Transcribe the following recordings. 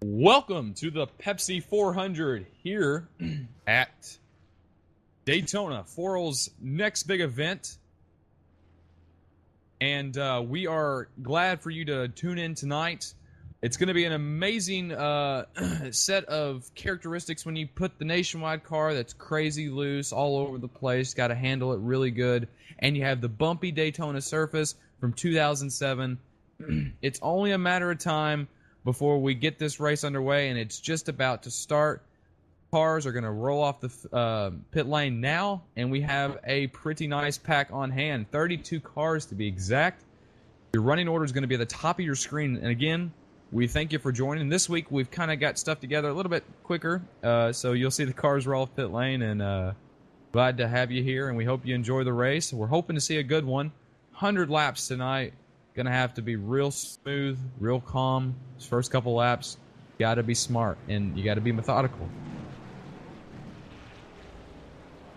Welcome to the Pepsi 400 here at Daytona, Foral's next big event. And we are glad for you to tune in tonight. It's going to be an amazing set of characteristics when you put the Nationwide car that's crazy loose all over the place. Got to handle it really good. And you have the bumpy Daytona surface from 2007. It's only a matter of time before we get this race underway, and it's just about to start. Cars are going to roll off the pit lane now, and we have a pretty nice pack on hand. 32 cars to be exact. Your running order is going to be at the top of your screen. And again, we thank you for joining. This week, we've kind of got stuff together a little bit quicker, so you'll see the cars roll off pit lane, and glad to have you here, and we hope you enjoy the race. We're hoping to see a good one. 100 laps tonight. Going to have to be real smooth, real calm. These first couple laps, you got to be smart, and you got to be methodical.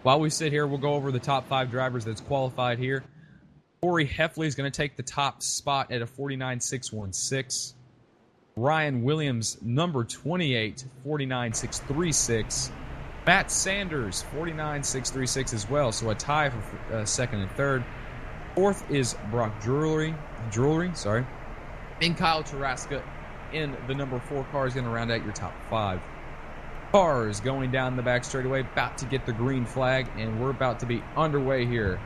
While we sit here, we'll go over the top 5 drivers that's qualified here. Corey Heffley is going to take the top spot at a 49.616. Ryan Williams, number 28, 49.636. Matt Sanders, 49.636 as well, so a tie for second and third. Fourth is Brock Drury, and Kyle Taraska in the number 4 car is going to round out your top 5. Cars going down the back straightaway, about to get the green flag, and we're about to be underway here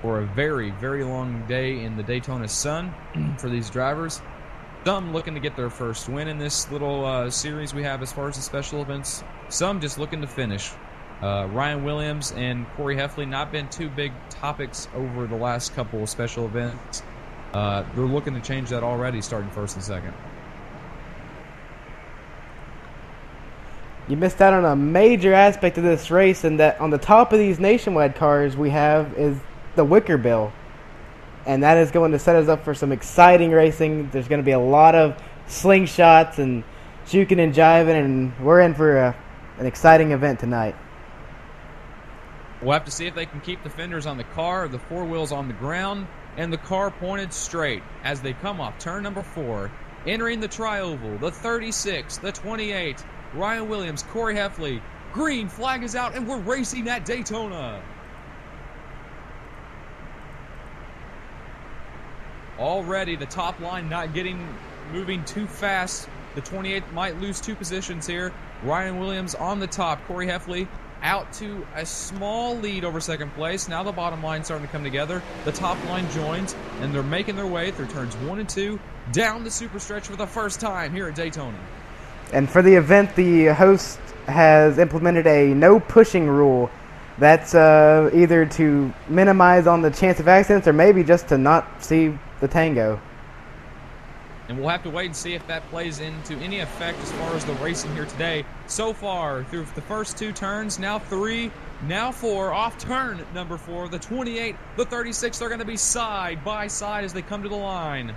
for a very, very long day in the Daytona sun for these drivers. Some looking to get their first win in this little series we have as far as the special events. Some just looking to finish. Ryan Williams and Corey Heffley not been two big topics over the last couple of special events. They're looking to change that already, starting first and second. You missed out on a major aspect of this race, and that on the top of these Nationwide cars we have is the wicker bill. And that is going to set us up for some exciting racing. There's going to be a lot of slingshots and juking and jiving, and we're in for an exciting event tonight. We'll have to see if they can keep the fenders on the car, the 4 wheels on the ground, and the car pointed straight as they come off turn number 4. Entering the tri-oval, the 36, the 28, Ryan Williams, Corey Heffley. Green flag is out, and we're racing at Daytona. Already the top line not moving too fast. The 28 might lose 2 positions here. Ryan Williams on the top, Corey Heffley out to a small lead over second place. Now the bottom line starting to come together. The top line joins, and they're making their way through turns 1 and 2 down the super stretch for the first time here at Daytona. And for the event, the host has implemented a no pushing rule. That's either to minimize on the chance of accidents or maybe just to not see the tango. And we'll have to wait and see if that plays into any effect as far as the racing here today. So far, through the first 2 turns, now 3, now 4, off turn number 4, the 28, the 36, they're going to be side by side as they come to the line.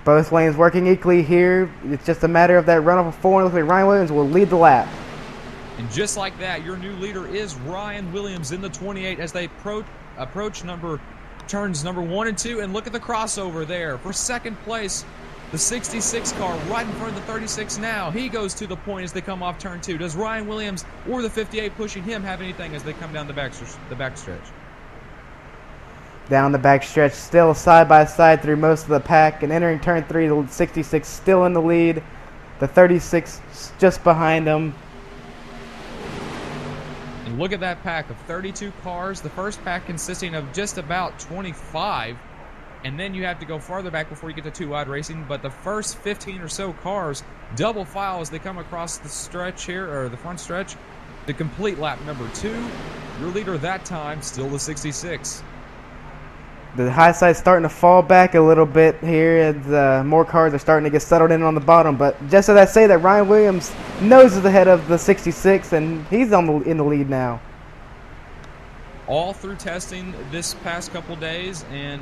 Both lanes working equally here. It's just a matter of that runoff of 4, and looks like Ryan Williams will lead the lap. And just like that, your new leader is Ryan Williams in the 28 as they approach turns number 1 and 2, and look at the crossover there for second place. The 66 car right in front of the 36 now. He goes to the point as they come off turn 2. Does Ryan Williams or the 58 pushing him have anything as they come down the backstretch? Down the backstretch, still side by side through most of the pack, and entering turn 3, the 66 still in the lead. The 36 just behind them. And look at that pack of 32 cars. The first pack consisting of just about 25. And then you have to go farther back before you get to 2 wide racing. But the first 15 or so cars double file as they come across the stretch here, or the front stretch, to complete lap number 2. Your leader that time, still the 66. The high side's starting to fall back a little bit here as more cars are starting to get settled in on the bottom. But just as I say that, Ryan Williams noses ahead of the 66, and he's in the lead now. All through testing this past couple days and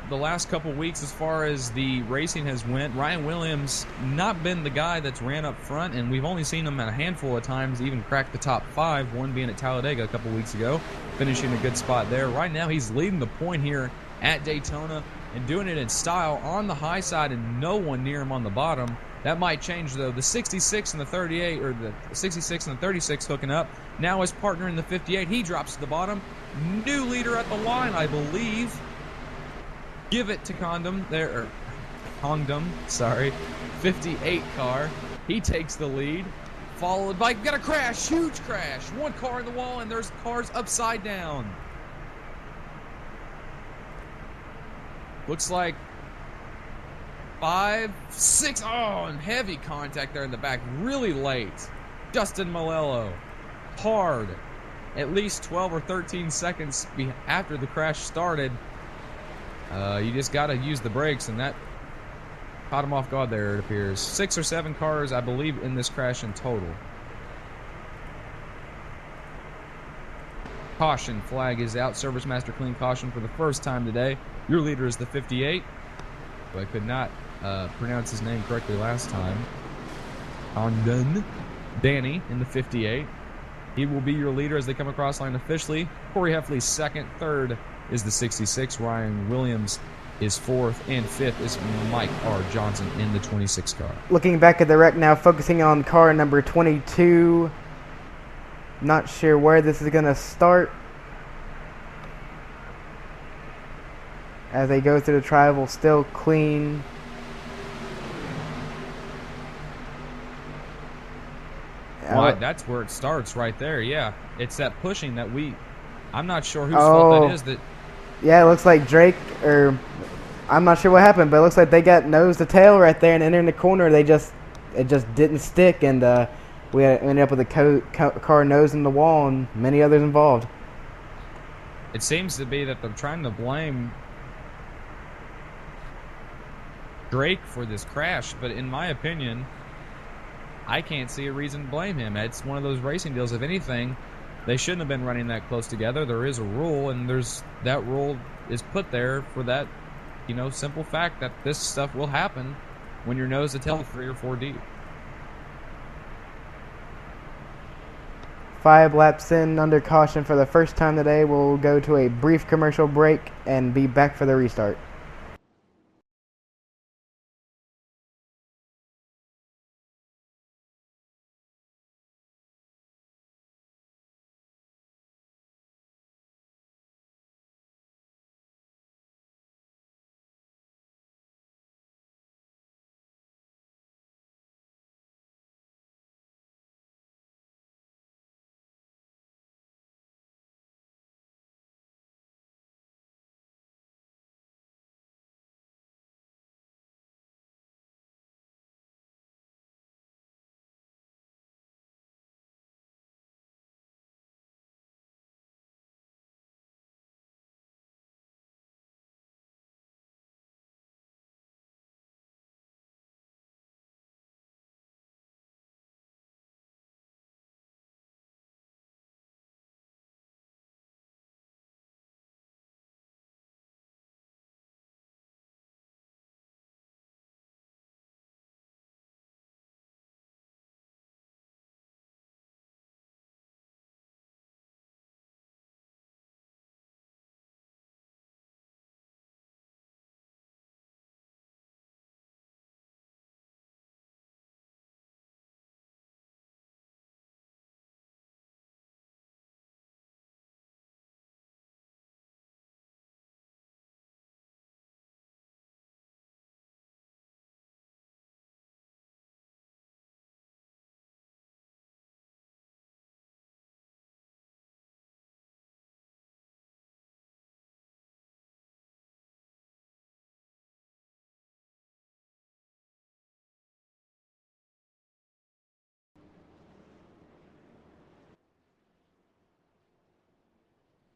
the last couple weeks as far as the racing has went, Ryan Williams not been the guy that's ran up front, and we've only seen him at a handful of times even crack the top 5, one being at Talladega a couple weeks ago, finishing a good spot there. Right now he's leading the point here at Daytona and doing it in style on the high side and no one near him on the bottom. That might change, though. The 66 and the 38, or the 66 and the 36 hooking up. Now his partner in the 58, he drops to the bottom. New leader at the line, I believe. Give it to Condom, sorry. 58 car. He takes the lead. Followed by, got a crash, huge crash. One car in the wall, and there's cars upside down. Looks like 5, 6, and heavy contact there in the back, really late. Justin Malello, hard, at least 12 or 13 seconds after the crash started. You just got to use the brakes, and that caught him off guard there, it appears. 6 or 7 cars, I believe, in this crash in total. Caution flag is out. Service Master clean caution for the first time today. Your leader is the 58. So I could not pronounce his name correctly last time. Condon. Danny in the 58. He will be your leader as they come across line officially. Corey Heffley second. Third is the 66. Ryan Williams is fourth. And fifth is Mike R. Johnson in the 26 car. Looking back at the wreck now, focusing on car number 22. Not sure where this is going to start. As they go through the tribal, still clean. Well, that's where it starts right there, yeah. It's that pushing that I'm not sure whose fault that is. Yeah, it looks like Drake, or I'm not sure what happened, but it looks like they got nose to tail right there, and entering the corner, it just didn't stick, and we ended up with a car nose in the wall and many others involved. It seems to be that they're trying to blame Drake for this crash, but in my opinion, I can't see a reason to blame him. It's one of those racing deals. If anything, they shouldn't have been running that close together. There is a rule, and that rule is put there for that, simple fact that this stuff will happen when your nose to tail 3 or 4 deep. 5 laps in, under caution for the first time today. We'll go to a brief commercial break and be back for the restart.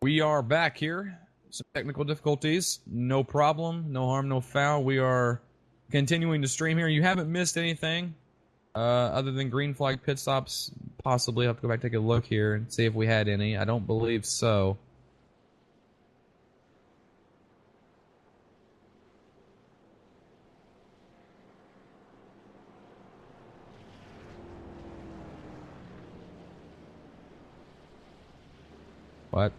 We are back here. Some technical difficulties. No problem. No harm, no foul. We are continuing to stream here. You haven't missed anything other than green flag pit stops. Possibly have to go back and take a look here and see if we had any. I don't believe so. What?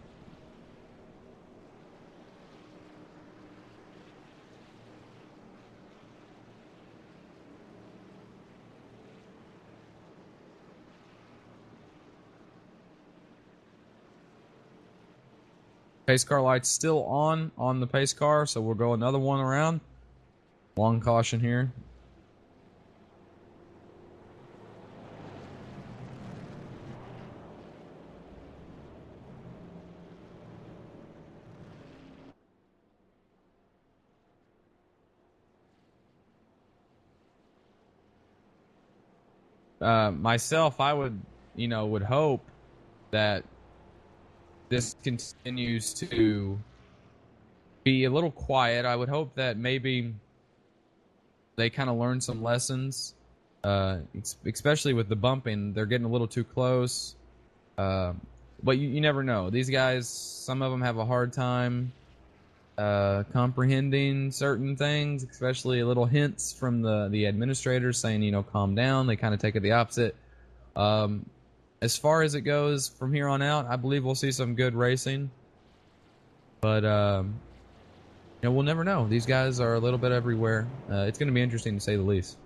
Pace car light's still on the pace car, so we'll go another one around. Long caution here. Myself, I would hope that this continues to be a little quiet. I would hope that maybe they kind of learn some lessons, especially with the bumping. They're getting a little too close. But you never know. These guys, some of them have a hard time comprehending certain things, especially little hints from the administrators saying, calm down. They kind of take it the opposite. As far as it goes from here on out, I believe we'll see some good racing. But, we'll never know. These guys are a little bit everywhere. It's going to be interesting to say the least.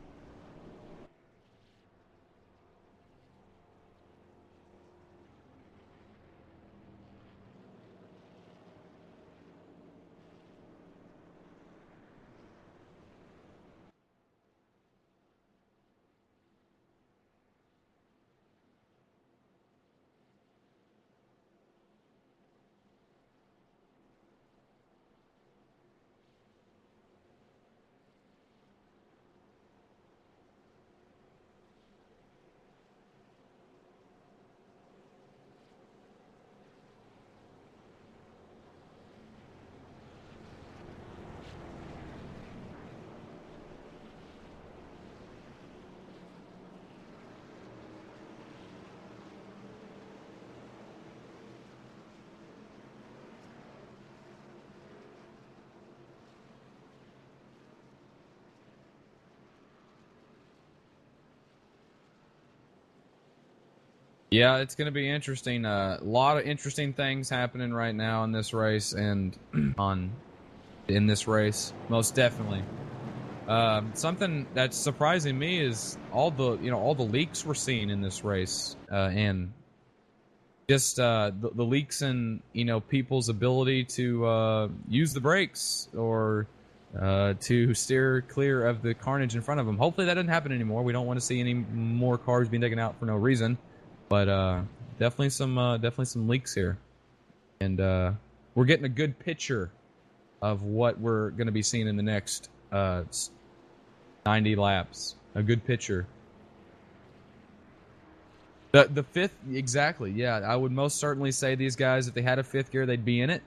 Yeah, it's going to be interesting. A lot of interesting things happening right now in this race and in this race, most definitely. Something that's surprising me is all the leaks we're seeing in this race, and just the leaks in people's ability to use the brakes or to steer clear of the carnage in front of them. Hopefully that doesn't happen anymore. We don't want to see any more cars being taken out for no reason. But definitely some leaks here, and we're getting a good picture of what we're going to be seeing in the next 90 laps. A good picture. The fifth, exactly. Yeah, I would most certainly say these guys, if they had a fifth gear, they'd be in it.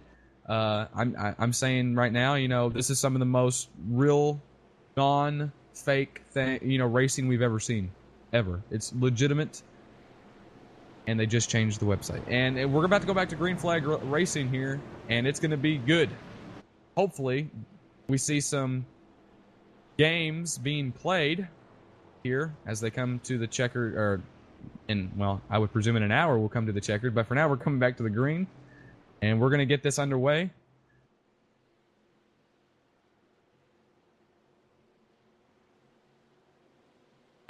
I'm saying right now, this is some of the most real, non-fake racing we've ever seen, ever. It's legitimate. And they just changed the website. And we're about to go back to green flag racing here, and it's going to be good. Hopefully, we see some games being played here as they come to the checkered, I would presume in an hour we'll come to the checkered, but for now we're coming back to the green, and we're going to get this underway.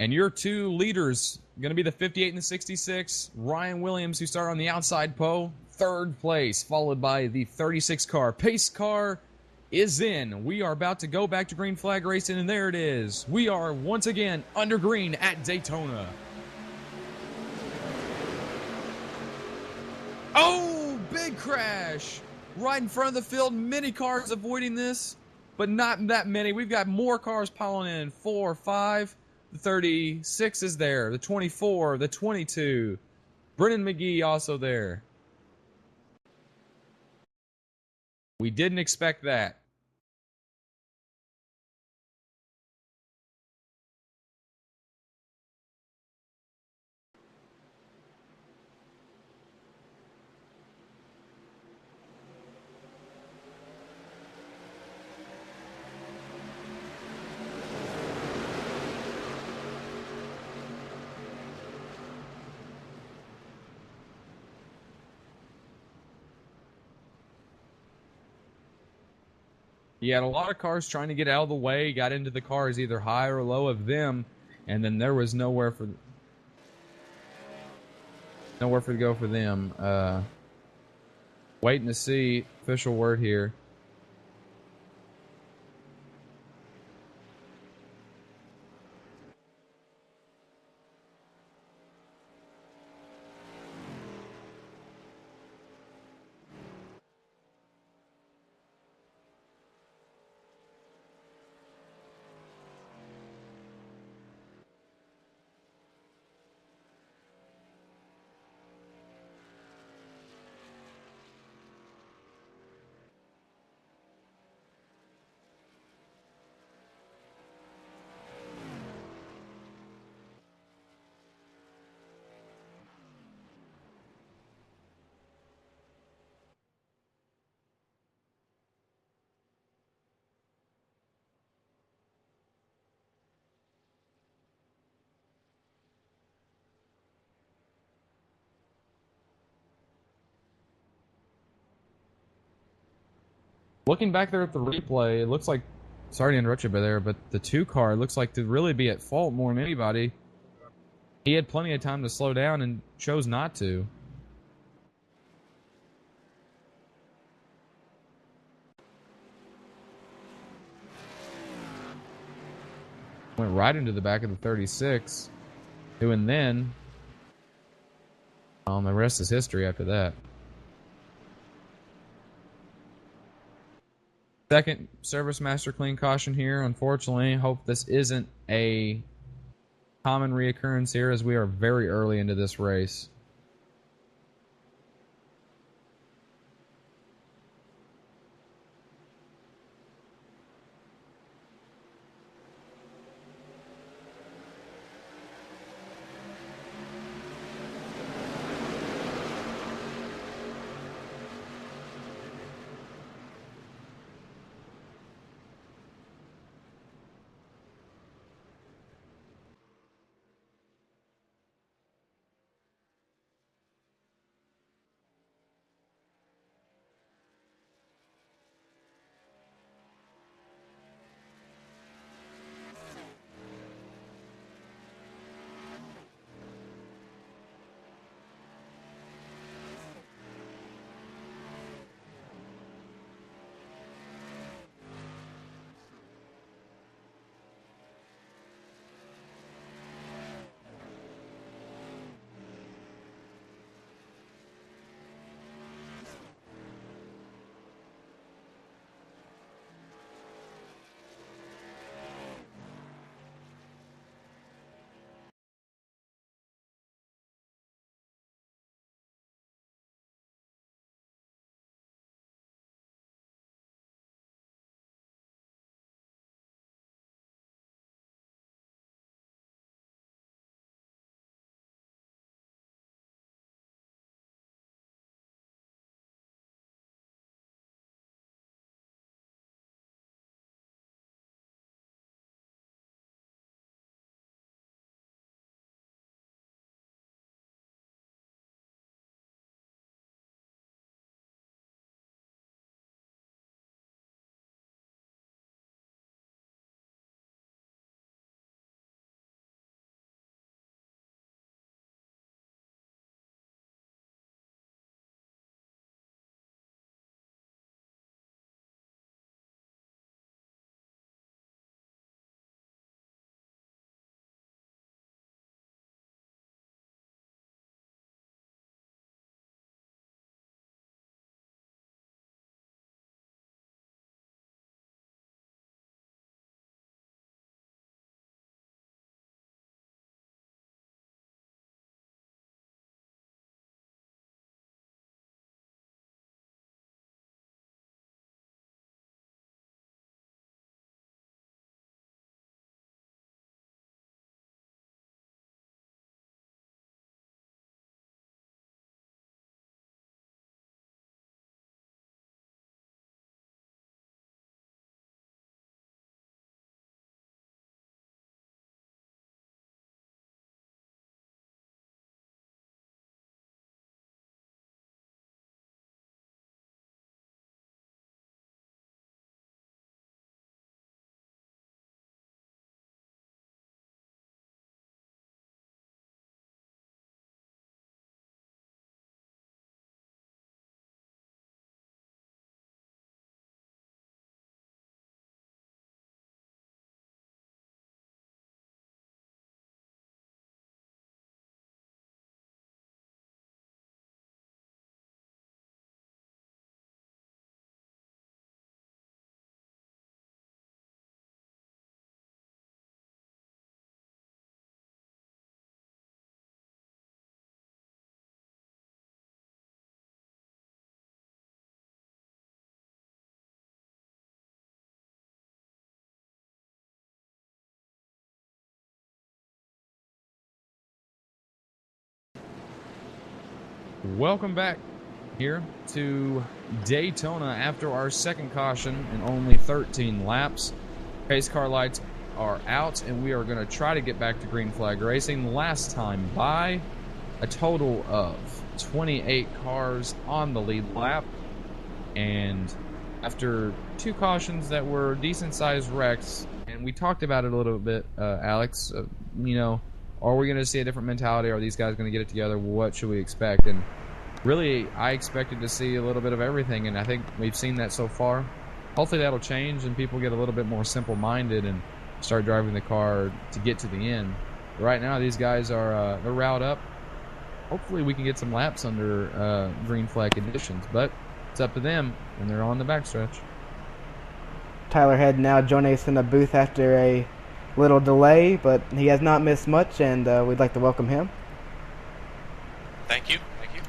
And your two leaders going to be the 58 and the 66. Ryan Williams, who started on the outside pole, third place, followed by the 36 car. Pace car is in. We are about to go back to green flag racing, and there it is. We are once again under green at Daytona. Oh, big crash. Right in front of the field. Many cars avoiding this, but not that many. We've got more cars piling in. 4, 5. The 36 is there. The 24, the 22. Brennan McGee also there. We didn't expect that. You had a lot of cars trying to get out of the way, got into the cars either high or low of them, and then there was nowhere to go for them. Waiting to see official word here. Looking back there at the replay, it looks like, sorry to interrupt you there, but the 2 car looks like to really be at fault more than anybody. He had plenty of time to slow down and chose not to. Went right into the back of the 36. Doing then, the rest is history after that. Second Service Master Clean caution here, unfortunately. Hope this isn't a common reoccurrence here as we are very early into this race. Welcome back here to Daytona after our second caution in only 13 laps. Pace car lights are out, and we are going to try to get back to green flag racing. Last time by a total of 28 cars on the lead lap, and after two cautions that were decent-sized wrecks, and we talked about it a little bit, Alex, you know, are we going to see a different mentality? Are these guys going to get it together? What should we expect? And really, I expected to see a little bit of everything, and I think we've seen that so far. Hopefully that'll change and people get a little bit more simple-minded and start driving the car to get to the end. But right now, these guys are they're riled up. Hopefully we can get some laps under green flag conditions, but it's up to them, and they're on the backstretch. Tyler Head now joining us in the booth after a little delay, but he has not missed much, and we'd like to welcome him. Thank you. Thank you.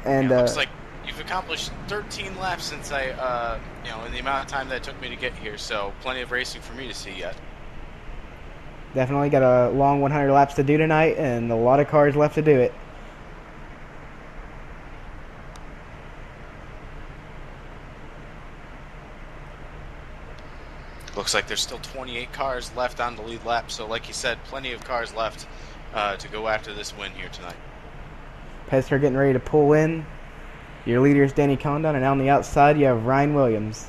And yeah, looks like you've accomplished 13 laps since I, in the amount of time that it took me to get here, so plenty of racing for me to see yet. Definitely got a long 100 laps to do tonight, and a lot of cars left to do it. Looks like there's still 28 cars left on the lead lap, so like you said, plenty of cars left to go after this win here tonight. Pesser getting ready to pull in. Your leader is Danny Condon, and on the outside you have Ryan Williams.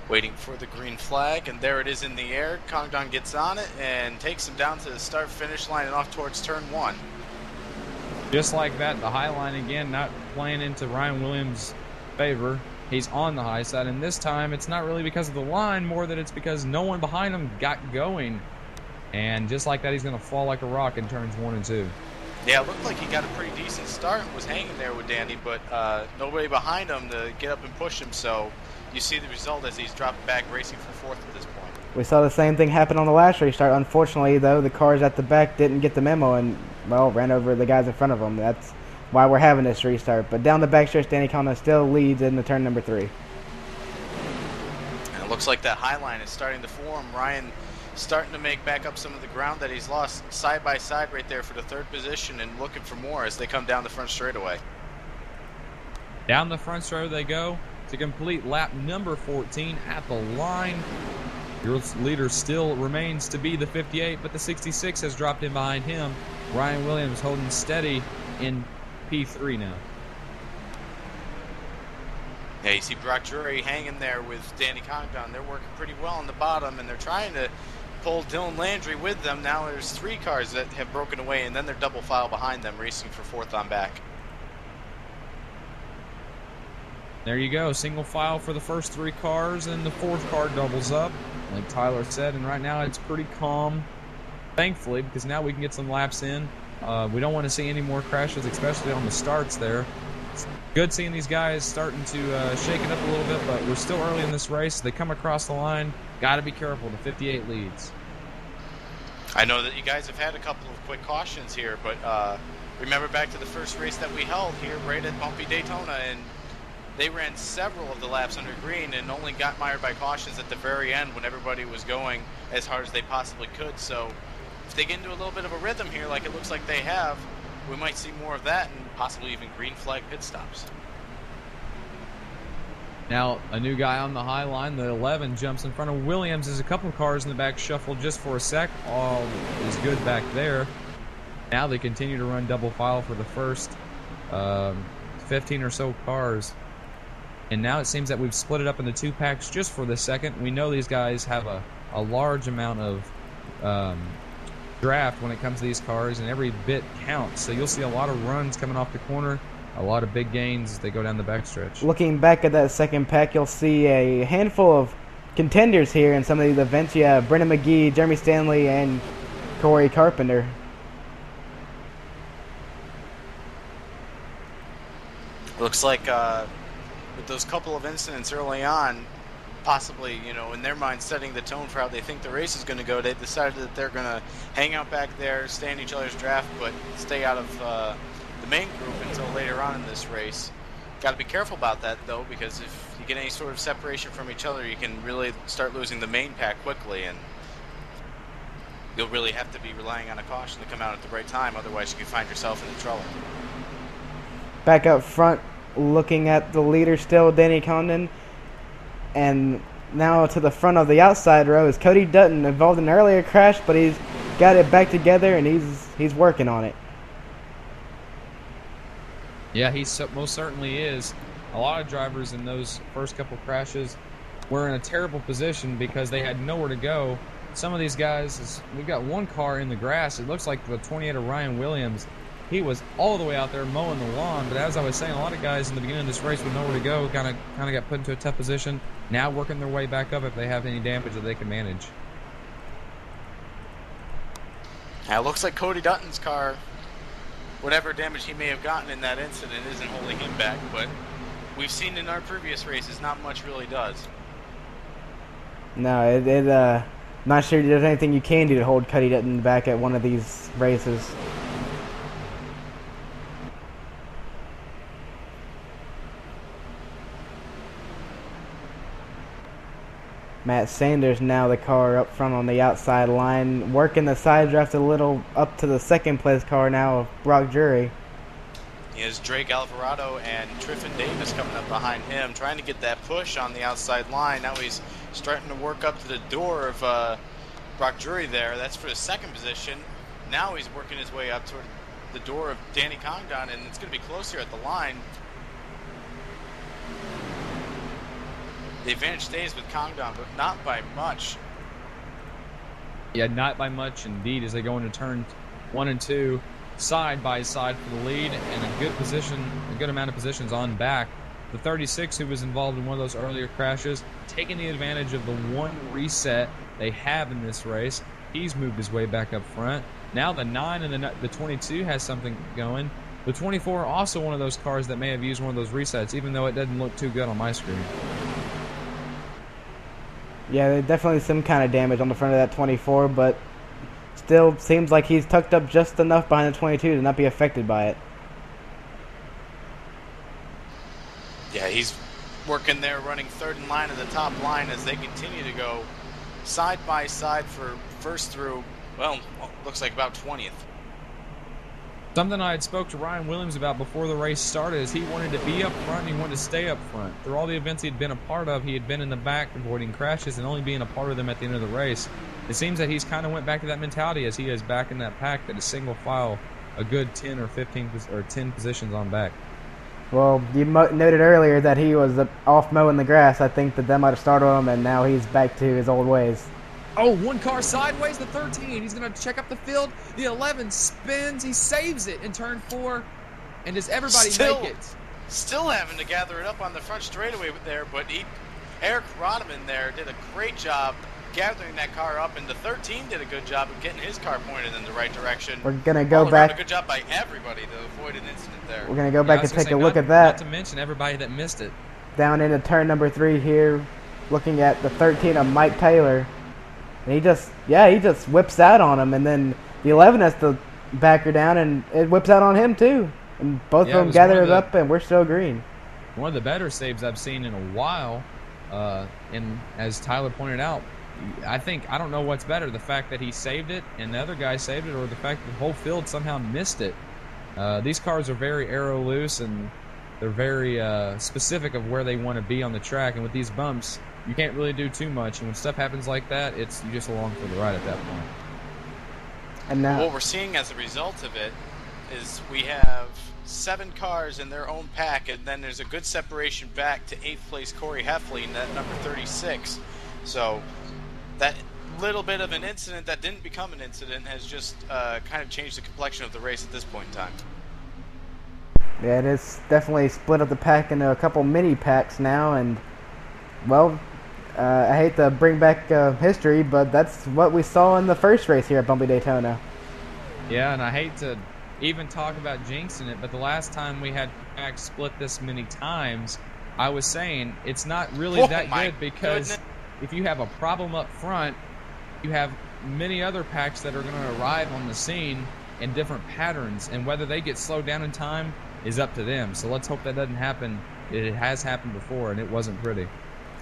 Waiting for the green flag, and there it is in the air. Condon gets on it and takes him down to the start-finish line and off towards turn 1. Just like that, the high line again, not playing into Ryan Williams' favor. He's on the high side, and this time it's not really because of the line, more that it's because no one behind him got going. And just like that, he's going to fall like a rock in turns 1 and 2. Yeah, it looked like he got a pretty decent start and was hanging there with Danny, but nobody behind him to get up and push him, so you see the result as he's dropped back racing for 4th at this point. We saw the same thing happen on the last restart. Unfortunately, though, the cars at the back didn't get the memo and, well, ran over the guys in front of them. That's why we're having this restart. But down the backstretch, Danny Condon still leads in the turn number 3. And it looks like that high line is starting to form. Ryan starting to make back up some of the ground that he's lost side by side right there for the 3rd position and looking for more as they come down the front straightaway. Down the front straightaway they go to complete lap number 14 at the line. Your leader still remains to be the 58, but the 66 has dropped in behind him. Ryan Williams holding steady in P3 now. Yeah, you see Brock Drury hanging there with Danny Condon. They're working pretty well on the bottom, and they're trying to pull Dylan Landry with them. Now there's 3 cars that have broken away, and then they're double file behind them, racing for 4th on back. There you go, single file for the first 3 cars, and the 4th car doubles up, like Tyler said, and right now it's pretty calm, thankfully, because now we can get some laps in. We don't want to see any more crashes, especially on the starts there. It's good seeing these guys starting to shake it up a little bit, but we're still early in this race. They come across the line. Got to be careful. The 58 leads. I know that you guys have had a couple of quick cautions here, but remember back to the first race that we held here right at Bumpy Daytona, and they ran several of the laps under green and only got mired by cautions at the very end when everybody was going as hard as they possibly could. So if they get into a little bit of a rhythm here, like it looks like they have, we might see more of that and possibly even green flag pit stops. Now, a new guy on the high line, the 11, jumps in front of Williams. There's a couple of cars in the back shuffled just for a sec. All is good back there. Now they continue to run double file for the first 15 or so cars. And now it seems that we've split it up into 2 packs just for the second. We know these guys have a large amount of draft when it comes to these cars, and every bit counts. So you'll see a lot of runs coming off the corner, a lot of big gains as they go down the backstretch. Looking back at that second pack, you'll see a handful of contenders here in some of these events. You have Brendan McGee, Jeremy Stanley, and Corey Carpenter. Looks like with those couple of incidents early on, possibly, in their mind setting the tone for how they think the race is going to go, they decided that they're going to hang out back there, stay in each other's draft, but stay out of the main group until later on in this race. Got to be careful about that, though, because if you get any sort of separation from each other, you can really start losing the main pack quickly. And you'll really have to be relying on a caution to come out at the right time. Otherwise, you can find yourself in trouble. Back up front, looking at the leader still, Danny Condon. And now to the front of the outside row is Cody Dutton, involved in an earlier crash, but he's got it back together and he's working on it. Yeah, he most certainly is. A lot of drivers in those first couple crashes were in a terrible position because they had nowhere to go. Some of these guys, we've got one car in the grass. It looks like the 28 of Ryan Williams. He was all the way out there mowing the lawn. But as I was saying, a lot of guys in the beginning of this race with nowhere to go kind of got put into a tough position. Now working their way back up if they have any damage that they can manage. Now, it looks like Cody Dutton's car, whatever damage he may have gotten in that incident, isn't holding him back. But we've seen in our previous races, not much really does. No, not sure there's anything you can do to hold Cody Dutton back at one of these races. Matt Sanders now the car up front on the outside line, working the side draft a little up to the second place car now of Brock Jury. He has Drake Alvarado and Triffin Davis coming up behind him, trying to get that push on the outside line. Now he's starting to work up to the door of Brock Jury there. That's for the second position. Now he's working his way up toward the door of Danny Condon, and it's going to be close here at the line. The advantage stays with Condon, but not by much. Yeah, not by much indeed, as they go into turns 1 and 2, side by side for the lead, and a good amount of positions on back. The 36, who was involved in one of those earlier crashes, taking the advantage of the one reset they have in this race. He's moved his way back up front. Now the 9 and the 22 has something going. The 24, also one of those cars that may have used one of those resets, even though it doesn't look too good on my screen. Yeah, there's definitely some kind of damage on the front of that 24, but still seems like he's tucked up just enough behind the 22 to not be affected by it. Yeah, he's working there, running third in line at the top line as they continue to go side by side for first through, well, looks like about 20th. Something I had spoke to Ryan Williams about before the race started is he wanted to be up front and he wanted to stay up front. Through all the events he'd been a part of, he had been in the back avoiding crashes and only being a part of them at the end of the race. It seems that he's kind of went back to that mentality as he is back in that pack that is single file a good 10 or 15 or 10 positions on back. Well, you noted earlier that he was off mowing the grass. I think that might have started him, and now he's back to his old ways. Oh, one car sideways, the 13. He's going to check up the field. The 11 spins. He saves it in turn 4. And does everybody make it? Still having to gather it up on the front straightaway there, but Eric Rodman there did a great job gathering that car up, and the 13 did a good job of getting his car pointed in the right direction. We're going to go back. A good job by everybody to avoid an incident there. We're going to go back and take a look at that. Not to mention everybody that missed it. Down into turn number 3 here, looking at the 13 of Mike Taylor. And he just whips out on him, and then the 11 has to back her down, and it whips out on him too. And both of them gather it up, and we're still green. One of the better saves I've seen in a while, and as Tyler pointed out, I don't know what's better, the fact that he saved it and the other guy saved it, or the fact that the whole field somehow missed it. These cars are very aero loose, and they're very specific of where they want to be on the track, and with these bumps, you can't really do too much, and when stuff happens like that, you just along for the ride at that point. And now, what we're seeing as a result of it is we have 7 cars in their own pack, and then there's a good separation back to 8th place Corey Heffley in that number 36. So that little bit of an incident that didn't become an incident has just kind of changed the complexion of the race at this point in time. Yeah, it is definitely split up the pack into a couple mini packs now, and well, I hate to bring back history, but that's what we saw in the first race here at Bumpy Daytona. Yeah, and I hate to even talk about jinxing it, but the last time we had packs split this many times, I was saying it's not really that good, because if you have a problem up front, you have many other packs that are going to arrive on the scene in different patterns, and whether they get slowed down in time is up to them. So let's hope that doesn't happen. It has happened before, and it wasn't pretty.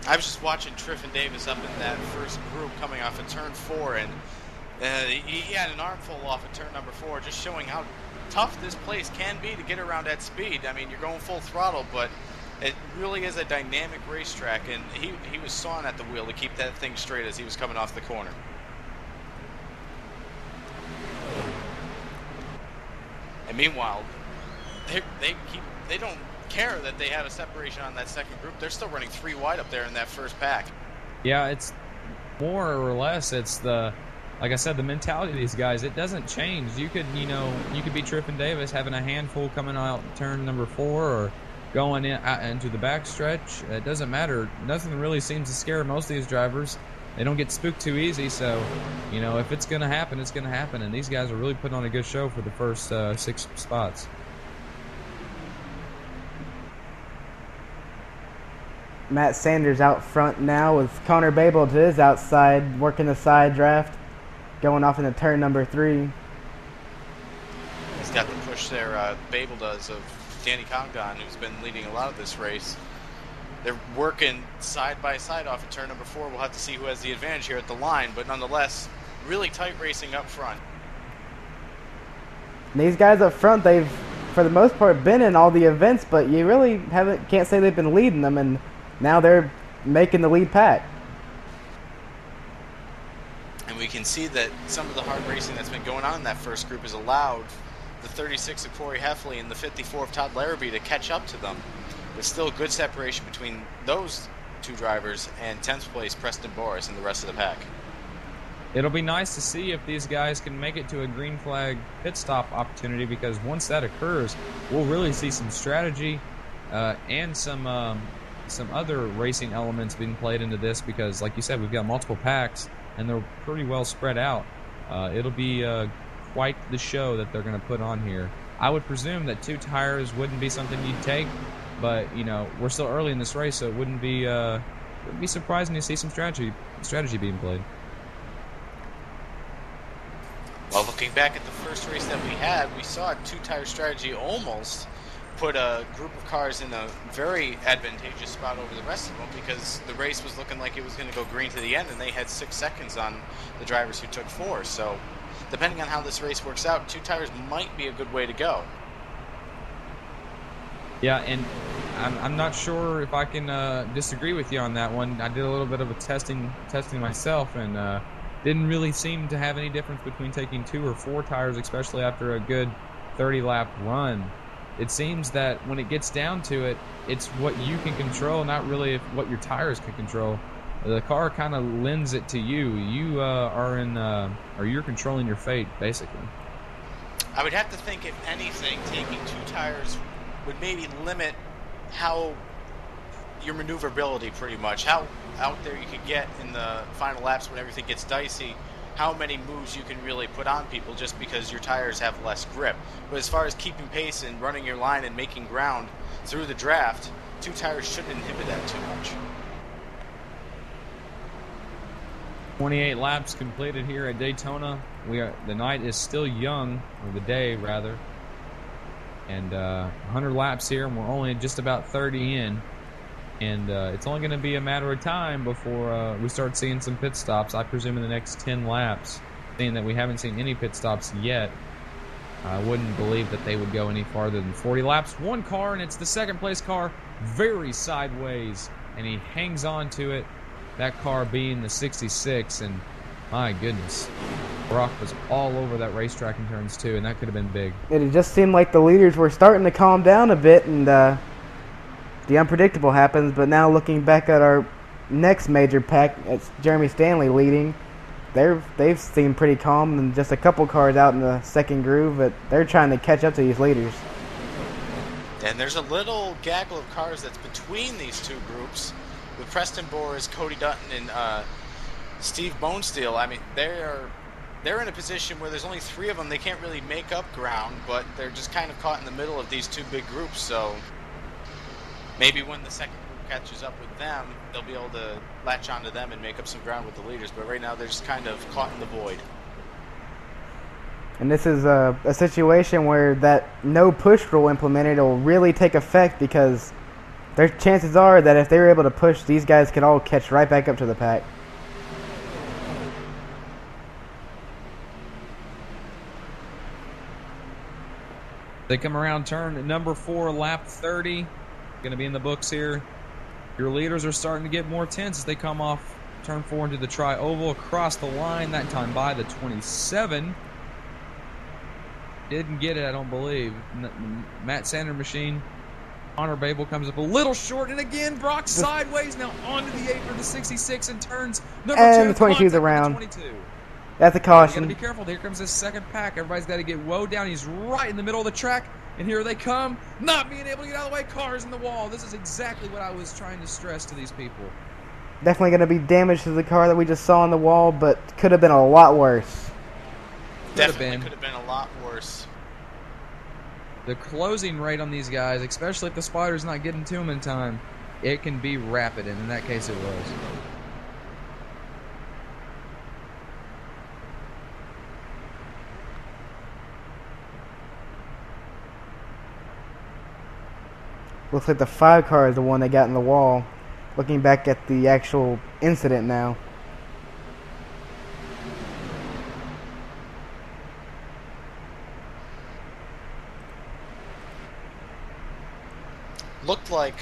I was just watching Triffin Davis up in that first group coming off of turn 4, and He had an armful off of turn number 4, just showing how tough this place can be to get around at speed. I mean, you're going full throttle, but it really is a dynamic racetrack, and he was sawing at the wheel to keep that thing straight as he was coming off the corner. And meanwhile, they don't care that they have a separation on that second group. They're still running 3 wide up there in that first pack. Yeah, it's more or less, it's the, like I said, the mentality of these guys, it doesn't change. You could be Trippin Davis having a handful coming out turn number 4 or going into the backstretch. It doesn't matter. Nothing really seems to scare most of these drivers. They don't get spooked too easy, so, if it's going to happen, it's going to happen. And these guys are really putting on a good show for the first 6 spots. Matt Sanders out front now with Connor Babel to his outside, working the side draft, going off into turn number 3. He's got the push there, Babel does, of Danny Congdon, who's been leading a lot of this race. They're working side by side off of turn number 4. We'll have to see who has the advantage here at the line, but nonetheless, really tight racing up front. And these guys up front, they've, for the most part, been in all the events, but you really can't say they've been leading them, and now they're making the lead pack. And we can see that some of the hard racing that's been going on in that first group has allowed the 36 of Corey Heffley and the 54 of Todd Larrabee to catch up to them. There's still a good separation between those 2 drivers and 10th place Preston Boris and the rest of the pack. It'll be nice to see if these guys can make it to a green flag pit stop opportunity, because once that occurs, we'll really see some strategy and some other racing elements being played into this, because, like you said, we've got multiple packs and they're pretty well spread out. It'll be quite the show that they're going to put on here. I would presume that 2 tires wouldn't be something you'd take, but we're still early in this race, so it wouldn't be surprising to see some strategy being played. Well, looking back at the first race that we had, we saw a 2-tire strategy almost put a group of cars in a very advantageous spot over the rest of them, because the race was looking like it was going to go green to the end, and they had 6 seconds on the drivers who took 4. So depending on how this race works out, 2 tires might be a good way to go. Yeah, and I'm not sure if I can disagree with you on that one. I did a little bit of a testing myself, and didn't really seem to have any difference between taking 2 or 4 tires, especially after a good 30-lap run. It seems that when it gets down to it, it's what you can control, not really what your tires can control. The car kind of lends it to you. You you're controlling your fate, basically. I would have to think, if anything, taking 2 tires would maybe limit how your maneuverability, pretty much, how out there you could get in the final laps when everything gets dicey, how many moves you can really put on people, just because your tires have less grip. But as far as keeping pace and running your line and making ground through the draft, 2 tires shouldn't inhibit that too much. 28 laps completed here at Daytona. The night is still young, or the day rather, and 100 laps here, and we're only just about 30 in. And it's only going to be a matter of time before we start seeing some pit stops. I presume in the next 10 laps, seeing that we haven't seen any pit stops yet. I wouldn't believe that they would go any farther than 40 laps. 1 car, and it's the second place car, very sideways, and he hangs on to it. That car being the 66, and my goodness, Brock was all over that racetrack in turns 2, and that could have been big. It just seemed like the leaders were starting to calm down a bit, and the unpredictable happens. But now looking back at our next major pack, it's Jeremy Stanley leading. They've seemed pretty calm, and just a couple cars out in the second groove, but they're trying to catch up to these leaders. And there's a little gaggle of cars that's between these 2 groups, with Preston Boris, Cody Dutton, and Steve Bonesteel. I mean, they're in a position where there's only 3 of them. They can't really make up ground, but they're just kind of caught in the middle of these 2 big groups. So maybe when the second group catches up with them, they'll be able to latch onto them and make up some ground with the leaders. But right now, they're just kind of caught in the void. And this is a situation where that no push rule implemented will really take effect, because their chances are that if they were able to push, these guys could all catch right back up to the pack. They come around turn number 4, lap 30. Going to be in the books here. Your leaders are starting to get more tense as they come off turn 4 into the tri-oval across the line, that time by the 27. Didn't get it, I don't believe. Matt Sander machine. Connor Babel comes up a little short, and again, Brock sideways, now onto the 8 for the 66 and turns number 2. And the 22's around. 22. That's a caution. You gotta be careful. Here comes this second pack. Everybody's got to get woed down. He's right in the middle of the track, and here they come. Not being able to get out of the way. Cars in the wall. This is exactly what I was trying to stress to these people. Definitely going to be damage to the car that we just saw on the wall, but could have been a lot worse. Definitely could have been a lot worse. The closing rate on these guys, especially if the spoiler's not getting to them in time, it can be rapid, and in that case it was. Looks like the 5 car is the one that got in the wall. Looking back at the actual incident now. Looked like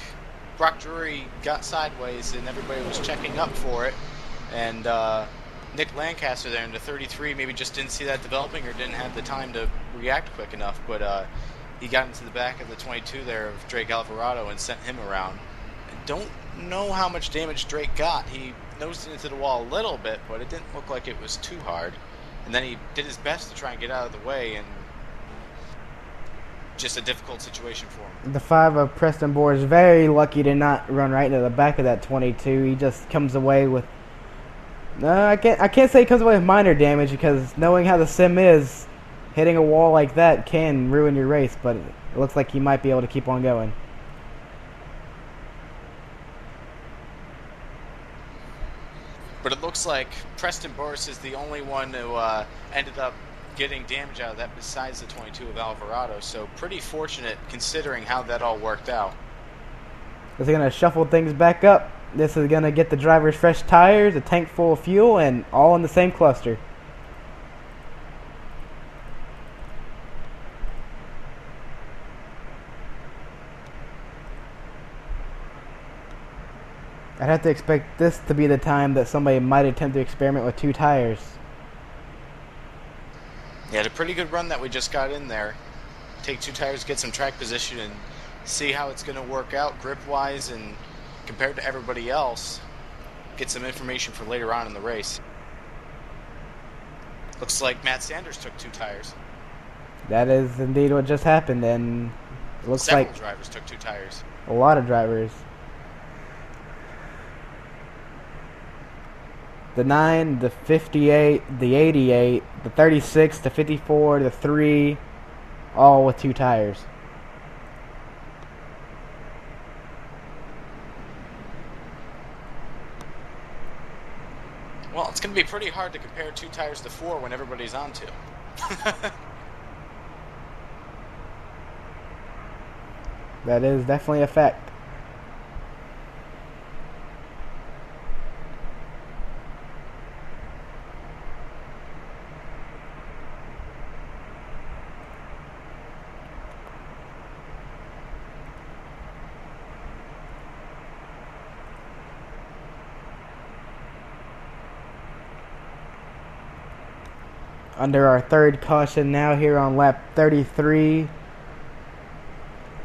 Brock Drury got sideways and everybody was checking up for it. And Nick Lancaster there in the 33 maybe just didn't see that developing or didn't have the time to react quick enough. But he got into the back of the 22 there of Drake Alvarado and sent him around. I don't know how much damage Drake got. He nosed into the wall a little bit, but it didn't look like it was too hard. And then he did his best to try and get out of the way, and just a difficult situation for him. The 5 of Preston Bohr is very lucky to not run right into the back of that 22. He just comes away with... I can't say he comes away with minor damage, because knowing how the sim is, hitting a wall like that can ruin your race, but it looks like he might be able to keep on going. But it looks like Preston Boris is the only one who ended up getting damage out of that besides the 22 of Alvarado, so pretty fortunate considering how that all worked out. This is going to shuffle things back up. This is going to get the drivers fresh tires, a tank full of fuel, and all in the same cluster. I'd have to expect this to be the time that somebody might attempt to experiment with 2 tires. Yeah, a pretty good run that we just got in there. Take 2 tires, get some track position, and see how it's going to work out grip-wise, and compared to everybody else, get some information for later on in the race. Looks like Matt Sanders took 2 tires. That is indeed what just happened, and it looks Several like drivers took 2 tires. a lot of drivers. The 9, the 58, the 88, the 36, the 54, the 3, all with 2 tires. Well, it's going to be pretty hard to compare 2 tires to 4 when everybody's on 2. That is definitely a fact. Under our 3rd caution now here on lap 33.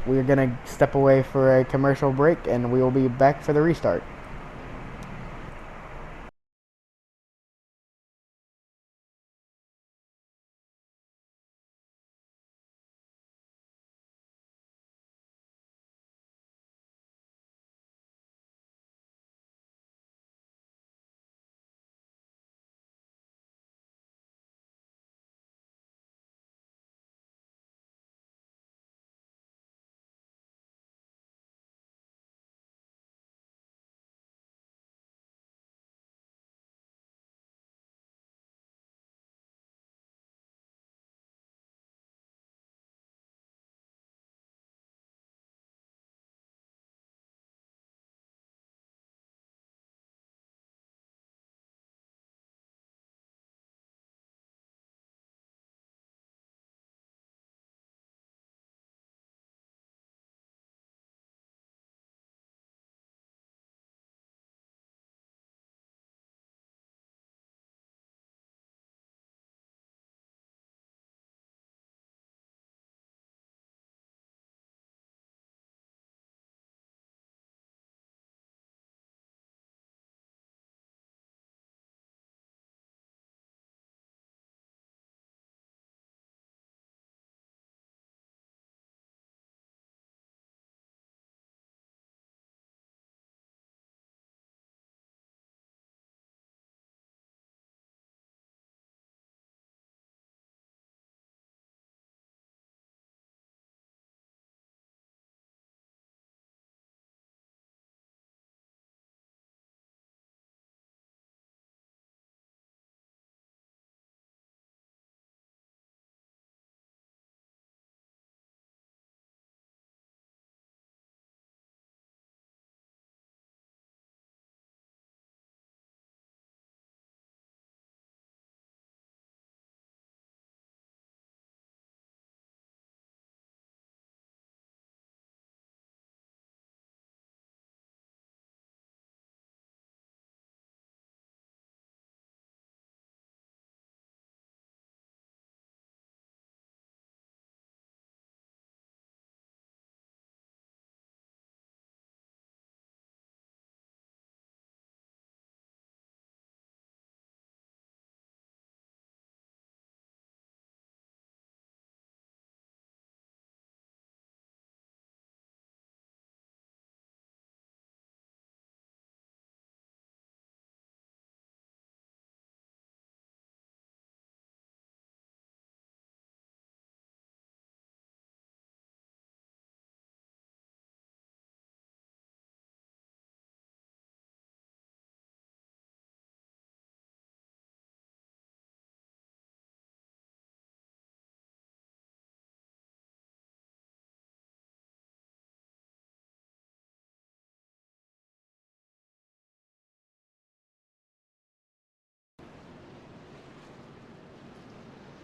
We're going to step away for a commercial break, and we will be back for the restart.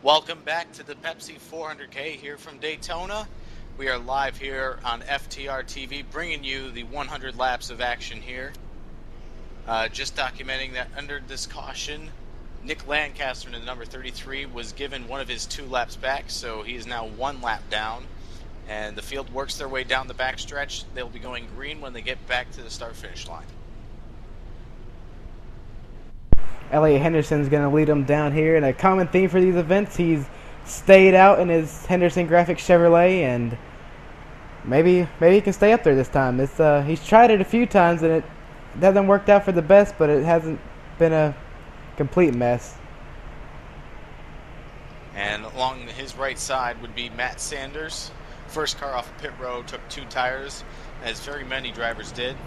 Welcome back to the Pepsi 400K here from Daytona. We are live here on FTR TV, bringing you the 100 laps of action here. Just documenting that under this caution, Nick Lancaster in the number 33 was given one of his 2 laps back, so he is now 1 lap down. And the field works their way down the backstretch. They'll be going green when they get back to the start-finish line. Elliot Henderson's going to lead them down here. And a common theme for these events, he's stayed out in his Henderson Graphic Chevrolet, and maybe he can stay up there this time. He's tried it a few times, and it hasn't worked out for the best, but it hasn't been a complete mess. And along his right side would be Matt Sanders. First car off of pit row, took 2 tires, as very many drivers did.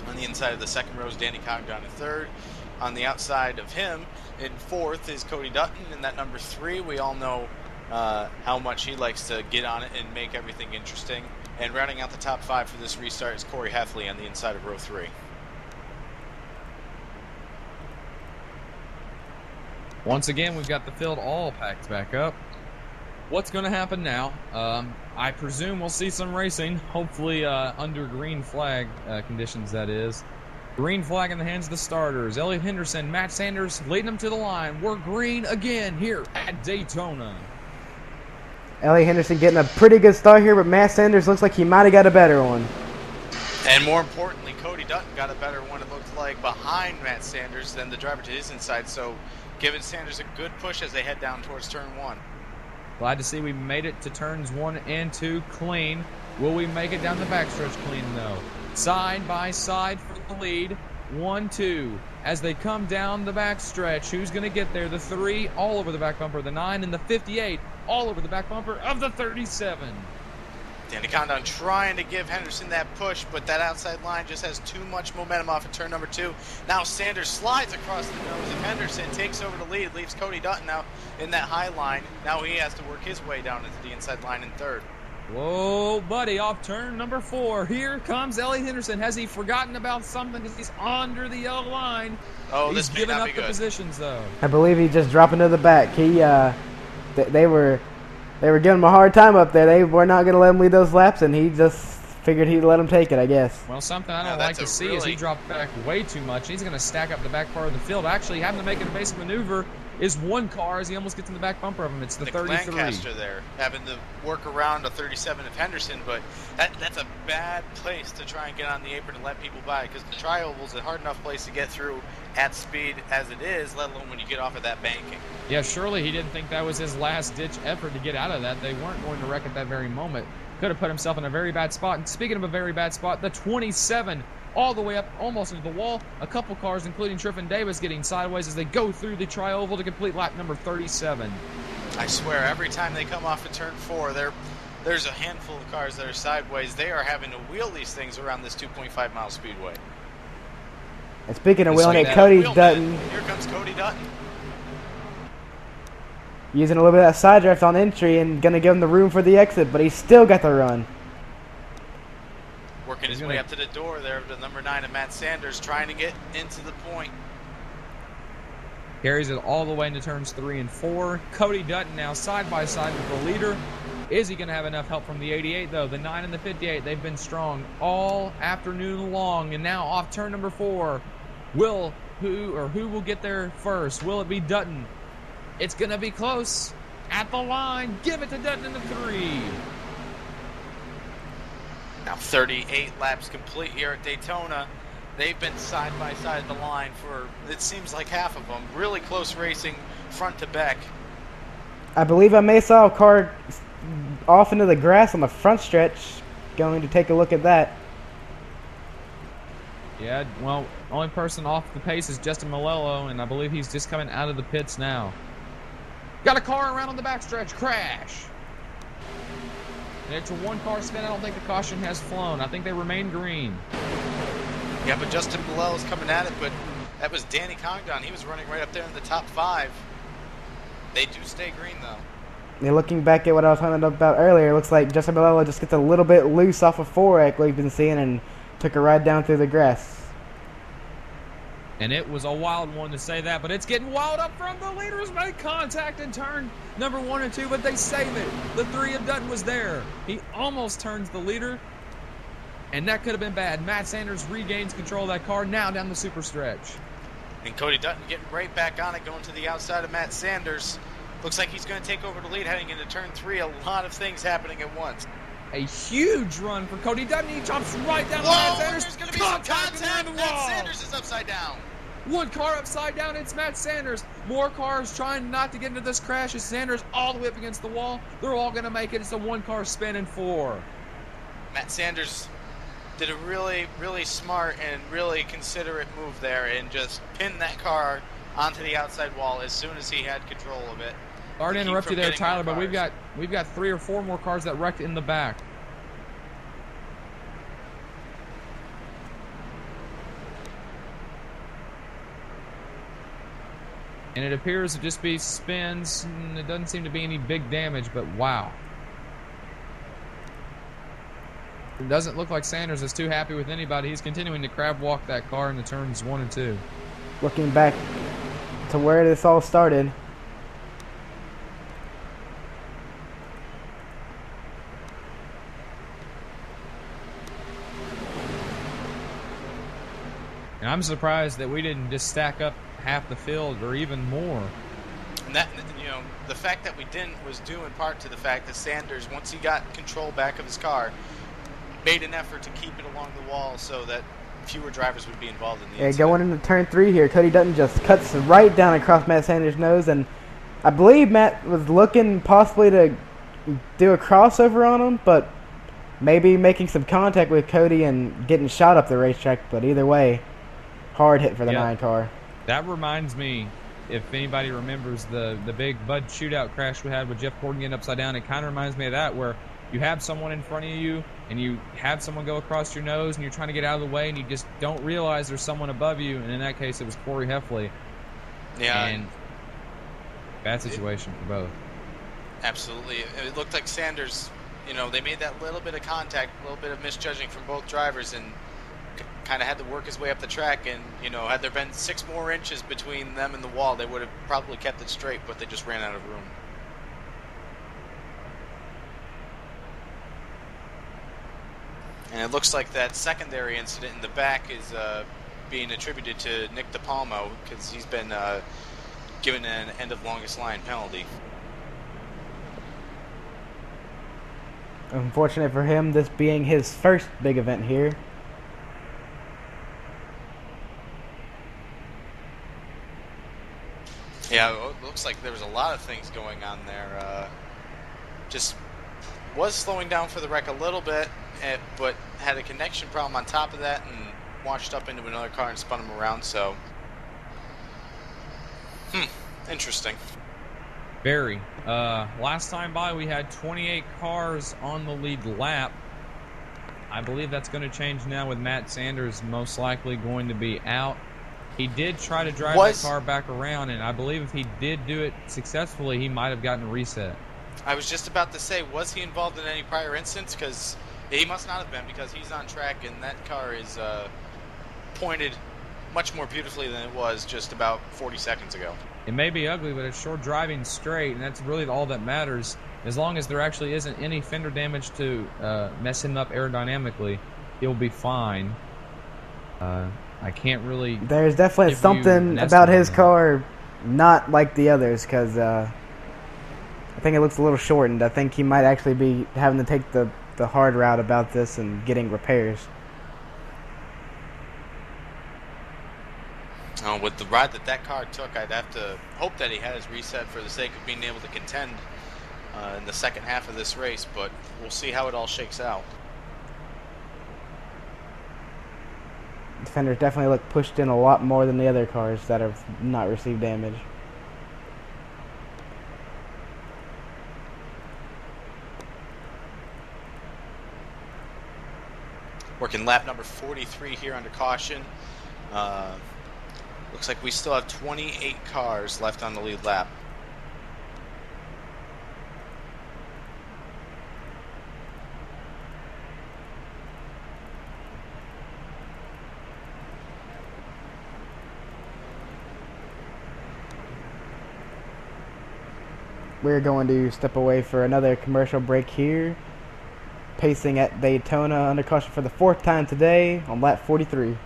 On the inside of the second row is Danny Cogdon in third. On the outside of him, in fourth, is Cody Dutton. In that number 3, we all know how much he likes to get on it and make everything interesting. And rounding out the top 5 for this restart is Corey Heffley on the inside of row 3. Once again, we've got the field all packed back up. What's going to happen now? I presume we'll see some racing, hopefully under green flag conditions, that is. Green flag in the hands of the starters. Elliot Henderson, Matt Sanders leading them to the line. We're green again here at Daytona. Elliot Henderson getting a pretty good start here, but Matt Sanders looks like he might have got a better one. And more importantly, Cody Dutton got a better one, it looks like, behind Matt Sanders than the driver to his inside. So giving Sanders a good push as they head down towards turn 1. Glad to see we made it to turns 1 and 2 clean. Will we make it down the backstretch clean, though? Side by side for the lead. 1, 2. As they come down the backstretch, who's going to get there? The 3 all over the back bumper, the 9 and the 58 all over the back bumper of the 37. Danny Condon trying to give Henderson that push, but that outside line just has too much momentum off of turn number 2. Now Sanders slides across the nose of Henderson, takes over the lead, leaves Cody Dutton out in that high line. Now he has to work his way down into the inside line in third. Whoa, buddy, off turn number 4. Here comes Elliot Henderson. Has he forgotten about something because he's under the yellow line? Oh, he's this may giving not up be the good. Positions, though. I believe he just dropped into the back. They were giving him a hard time up there. They were not going to let him lead those laps, and he just figured he'd let him take it, I guess. Well, something I don't like to see is he dropped back way too much. He's going to stack up the back part of the field. Actually, having to make an evasive maneuver is one car as he almost gets in the back bumper of him. It's the 33. Lancaster there, having to work around a 37 of Henderson, but that's a bad place to try and get on the apron and let people by, because the tri-oval's a hard enough place to get through at speed as it is, let alone when you get off of that banking. Yeah, surely he didn't think that was his last-ditch effort to get out of that. They weren't going to wreck at that very moment. Could have put himself in a very bad spot. And speaking of a very bad spot, the 27 all the way up almost into the wall. A couple cars, including Triffin Davis, getting sideways as they go through the tri-oval to complete lap number 37. I swear, every time they come off of turn 4, there's a handful of cars that are sideways. They are having to wheel these things around this 2.5 mile speedway. And speaking of wheeling it, Cody Dutton. Here comes Cody Dutton. Using a little bit of that side draft on entry and going to give him the room for the exit, but he's still got the run. Working his way up to the door there to number 9 of Matt Sanders, trying to get into the point. Carries it all the way into turns 3 and 4. Cody Dutton now side by side with the leader. Is he going to have enough help from the 88, though? The 9 and the 58, they've been strong all afternoon long. And now off turn number 4, who will get there first? Will it be Dutton? It's going to be close. At the line, give it to Dutton in the 3. Now 38 laps complete here at Daytona. They've been side by side at the line for, it seems like half of them. Really close racing front to back. I believe I may saw a car off into the grass on the front stretch. Going to take a look at that. Yeah, well, only person off the pace is Justin Malello, and I believe he's just coming out of the pits now. Got a car around on the backstretch. Crash. And it's a one-car spin. I don't think the caution has flown. I think they remain green. Yeah, but Justin Malello's coming at it, but that was Danny Cogdon. He was running right up there in the top 5. They do stay green, though. Yeah, looking back at what I was talking about earlier, it looks like Justin Malello just gets a little bit loose off of 4 like we've been seeing and took a ride down through the grass. And it was a wild one to say that, but it's getting wild up front. The leaders made contact in turn number 1 and 2, but they save it. The 3 of Dutton was there. He almost turns the leader, and that could have been bad. Matt Sanders regains control of that car now down the super stretch. And Cody Dutton getting right back on it, going to the outside of Matt Sanders. Looks like he's going to take over the lead heading into turn 3. A lot of things happening at once. A huge run for Cody Dutton. He jumps right down to Matt Sanders. There's going to be some contact. Matt Sanders is upside down. One car upside down. It's Matt Sanders. More cars trying not to get into this crash. As Sanders all the way up against the wall. They're all going to make it. It's a 1-car spin in 4. Matt Sanders did a really, really smart and really considerate move there and just pinned that car onto the outside wall as soon as he had control of it. Sorry to interrupt you there, Tyler, but we've got 3 or 4 more cars that wrecked in the back. And it appears to just be spins. And it doesn't seem to be any big damage, but wow. It doesn't look like Sanders is too happy with anybody. He's continuing to crab walk that car into turns 1 and 2. Looking back to where this all started. And I'm surprised that we didn't just stack up half the field or even more. And that, the fact that we didn't was due in part to the fact that Sanders, once he got control back of his car, made an effort to keep it along the wall so that fewer drivers would be involved in the incident. Going into turn 3 here, Cody Dutton just cuts right down across Matt Sanders' nose, and I believe Matt was looking possibly to do a crossover on him, but maybe making some contact with Cody and getting shot up the racetrack. But either way, hard hit for the 9 car. That reminds me, if anybody remembers the big Bud shootout crash we had with Jeff Gordon getting upside down, it kind of reminds me of that, where you have someone in front of you and you have someone go across your nose and you're trying to get out of the way and you just don't realize there's someone above you, and in that case it was Corey Heffley. Yeah. And bad situation for both. Absolutely. It looked like Sanders, they made that little bit of contact, a little bit of misjudging from both drivers, and kind of had to work his way up the track. And, had there been 6 more inches between them and the wall, they would have probably kept it straight, but they just ran out of room. And it looks like that secondary incident in the back is being attributed to Nick DePalmo, because he's been given an end of longest line penalty. Unfortunate for him, this being his first big event here. Yeah, it looks like there was a lot of things going on there. Just was slowing down for the wreck a little bit, but had a connection problem on top of that and washed up into another car and spun him around, so... interesting. Very. Last time by, we had 28 cars on the lead lap. I believe that's going to change now with Matt Sanders most likely going to be out. He did try to drive that car back around, and I believe if he did do it successfully, he might have gotten a reset. I was just about to say, was he involved in any prior incidents? Because he must not have been, because he's on track, and that car is pointed much more beautifully than it was just about 40 seconds ago. It may be ugly, but it's sure driving straight, and that's really all that matters. As long as there actually isn't any fender damage to mess him up aerodynamically, he'll be fine. I can't really... There's definitely something about his car not like the others, because I think it looks a little shortened. I think he might actually be having to take the hard route about this and getting repairs. With the ride that car took, I'd have to hope that he had his reset for the sake of being able to contend in the second half of this race, but we'll see how it all shakes out. The fenders definitely look pushed in a lot more than the other cars that have not received damage. Working lap number 43 here under caution. Looks like we still have 28 cars left on the lead lap. we're going to step away for another commercial break here. Pacing at Daytona under caution for the 4th time today on lap 43.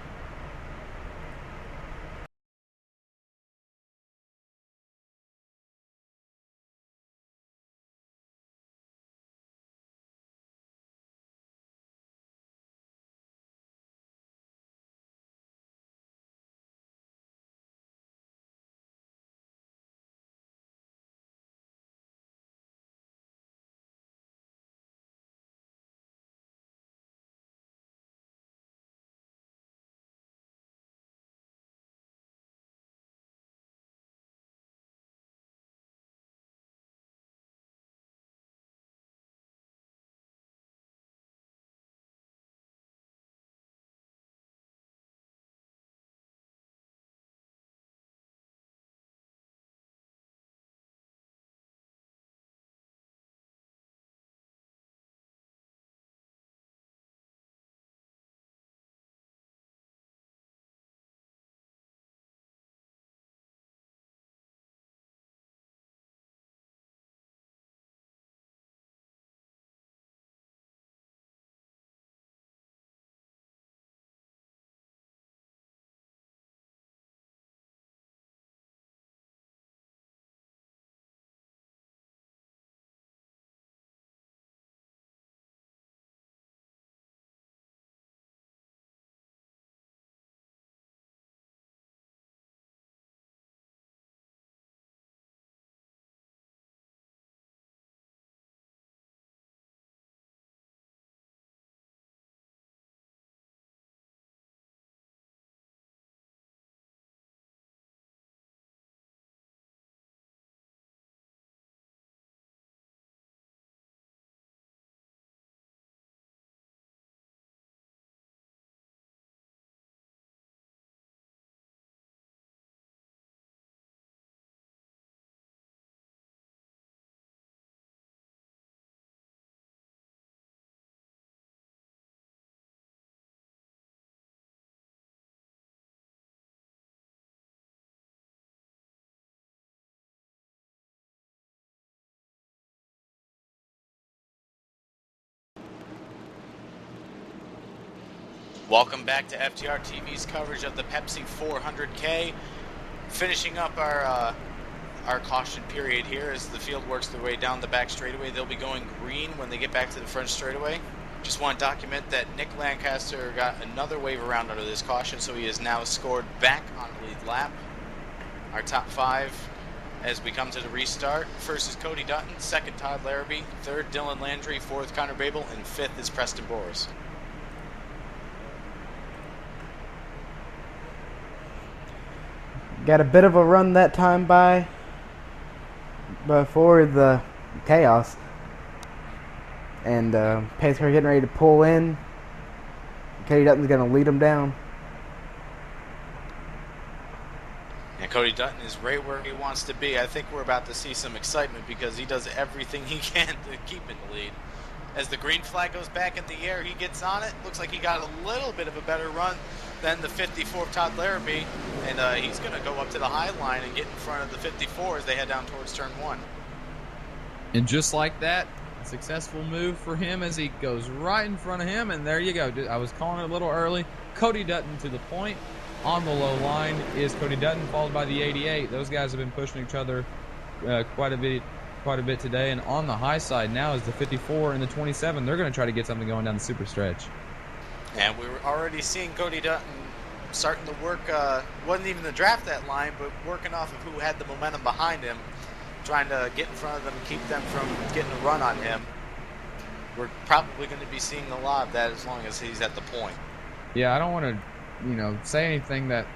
Welcome back to FTR TV's coverage of the Pepsi 400K. Finishing up our caution period here as the field works their way down the back straightaway. They'll be going green when they get back to the front straightaway. Just want to document that Nick Lancaster got another wave around under this caution, so he is now scored back on the lead lap. Our top 5 as we come to the restart. First is Cody Dutton, second Todd Larrabee, third Dylan Landry, fourth Connor Babel, and fifth is Preston Boris. Got a bit of a run that time before the chaos. And pace car getting ready to pull in. Cody Dutton's going to lead him down. And Cody Dutton is right where he wants to be. I think we're about to see some excitement because he does everything he can to keep in the lead. As the green flag goes back in the air, he gets on it. Looks like he got a little bit of a better run than the 54 Todd Larrabee. And he's going to go up to the high line and get in front of the 54 as they head down towards turn 1. And just like that, a successful move for him as he goes right in front of him. And there you go. I was calling it a little early. Cody Dutton to the point. On the low line is Cody Dutton, followed by the 88. Those guys have been pushing each other quite a bit today. And on the high side now is the 54 and the 27. They're going to try to get something going down the super stretch. And we were already seeing Cody Dutton starting to work, wasn't even the draft that line, but working off of who had the momentum behind him, trying to get in front of them and keep them from getting a run on him. We're probably going to be seeing a lot of that as long as he's at the point. Yeah, I don't want to, say anything that,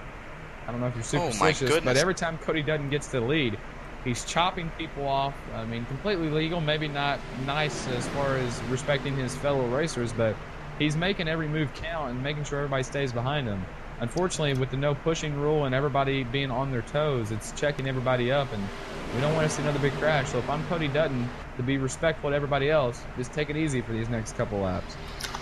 I don't know if you're superstitious, but every time Cody Dutton gets to the lead, he's chopping people off. I mean, completely legal, maybe not nice as far as respecting his fellow racers, but he's making every move count and making sure everybody stays behind him. Unfortunately, with the no pushing rule and everybody being on their toes, it's checking everybody up, and we don't want to see another big crash. So if I'm Cody Dutton, to be respectful to everybody else, just take it easy for these next couple laps.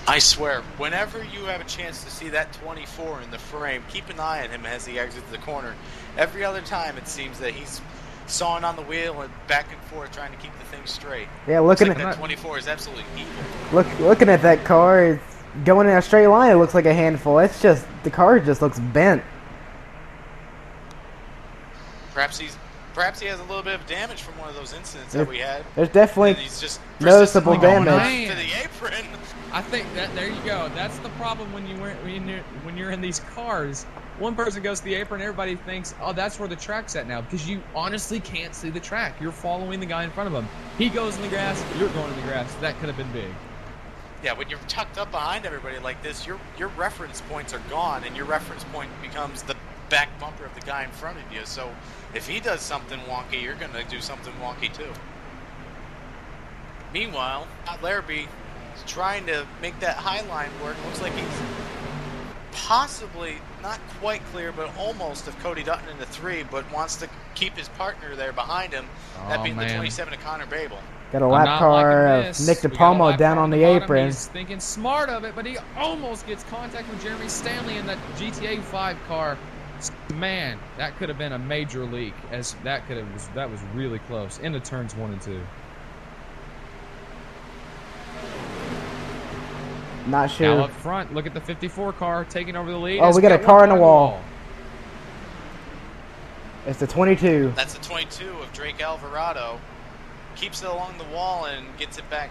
I swear, whenever you have a chance to see that 24 in the frame, keep an eye on him as he exits the corner. Every other time it seems that he's sawing on the wheel and back and forth trying to keep the thing straight. Yeah, looking Looks at like that 24 is absolutely evil. looking at that car, it's going in a straight line. It looks like a handful. It's just the car just looks bent. Perhaps he has a little bit of damage from one of those incidents that we had. There's definitely He's just noticeable persistently going damage. to the apron. I think that there you go. That's the problem when you're in these cars. One person goes to the apron, everybody thinks, oh, that's where the track's at now, because you honestly can't see the track. You're following the guy in front of him. He goes in the grass, you're going in the grass. That could have been big. Yeah, when you're tucked up behind everybody like this, your reference points are gone, and your reference point becomes the back bumper of the guy in front of you. So if he does something wonky, you're going to do something wonky too. Meanwhile, Larrabee is trying to make that high line work. Looks like he's possibly not quite clear, but almost of Cody Dutton in the 3, but wants to keep his partner there behind him. That being the 27 of Connor Babel. Got a lap car of Nick DePalmo down on the apron. He's thinking smart of it, but he almost gets contact with Jeremy Stanley in that GTA 5 car. Man, that could have been a major leak. That was really close into turns 1 and 2. Not sure. Now up front, look at the 54 car taking over the lead. Oh, we got a car in the wall. It's the 22. That's the 22 of Drake Alvarado. Keeps it along the wall and gets it back,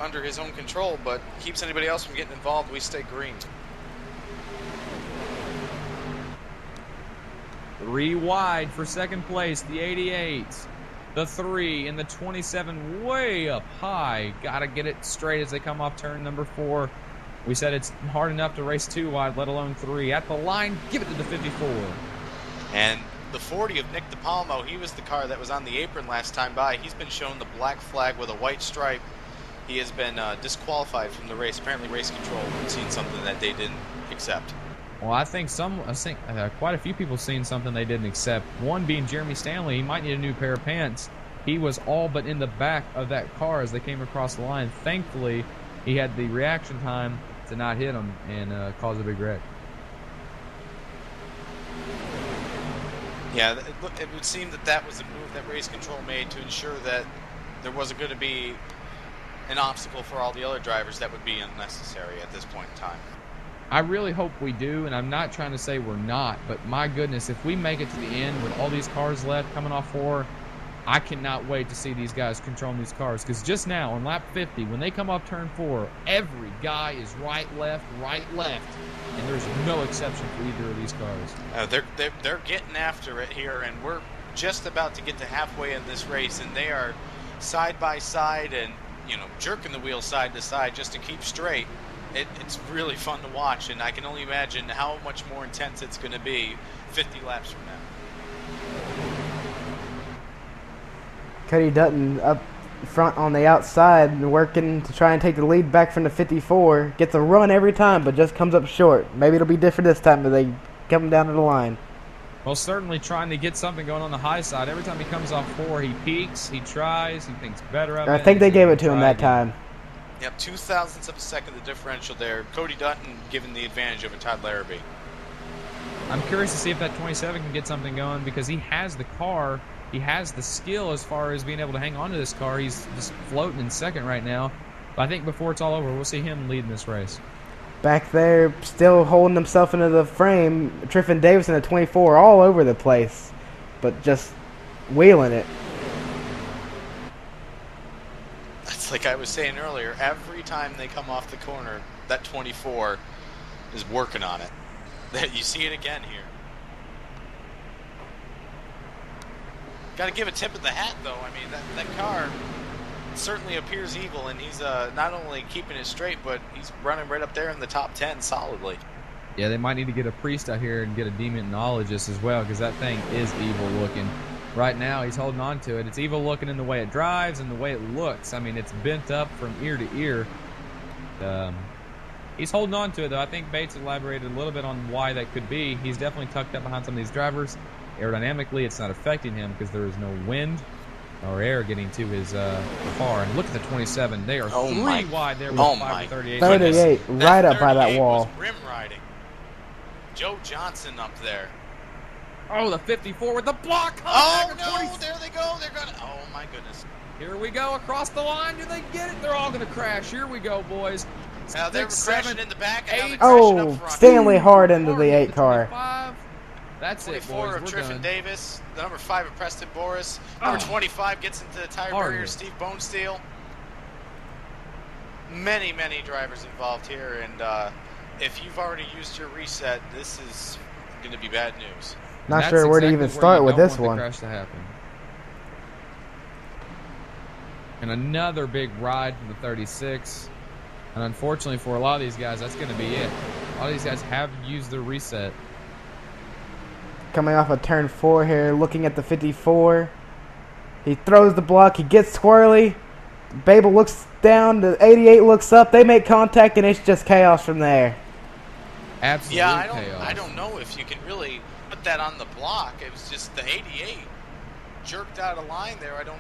under his own control, but keeps anybody else from getting involved. We stay green. 3 wide for second place, the 88. The 3 and the 27 way up high. Got to get it straight as they come off turn number 4. We said it's hard enough to race 2 wide, let alone 3. At the line, give it to the 54. And the 40 of Nick DePalmo, he was the car that was on the apron last time by. He's been shown the black flag with a white stripe. He has been disqualified from the race. Apparently race control had seen something that they didn't accept. Well, I think quite a few people seen something they didn't accept. One being Jeremy Stanley. He might need a new pair of pants. He was all but in the back of that car as they came across the line. Thankfully, he had the reaction time to not hit him and cause a big wreck. Yeah, it would seem that was a move that race control made to ensure that there wasn't going to be an obstacle for all the other drivers that would be unnecessary at this point in time. I really hope we do, and I'm not trying to say we're not, but my goodness, if we make it to the end with all these cars left coming off 4, I cannot wait to see these guys controlling these cars, because just now on lap 50, when they come off turn 4, every guy is right, left, and there's no exception for either of these cars. They're getting after it here, and we're just about to get to halfway in this race, and they are side by side and jerking the wheel side to side just to keep straight. It's really fun to watch, and I can only imagine how much more intense it's going to be 50 laps from now. Cody Dutton up front on the outside, working to try and take the lead back from the 54. Gets a run every time, but just comes up short. Maybe it'll be different this time, but they come down to the line. Well, certainly trying to get something going on the high side. Every time he comes off 4, he peaks, he tries, he thinks better of it. I think they gave it to him that time. Yep, 0.02 of a second the differential there. Cody Dutton given the advantage over Todd Larrabee. I'm curious to see if that 27 can get something going, because he has the car, he has the skill as far as being able to hang on to this car. He's just floating in second right now. But I think before it's all over, we'll see him leading this race. Back there, still holding himself into the frame, Triffin Davis in a 24 all over the place, but just wheeling it. It's like I was saying earlier, every time they come off the corner, that 24 is working on it. You see it again here. Got to give a tip of the hat, though. I mean, that car certainly appears evil, and he's not only keeping it straight, but he's running right up there in the top 10 solidly. Yeah, they might need to get a priest out here and get a demonologist as well, because that thing is evil looking. Right now, he's holding on to it. It's evil looking in the way it drives and the way it looks. I mean, it's bent up from ear to ear. He's holding on to it, though. I think Bates elaborated a little bit on why that could be. He's definitely tucked up behind some of these drivers. Aerodynamically, it's not affecting him because there is no wind or air getting to his car. And look at the 27. They are 3 wide there with 5:38. 38, right up by that wall. Was rim riding. Joe Johnson up there. Oh, the 54 with the block. Oh, no, there they go. They're going to, oh, my goodness. Here we go, across the line. Do they get it? They're all going to crash. Here we go, boys. Now they're crashing in the back, and now they're crashing up front. Stanley hard into the 8 car. 25. That's it, boys. 24 of We're Triffin done. Davis. The number 5 of Preston Boris. Number 25 gets into the tire barrier, Steve Bonesteel. Many, many drivers involved here, and if you've already used your reset, this is going to be bad news. Not sure where to even start with this one. Crash to happen. And another big ride from the 36. And unfortunately for a lot of these guys, that's going to be it. A lot of these guys have used their reset. Coming off of turn 4 here, looking at the 54. He throws the block. He gets squirrely. Babel looks down. The 88 looks up. They make contact, and it's just chaos from there. Absolute chaos. I don't know if you can really put that on the block. It was just the 88 jerked out of line there. I don't.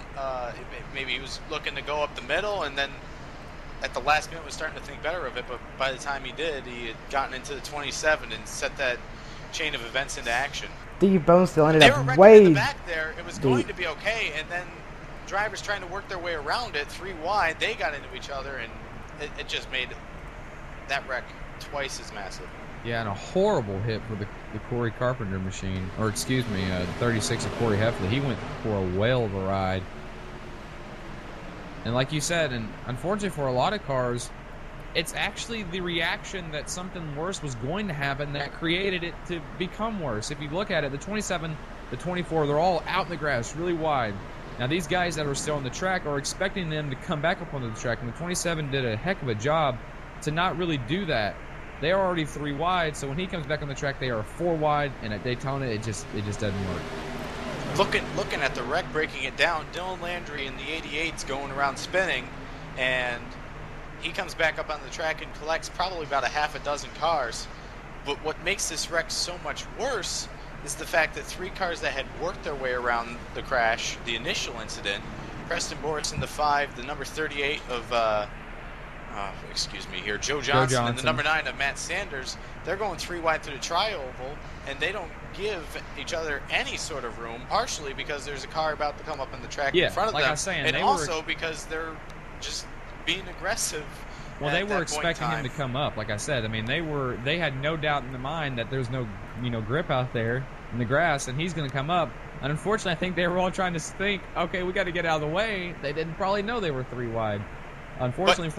Maybe he was looking to go up the middle, and then at the last minute was starting to think better of it. But by the time he did, he had gotten into the 27 and set that chain of events into action. Steve Bonesteel ended they up were way in the back there. It was deep. going to be okay, and then drivers trying to work their way around it, 3 wide. They got into each other, and it just made that wreck twice as massive. Yeah, and a horrible hit for the Corey Carpenter machine. Or, excuse me, 36 of Corey Heffley. He went for a whale of a ride. And like you said, and unfortunately for a lot of cars, it's actually the reaction that something worse was going to happen that created it to become worse. If you look at it, the 27, the 24, they're all out in the grass, really wide. Now, these guys that are still on the track are expecting them to come back up onto the track, and the 27 did a heck of a job to not really do that. They are already 3 wide, so when he comes back on the track, they are 4 wide, and at Daytona, it just doesn't work. Looking at the wreck, breaking it down, Dylan Landry in the 88's going around spinning, and he comes back up on the track and collects probably about a half a dozen cars. But what makes this wreck so much worse is the fact that 3 cars that had worked their way around the crash, the initial incident, Preston Boris in the 5, the number 38 of Joe Johnson, and the number 9 of Matt Sanders, they're going 3 wide through the tri-oval, and they don't give each other any sort of room, partially because there's a car about to come up on the track in front of them, I was saying, and also because they're just being aggressive. Well, they were expecting him to come up, like I said. I mean, they had no doubt in their mind that there's no grip out there in the grass, and he's going to come up. And unfortunately, I think they were all trying to think, okay, we got to get out of the way. They didn't probably know they were 3 wide. Unfortunately,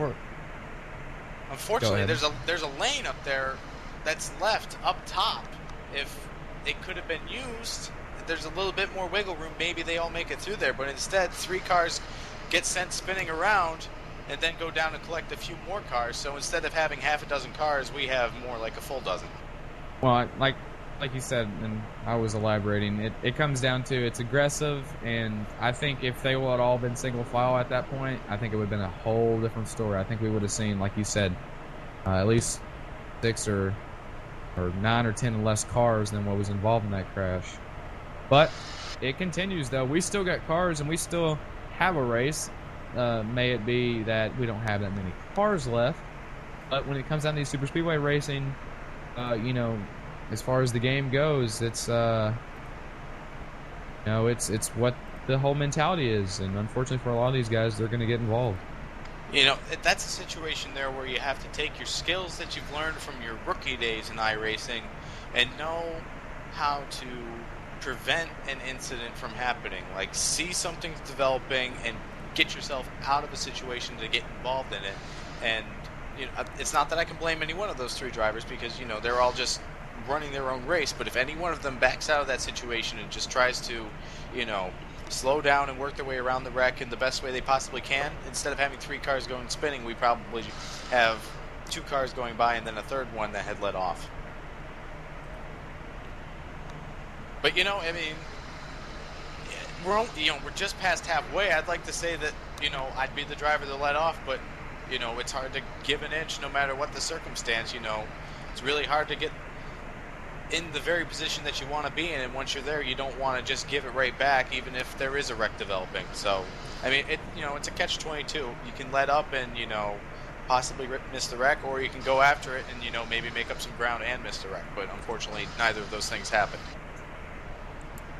there's a lane up there that's left up top. If it could have been used, there's a little bit more wiggle room. Maybe they all make it through there, but instead 3 cars get sent spinning around and then go down and collect a few more cars. So instead of having half a dozen cars, we have more like a full dozen. Well, like you said, and I was elaborating, it comes down to it's aggressive, and I think if they would have all been single file at that point, I think it would have been a whole different story. I think we would have seen, like you said, at least 6 or 9 or 10 less cars than what was involved in that crash. But it continues, though. We still got cars, and we still have a race. May it be that we don't have that many cars left, but when it comes down to these super speedway racing, as far as the game goes, it's it's what the whole mentality is, and unfortunately for a lot of these guys, they're going to get involved. That's a situation there where you have to take your skills that you've learned from your rookie days in iRacing and know how to prevent an incident from happening. Like, see something's developing and get yourself out of a situation to get involved in it. And it's not that I can blame any one of those 3 drivers, because they're all just running their own race. But if any one of them backs out of that situation and just tries to slow down and work their way around the wreck in the best way they possibly can, instead of having 3 cars going spinning, we probably have 2 cars going by and then a third one that had let off. But we're just past halfway. I'd like to say that I'd be the driver that let off, but it's hard to give an inch no matter what the circumstance. It's really hard to get in the very position that you want to be in, and once you're there, you don't want to just give it right back, even if there is a wreck developing. So, I mean, it's a catch-22. You can let up and possibly miss the wreck, or you can go after it and maybe make up some ground and miss the wreck. But unfortunately, neither of those things happened.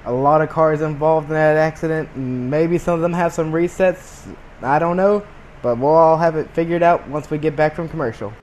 A lot of cars involved in that accident. Maybe some of them have some resets. I don't know. But we'll all have it figured out once we get back from commercial.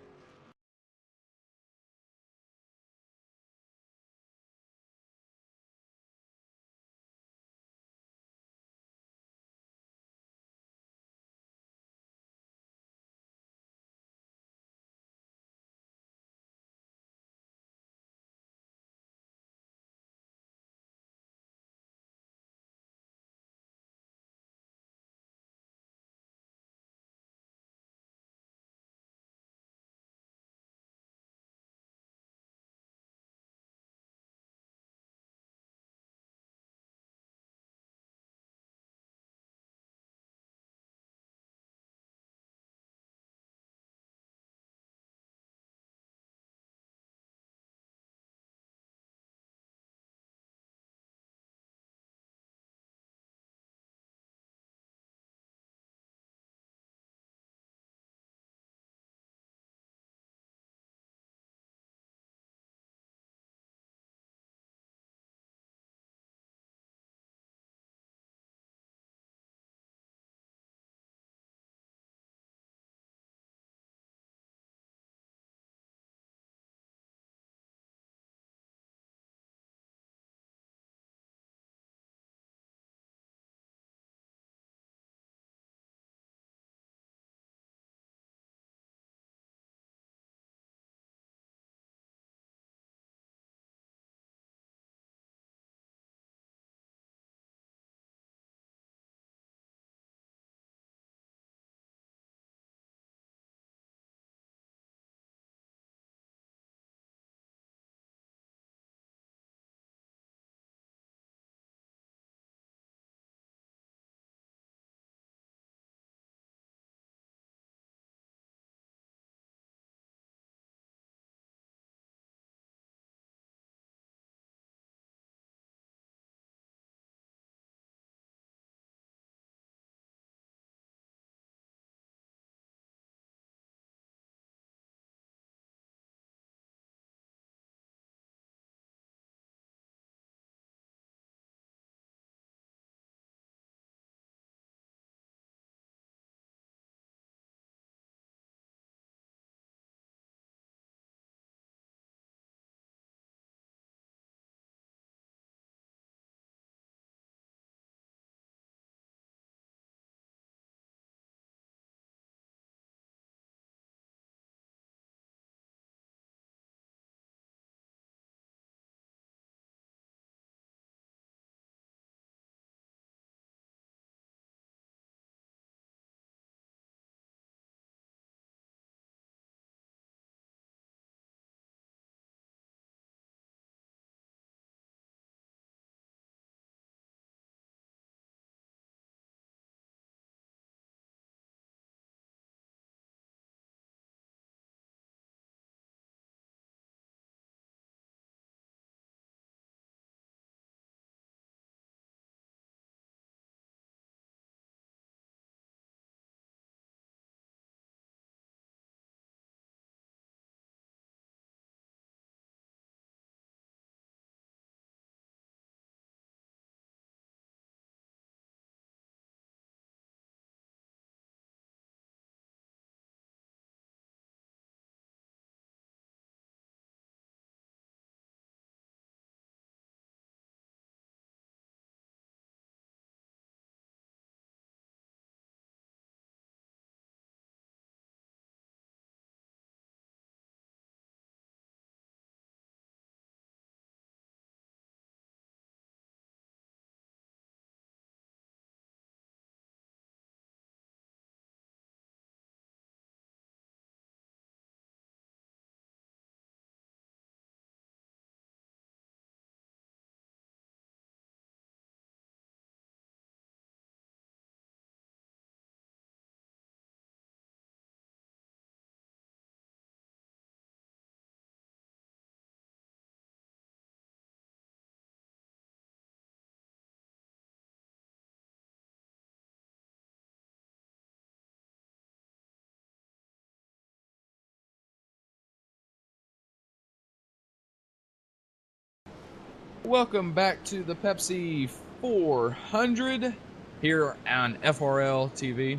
Welcome back to the Pepsi 400 here on FRL TV.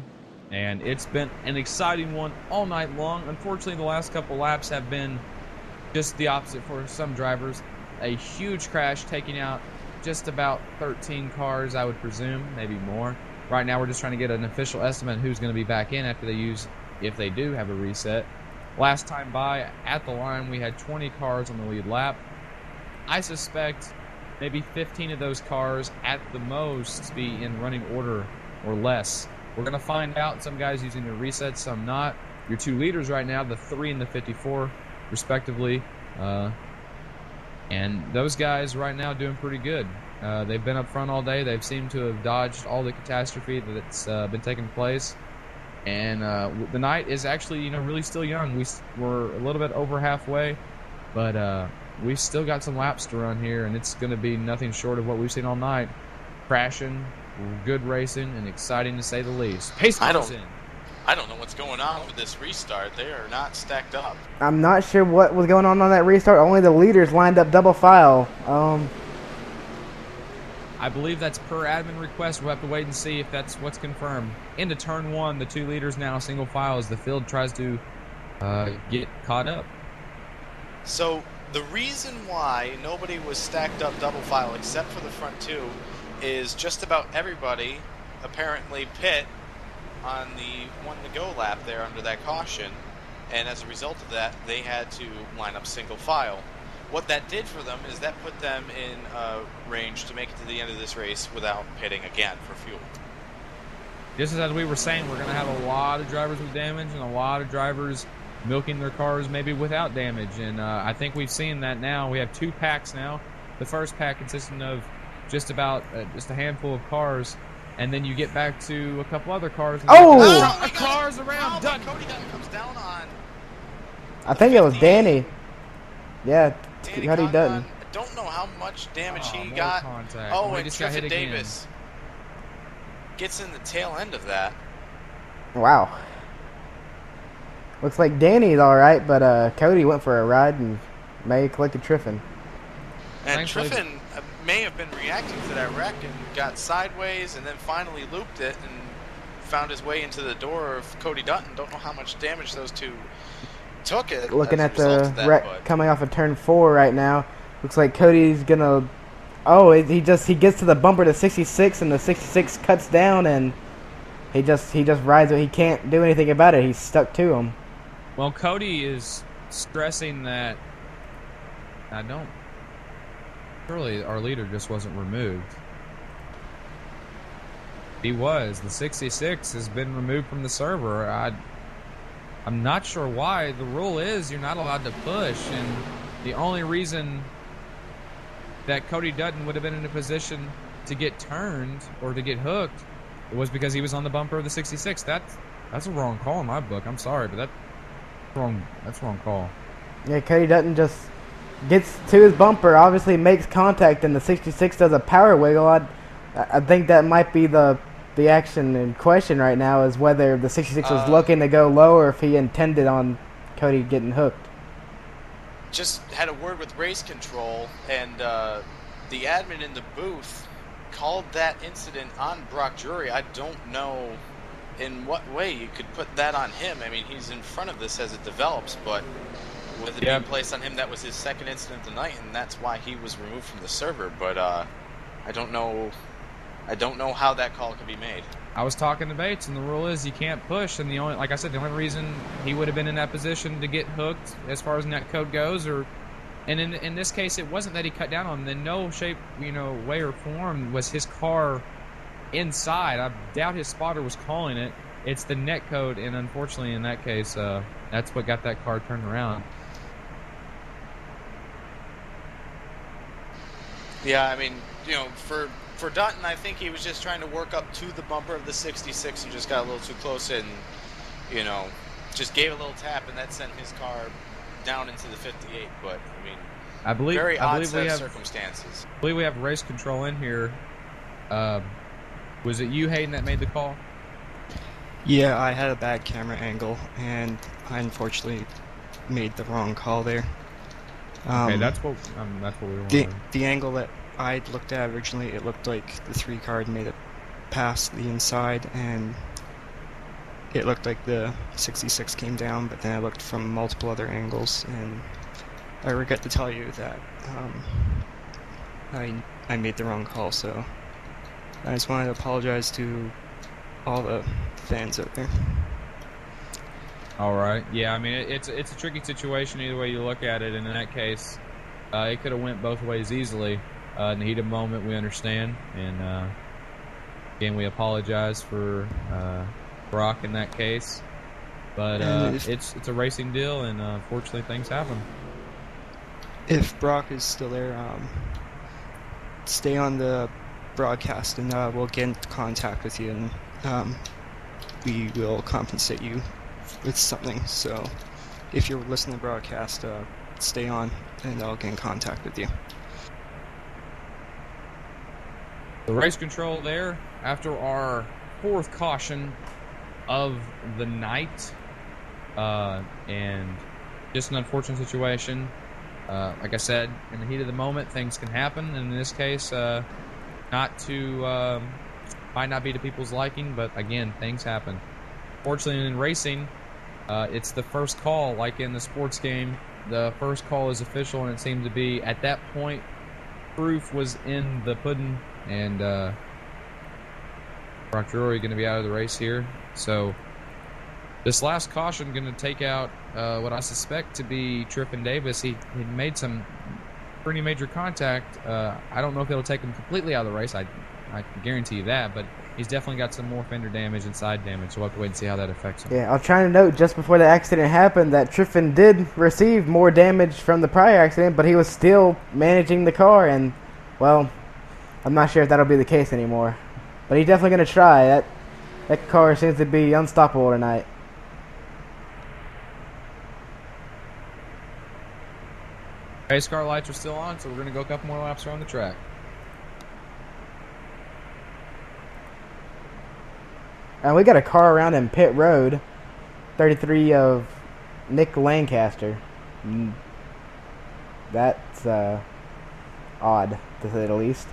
And it's been an exciting one all night long. Unfortunately, the last couple laps have been just the opposite for some drivers. A huge crash taking out just about 13 cars, I would presume, maybe more. Right now, we're just trying to get an official estimate who's going to be back in after if they do have a reset. Last time by, at the line, we had 20 cars on the lead lap. I suspect maybe 15 of those cars at the most be in running order or less. We're going to find out. Some guys using their resets, some not. Your two leaders right now, the 3 and the 54, respectively. And those guys right now doing pretty good. They've been up front all day. They've seemed to have dodged all the catastrophe that's been taking place. And the night is actually, really still young. We're a little bit over halfway, but we've still got some laps to run here, and it's going to be nothing short of what we've seen all night. Crashing, good racing, and exciting to say the least. Pace cars in. I don't know what's going on with this restart. They are not stacked up. I'm not sure what was going on that restart. Only the leaders lined up double file. I believe that's per admin request. We'll have to wait and see if that's what's confirmed. Into turn 1, the two leaders now single file as the field tries to get caught up. So the reason why nobody was stacked up double file except for the front two is just about everybody apparently pit on the 1 to go lap there under that caution, and as a result of that they had to line up single file. What that did for them is that put them in range to make it to the end of this race without pitting again for fuel. Just as we were saying, we're going to have a lot of drivers with damage and a lot of drivers milking their cars maybe without damage, and I think we've seen that now. We have 2 packs now. The first pack consisting of just about just a handful of cars, and then you get back to a couple other cars. And cars around. Dutton. Cody Dutton comes down on. I think it was Danny. Yeah, Cody Dutton. I don't know how much damage he got. Contact. Oh, he and just got hit Triffin again. Davis gets in the tail end of that. Wow. Looks like Danny's all right, but Cody went for a ride and may have collected Triffin. And Triffin may have been reacting to that wreck and got sideways and then finally looped it and found his way into the door of Cody Dutton. Don't know how much damage those two took it. Looking at the wreck coming off of turn 4 right now, looks like Cody's gonna. Oh, he gets to the bumper to 66, and the 66 cuts down, and he just rides it. He can't do anything about it. He's stuck to him. Well, Cody is stressing that surely our leader just wasn't removed. He was. The 66 has been removed from the server. I'm not sure why. The rule is you're not allowed to push, and the only reason that Cody Dutton would have been in a position to get turned or to get hooked was because he was on the bumper of the 66. That's a wrong call in my book. I'm sorry, but that's a wrong call. Yeah, Cody Dutton just gets to his bumper, obviously makes contact, and the 66 does a power wiggle. I think that might be the action in question right now, is whether the 66 was looking to go low or if he intended on Cody getting hooked. Just had a word with race control, and the admin in the booth called that incident on Brock Drury. I don't know in what way you could put that on him. I mean, he's in front of this as it develops, but with it being placed on him, that was his second incident of the night, and that's why he was removed from the server. But I don't know how that call could be made. I was talking to Bates, and the rule is you can't push, and the only reason he would have been in that position to get hooked as far as net code goes, and in this case, it wasn't that he cut down on him. In no shape, way or form was his car inside. I doubt his spotter was calling it. It's the net code, and unfortunately, in that case, that's what got that car turned around. Yeah, I mean, for Dutton, I think he was just trying to work up to the bumper of the 66 and just got a little too close and, just gave a little tap, and that sent his car down into the 58. But, I mean, very odd set of circumstances. I believe we have race control in here. Was it you, Hayden, that made the call? Yeah, I had a bad camera angle, and I unfortunately made the wrong call there. Okay, that's what we were wondering. The angle that I'd looked at originally, it looked like the 3 car had made it past the inside, and it looked like the 66 came down, but then I looked from multiple other angles, and I regret to tell you that I made the wrong call, so I just wanted to apologize to all the fans out there. All right. Yeah, I mean, it's a tricky situation either way you look at it, and in that case, it could have went both ways easily. In the heat of the moment, we understand, and again, we apologize for Brock in that case. But it's a racing deal, and unfortunately, things happen. If Brock is still there, stay on the broadcast, and we'll get in contact with you, and we will compensate you with something. So if you're listening to the broadcast, stay on, and I'll get in contact with you. The race control there after our 4th caution of the night, and just an unfortunate situation. Like I said, in the heat of the moment, things can happen, and in this case, might not be to people's liking, but again, things happen. Fortunately, in racing, it's the first call, like in the sports game. The first call is official, and it seemed to be, at that point, proof was in the pudding, and Brock Drury going to be out of the race here. So this last caution going to take out what I suspect to be Triffin Davis. He made some pretty major contact. I don't know if it'll take him completely out of the race. I can guarantee you that, but he's definitely got some more fender damage and side damage, so we'll have to wait and see how that affects him. Yeah, I was trying to note just before the accident happened that Triffin did receive more damage from the prior accident, but he was still managing the car, and, well, I'm not sure if that'll be the case anymore. But he's definitely going to try. That car seems to be unstoppable tonight. Race car lights are still on, so we're going to go a couple more laps around the track. And we got a car around in pit road, 33 of Nick Lancaster. That's odd, to say the least.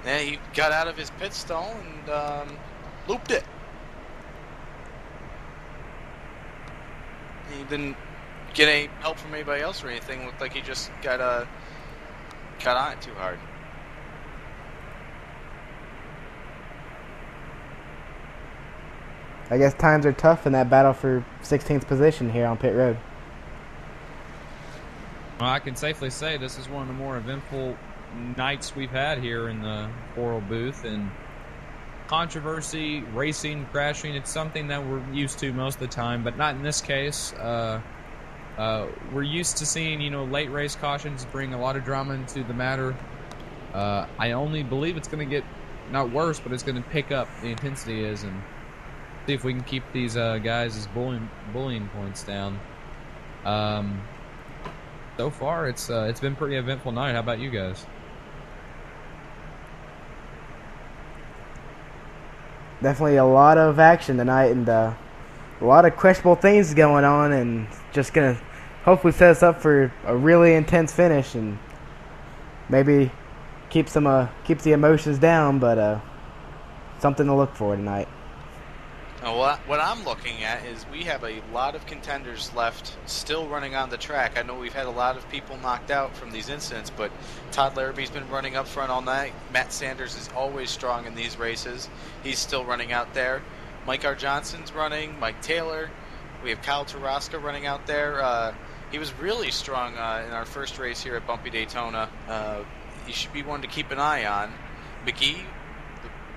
Yeah, he got out of his pit stall and looped it. He didn't get any help from anybody else or anything. Looked like he just got on it too hard. I guess times are tough in that battle for 16th position here on pit road. Well, I can safely say this is one of the more eventful nights we've had here in the Coral booth, and controversy, racing, crashing, it's something that we're used to most of the time, but not in this case. We're used to seeing, late race cautions bring a lot of drama into the matter. I only believe it's going to get not worse, but it's going to pick up, the intensity is, and see if we can keep these guys' bullying points down. So far, it's been a pretty eventful night. How about you guys? Definitely a lot of action tonight, and a lot of questionable things going on, and just going to hopefully set us up for a really intense finish, and maybe keeps the emotions down, but something to look for tonight. What I'm looking at is we have a lot of contenders left still running on the track. I know we've had a lot of people knocked out from these incidents, but Todd Larrabee's been running up front all night. Matt Sanders is always strong in these races. He's still running out there. Mike R. Johnson's running. Mike Taylor. We have Kyle Taraska running out there. He was really strong in our first race here at Bumpy Daytona. He should be one to keep an eye on. McGee,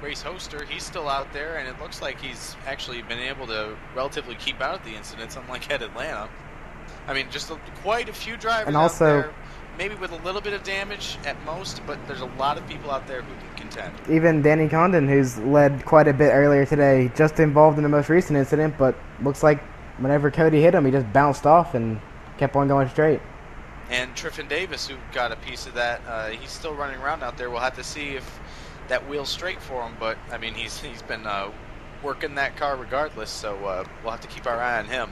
race hoster, he's still out there, and it looks like he's actually been able to relatively keep out of the incidents, unlike at Atlanta. I mean, just quite a few drivers and also, out there, maybe with a little bit of damage at most, but there's a lot of people out there who can contend. Even Danny Condon, who's led quite a bit earlier today, just involved in the most recent incident, but looks like whenever Cody hit him, he just bounced off and kept on going straight. And Triffin Davis, who got a piece of that, he's still running around out there. We'll have to see if that wheel's straight for him, but I mean he's been working that car regardless, so we'll have to keep our eye on him.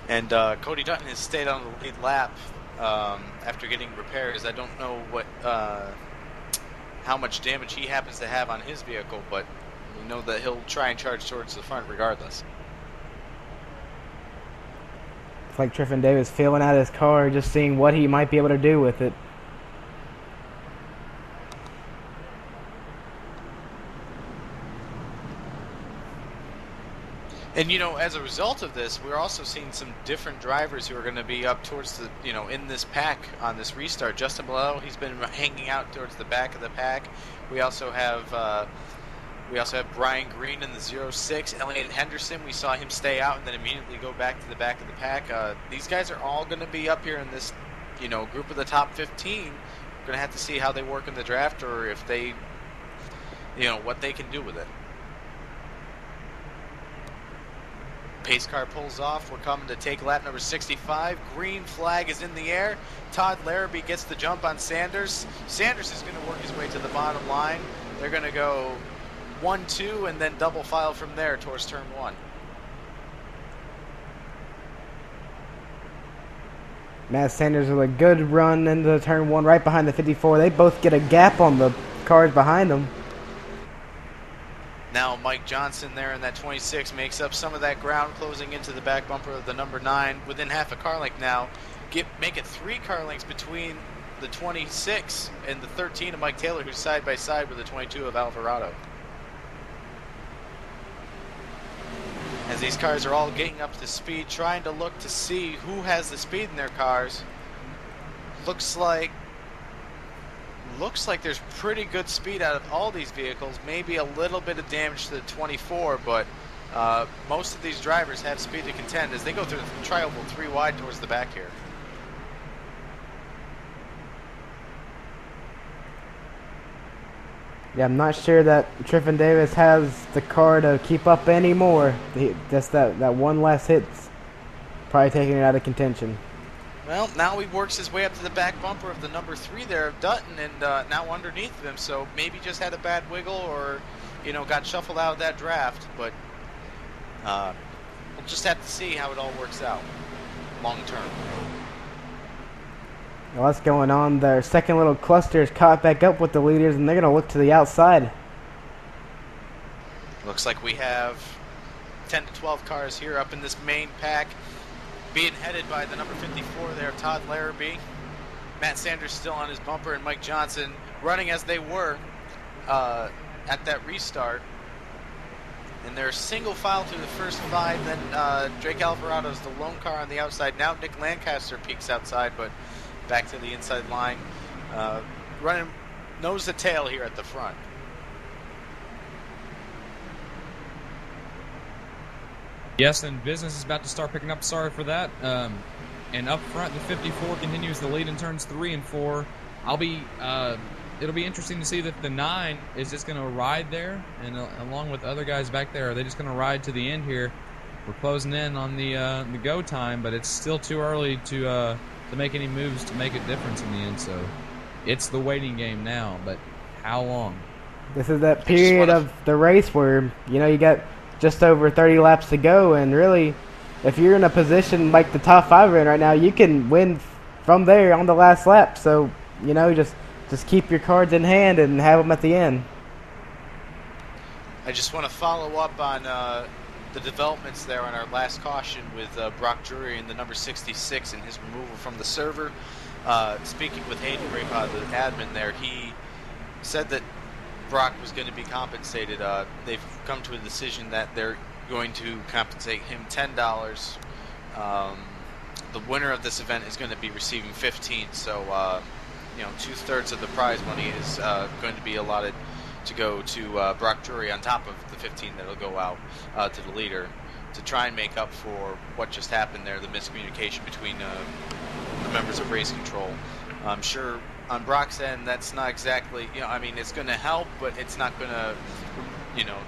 And Cody Dutton has stayed on the lead lap after getting repairs. I don't know how much damage he happens to have on his vehicle, but we know that he'll try and charge towards the front regardless. It's like Triffin Davis feeling out his car, just seeing what he might be able to do with it. And, as a result of this, we're also seeing some different drivers who are going to be up towards the, in this pack on this restart. Justin Below, he's been hanging out towards the back of the pack. We also have Brian Green in the 06. Elliot Henderson, we saw him stay out and then immediately go back to the back of the pack. These guys are all going to be up here in this, group of the top 15. We're going to have to see how they work in the draft, or if they, what they can do with it. Pace car pulls off. We're coming to take lap number 65. Green flag is in the air. Todd Larrabee gets the jump on Sanders. Sanders is going to work his way to the bottom line. They're going to go 1-2 and then double file from there towards turn 1. Matt Sanders with a good run into turn 1 right behind the 54. They both get a gap on the cars behind them. Now Mike Johnson there in that 26 makes up some of that ground, closing into the back bumper of the number 9 within half a car length now. Make it 3 car lengths between the 26 and the 13 of Mike Taylor, who's side by side with the 22 of Alvarado. As these cars are all getting up to speed, trying to look to see who has the speed in their cars. Looks like there's pretty good speed out of all these vehicles. Maybe a little bit of damage to the 24, but most of these drivers have speed to contend as they go through the tri-oval 3 wide towards the back here. Yeah, I'm not sure that Triffin Davis has the car to keep up anymore. Just that one last hit's probably taking it out of contention. Well, now he works his way up to the back bumper of the number 3 there of Dutton, and now underneath of him, so maybe just had a bad wiggle or, got shuffled out of that draft, but we'll just have to see how it all works out long term. Well, that's going on. Their second little cluster is caught back up with the leaders, and they're going to look to the outside. Looks like we have 10 to 12 cars here up in this main pack, being headed by the number 54 there, Todd Larrabee. Matt Sanders still on his bumper, and Mike Johnson running as they were at that restart. And they're single file through the first 5. Then Drake Alvarado's the lone car on the outside. Now Nick Lancaster peeks outside, but back to the inside line. Running nose to tail here at the front. Yes, and business is about to start picking up. Sorry for that. And up front, the 54 continues the lead in turns 3 and 4. It'll be interesting to see that the 9 is just going to ride there, and along with other guys back there, are they just going to ride to the end here? We're closing in on the go time, but it's still too early to make any moves to make a difference in the end. So it's the waiting game now, but how long? This is that period of the race where you got just over 30 laps to go, and really, if you're in a position like the top 5 are in right now, you can win from there on the last lap. So just keep your cards in hand and have them at the end. I just want to follow up on the developments there on our last caution with Brock Drury in the number 66 and his removal from the server. Speaking with Hayden Graypod, the admin there, he said that Brock was going to be compensated. They've come to a decision that they're going to compensate him $10. The winner of this event is going to be receiving $15. So, 2/3 of the prize money is going to be allotted to go to Brock Drury on top of the 15 that'll go out to the leader to try and make up for what just happened there, the miscommunication between the members of race control. I'm sure on Brock's end, that's not exactly, it's going to help, but it's not going to,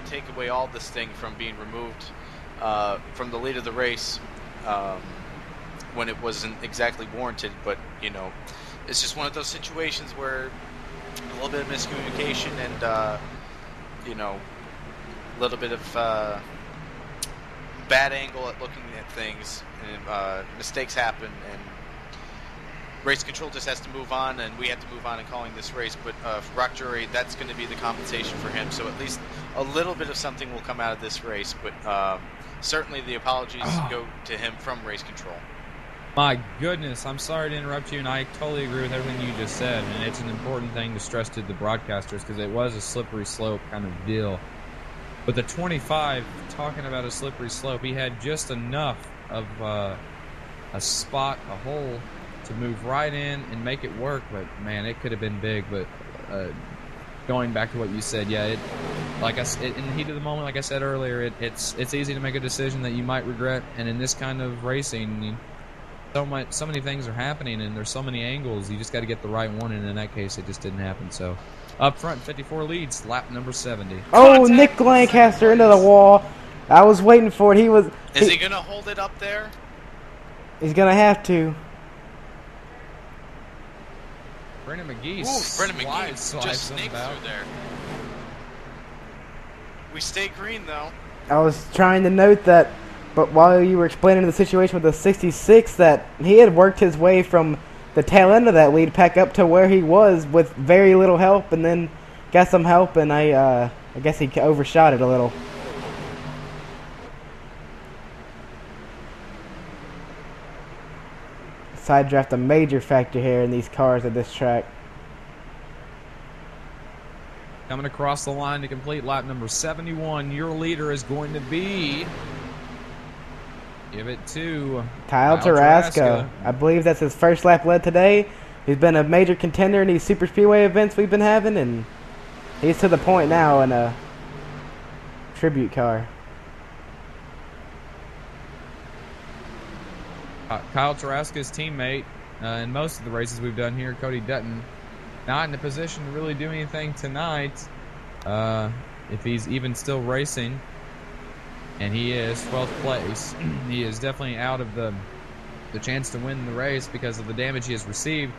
take away all this thing from being removed from the lead of the race when it wasn't exactly warranted. But, it's just one of those situations where a little bit of miscommunication and, a little bit of bad angle at looking at things, and mistakes happen, and race control just has to move on, and we have to move on in calling this race. But for Brock Jury, that's going to be the compensation for him. So at least a little bit of something will come out of this race. But certainly the apologies go to him from race control. My goodness, I'm sorry to interrupt you, and I totally agree with everything you just said. And it's an important thing to stress to the broadcasters because it was a slippery slope kind of deal. But the 25, talking about a slippery slope, he had just enough of a spot, a hole, to move right in and make it work. But man, it could have been big. But going back to what you said, yeah, like I said, in the heat of the moment, like I said earlier, it's easy to make a decision that you might regret. And in this kind of racing, so many things are happening, and there's so many angles. You just got to get the right one, and in that case, it just didn't happen. So, up front, 54 leads, lap number 70. Oh, Nick Lancaster into the wall. I was waiting for it. Is he going to hold it up there? He's going to have to. Brendan McGee just snaked through there. We stay green, though. I was trying to note that, but while you were explaining the situation with the 66, that he had worked his way from the tail end of that lead pack up to where he was with very little help, and then got some help, and I guess he overshot it a little. Side draft a major factor here in these cars at this track. Coming across the line to complete lap number 71, your leader is going to be... Give it to Kyle Tarasco. I believe that's his first lap led today. He's been a major contender in these super speedway events we've been having, and he's to the point now in a tribute car. Kyle Tarasco's teammate in most of the races we've done here, Cody Dutton, not in a position to really do anything tonight if he's even still racing. And he is 12th place. He is definitely out of the chance to win the race because of the damage he has received.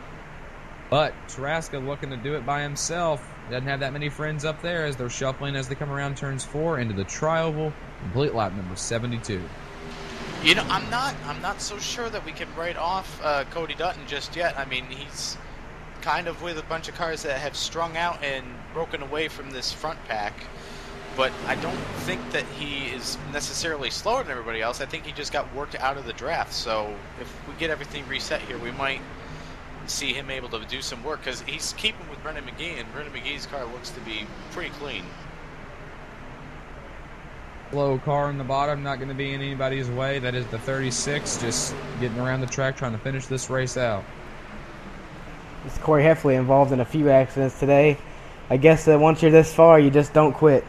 But Tarasco looking to do it by himself. Doesn't have that many friends up there as they're shuffling as they come around turns 4 into the trioval. Complete lap number 72. You know, I'm not so sure that we can write off Cody Dutton just yet. I mean, he's kind of with a bunch of cars that have strung out and broken away from this front pack. But I don't think that he is necessarily slower than everybody else. I think he just got worked out of the draft. So if we get everything reset here, we might see him able to do some work because he's keeping with Brendan McGee, and Brendan McGee's car looks to be pretty clean. Low car in the bottom, not going to be in anybody's way. That is the 36, just getting around the track trying to finish this race out. This Corey Heffley involved in a few accidents today. I guess that once you're this far, you just don't quit.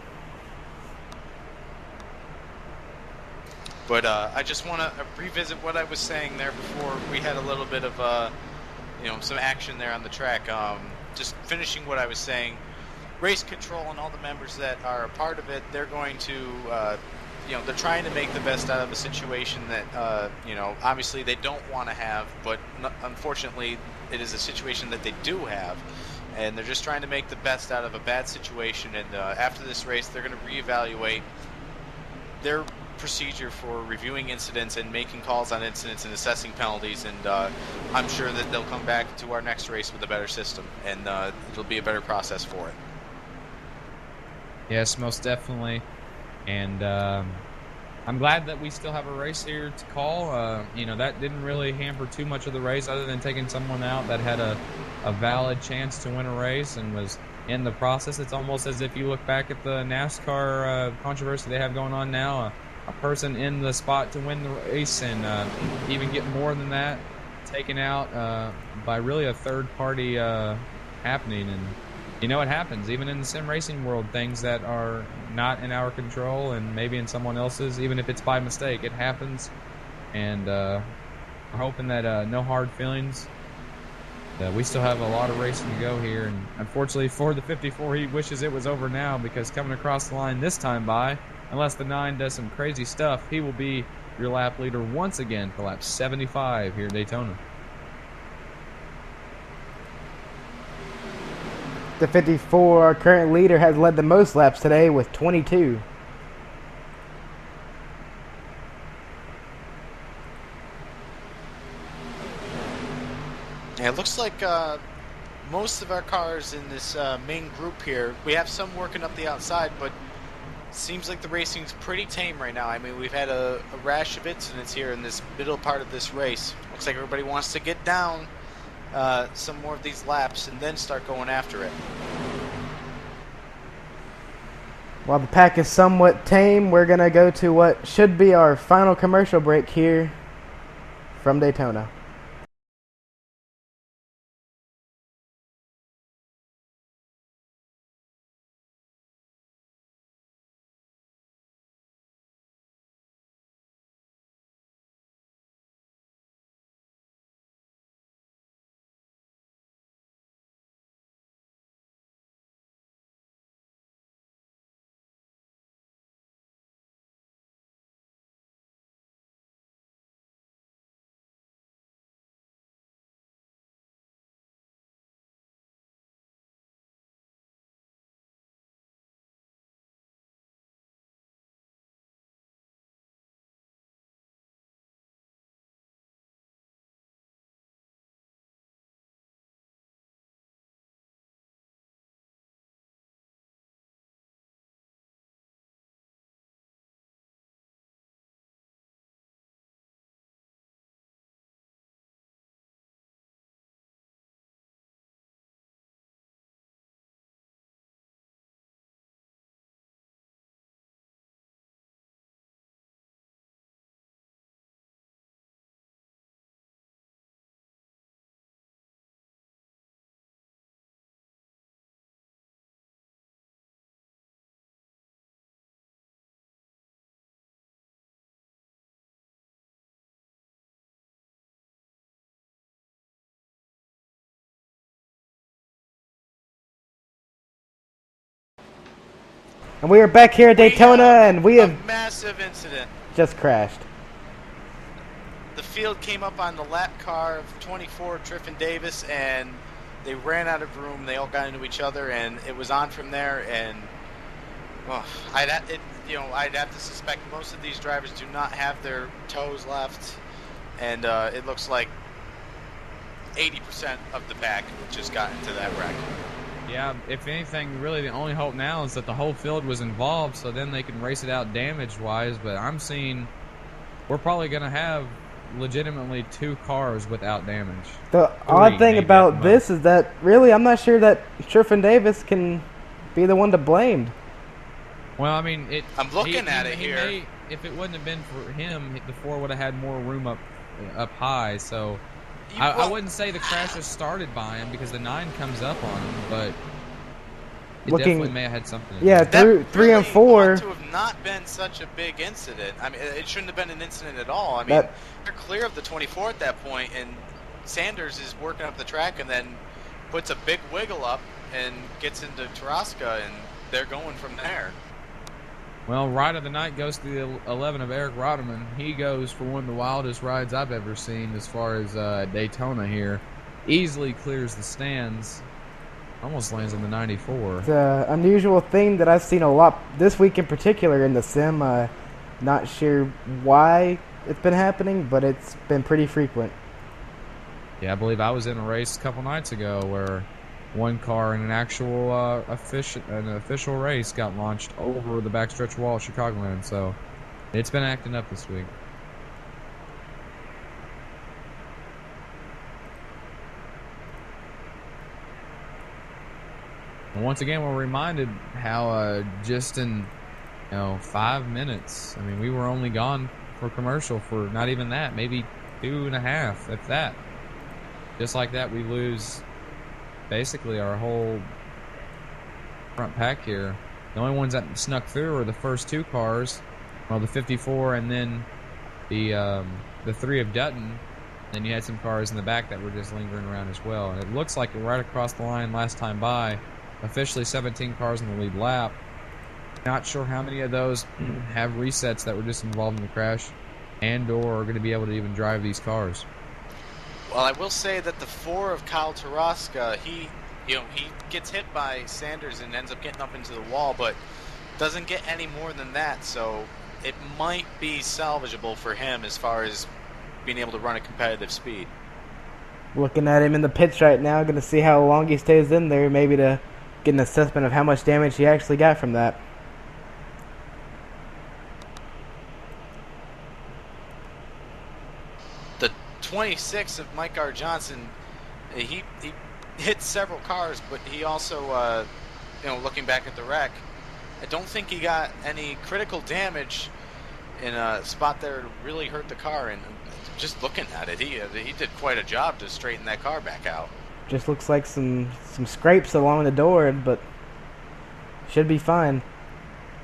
But I just want to revisit what I was saying there before we had a little bit of, some action there on the track. Just finishing what I was saying, race control and all the members that are a part of it, they're going to, they're trying to make the best out of a situation that, obviously they don't want to have, but unfortunately it is a situation that they do have. And they're just trying to make the best out of a bad situation. And after this race, they're going to reevaluate their procedure for reviewing incidents and making calls on incidents and assessing penalties, and I'm sure that they'll come back to our next race with a better system, and it'll be a better process for it. Yes, most definitely, and I'm glad that we still have a race here to call. That didn't really hamper too much of the race other than taking someone out that had a valid chance to win a race and was in the process. It's almost as if you look back at the NASCAR controversy they have going on now, a person in the spot to win the race and even get more than that taken out by really a third party happening. And it happens even in the sim racing world, things that are not in our control and maybe in someone else's, even if it's by mistake, it happens. And we're hoping that no hard feelings. We still have a lot of racing to go here, and unfortunately for the 54, he wishes it was over now, because coming across the line this time by, unless the 9 does some crazy stuff, he will be your lap leader once again for lap 75 here in Daytona. The 54, our current leader, has led the most laps today with 22. looks like most of our cars in this main group here, we have some working up the outside, but seems like the racing's pretty tame right now. I mean, we've had a rash of incidents here in this middle part of this race. Looks like everybody wants to get down some more of these laps and then start going after it. While the pack is somewhat tame, we're going to go to what should be our final commercial break here from Daytona. And we are back here at Daytona, and we have a massive incident. just crashed. The field came up on the lap car of 24, Triffin Davis, and they ran out of room. They all got into each other, and it was on from there. And I'd have to suspect most of these drivers do not have their toes left, and it looks like 80% of the pack just got into that wreck. Yeah, if anything, really the only hope now is that the whole field was involved, so then they can race it out damage-wise. But I'm seeing we're probably going to have legitimately 2 cars without damage. The odd thing about this is that really I'm not sure that Triffin Davis can be the one to blame. Well, I mean, I'm looking at it here. If it wouldn't have been for him, the 4 would have had more room up high. So I wouldn't say the crash was started by him because the 9 comes up on him, but it definitely may have had something to do with it. 3 and 4 ought to have not been such a big incident. I mean, it shouldn't have been an incident at all. I mean, they're clear of the 24 at that point, and Sanders is working up the track and then puts a big wiggle up and gets into Tarasca, and they're going from there. Well, ride of the night goes to the 11 of Eric Roderman. He goes for one of the wildest rides I've ever seen as far as Daytona here. Easily clears the stands. Almost lands on the 94. It's an unusual thing that I've seen a lot this week in particular in the sim. Not sure why it's been happening, but it's been pretty frequent. Yeah, I believe I was in a race a couple nights ago where one car in an actual official race got launched over the backstretch wall of Chicagoland. So it's been acting up this week. And once again, we're reminded how just in 5 minutes, I mean, we were only gone for commercial for not even that, maybe 2.5, if that. Just like that, we lose basically our whole front pack here. The only ones that snuck through are the first 2 cars, well, the 54 and then the 3 of Dutton. Then you had some cars in the back that were just lingering around as well. And it looks like right across the line last time by, officially 17 cars in the lead lap. Not sure how many of those have resets that were just involved in the crash and or are going to be able to even drive these cars. Well, I will say that the 4 of Kyle Tarasca, he gets hit by Sanders and ends up getting up into the wall, but doesn't get any more than that, so it might be salvageable for him as far as being able to run a competitive speed. Looking at him in the pits right now, going to see how long he stays in there, maybe to get an assessment of how much damage he actually got from that. The 26 of Mike R. Johnson, he hit several cars, but he also, looking back at the wreck, I don't think he got any critical damage in a spot there to really hurt the car. And just looking at it, he did quite a job to straighten that car back out. Just looks like some scrapes along the door, but should be fine.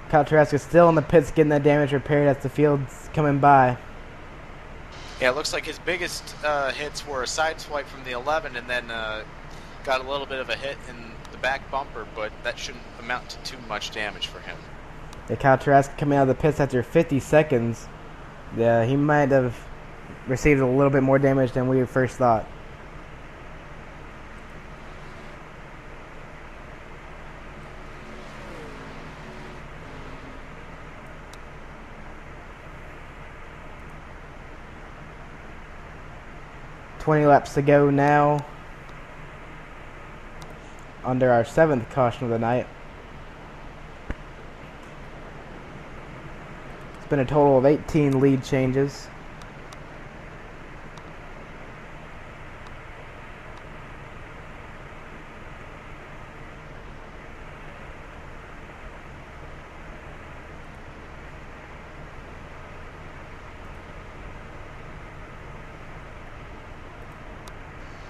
Kyle Trask still in the pits getting that damage repaired as the field's coming by. Yeah, it looks like his biggest hits were a side swipe from the 11 and then got a little bit of a hit in the back bumper, but that shouldn't amount to too much damage for him. Yeah, Kyle Trask coming out of the pits after 50 seconds. Yeah, he might have received a little bit more damage than we first thought. "20 laps to go now, under our 7th caution of the night. It's been a total of 18 lead changes.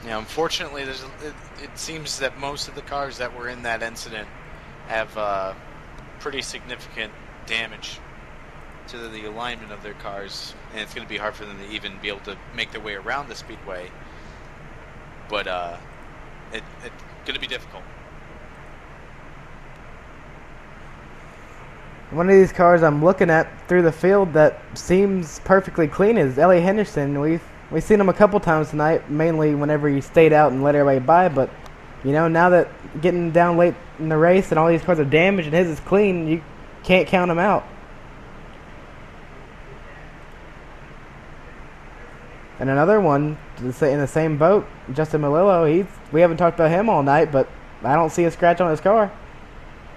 Yeah, unfortunately, it seems that most of the cars that were in that incident have pretty significant damage to the alignment of their cars, and it's going to be hard for them to even be able to make their way around the speedway. But it's going to be difficult. One of these cars I'm looking at through the field that seems perfectly clean is Ellie Henderson. We've seen him a couple times tonight, mainly whenever he stayed out and let everybody by, but now that getting down late in the race and all these cars are damaged and his is clean, you can't count him out. And another one in the same boat, Justin Melillo, we haven't talked about him all night, but I don't see a scratch on his car.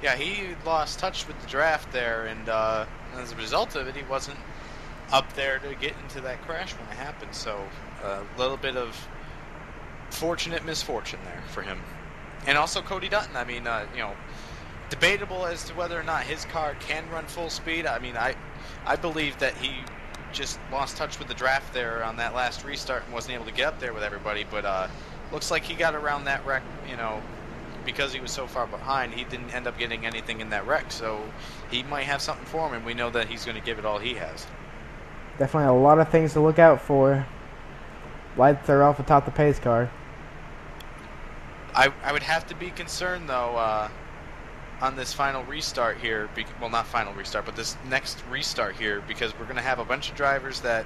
Yeah, he lost touch with the draft there, and as a result of it, he wasn't up there to get into that crash when it happened. So a little bit of fortunate misfortune there for him. And also Cody Dutton. I mean, debatable as to whether or not his car can run full speed. I mean, I believe that he just lost touch with the draft there on that last restart and wasn't able to get up there with everybody. But looks like he got around that wreck, because he was so far behind. He didn't end up getting anything in that wreck. So he might have something for him, and we know that he's going to give it all he has. Definitely a lot of things to look out for. Lights are off atop the pace car. I would have to be concerned, though, on this final restart here. Well, not final restart, but this next restart here, because we're going to have a bunch of drivers that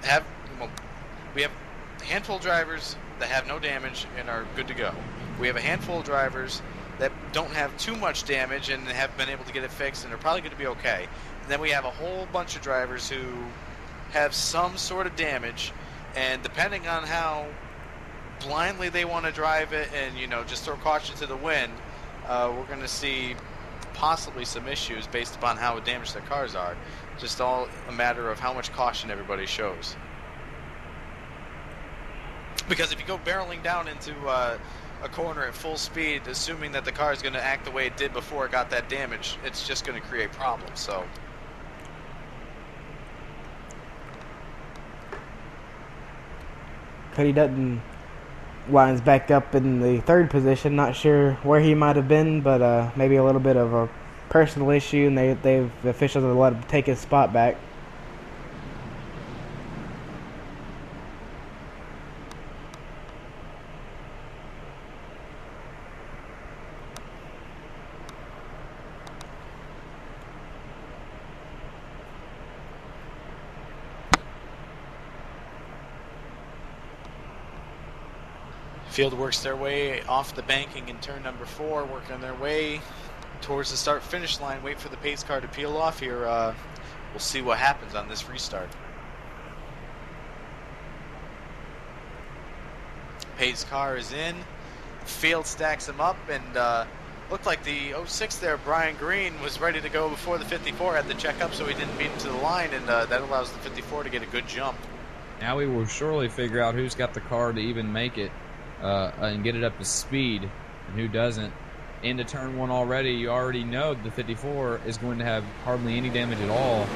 we have a handful of drivers that have no damage and are good to go. We have a handful of drivers that don't have too much damage and have been able to get it fixed and are probably going to be okay. And then we have a whole bunch of drivers who have some sort of damage, and depending on how blindly they want to drive it and, just throw caution to the wind, we're going to see possibly some issues based upon how damaged their cars are. Just all a matter of how much caution everybody shows. Because if you go barreling down into a corner at full speed, assuming that the car is going to act the way it did before it got that damage, it's just going to create problems. So Cody Dutton lines back up in the 3rd position. Not sure where he might have been, but maybe a little bit of a personal issue, and the officials have let him take his spot back. field works their way off the banking in turn number 4, working their way towards the start-finish line. Wait for the pace car to peel off here. We'll see what happens on this restart. Pace's car is in. Field stacks him up, and looked like the 06 there, Brian Green, was ready to go before the 54 had the check up, so he didn't beat him to the line, and that allows the 54 to get a good jump. Now we will surely figure out who's got the car to even make it and get it up to speed, and who doesn't. Into turn one already, you already know the 54 is going to have hardly any damage at all.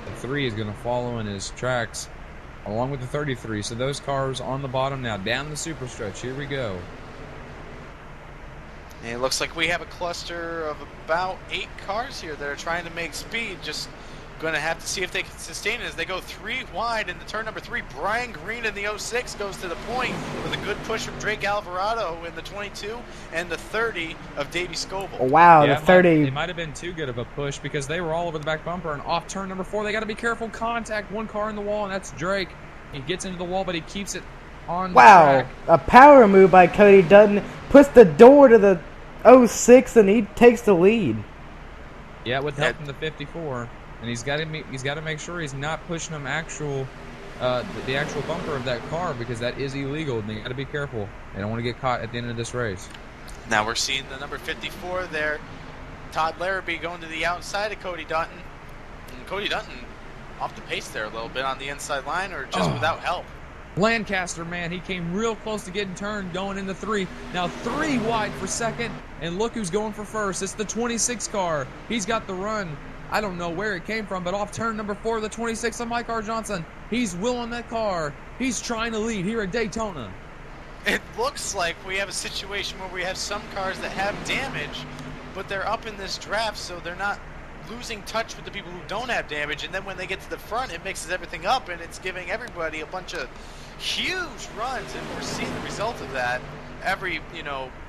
The 3 is going to follow in his tracks, along with the 33. So those cars on the bottom now, down the super stretch. Here we go. And it looks like we have a cluster of about 8 cars here that are trying to make speed. Just going to have to see if they can sustain it as they go 3 wide into turn number 3. Brian Green in the 06 goes to the point with a good push from Drake Alvarado in the 22 and the 30 of Davey Scoble. Oh, wow, Yeah, the 30. It might have been too good of a push because they were all over the back bumper, and off turn number 4, they got to be careful. Contact, one car in the wall, and that's Drake. He gets into the wall, but he keeps it on Wow, track. a power move by Cody Dutton. Puts the door to the 06, and he takes the lead. Yeah, with help from the 54. And he's got to make sure he's not pushing him the actual bumper of that car, because that is illegal. And they got to be careful. They don't want to get caught at the end of this race. Now we're seeing the number 54 there, Todd Larrabee, going to the outside of Cody Dutton. And Cody Dutton off the pace there a little bit on the inside line, or just without help. Lancaster, man, he came real close to getting turned going into 3. Now 3 wide for second, and look who's going for first. It's the 26 car. He's got the run. I don't know where it came from, but off turn number 4, the 26 of Mike R. Johnson. He's willing that car. He's trying to lead here at Daytona. It looks like we have a situation where we have some cars that have damage, but they're up in this draft, so they're not losing touch with the people who don't have damage. And then when they get to the front, it mixes everything up, and it's giving everybody a bunch of huge runs. And we're seeing the result of that every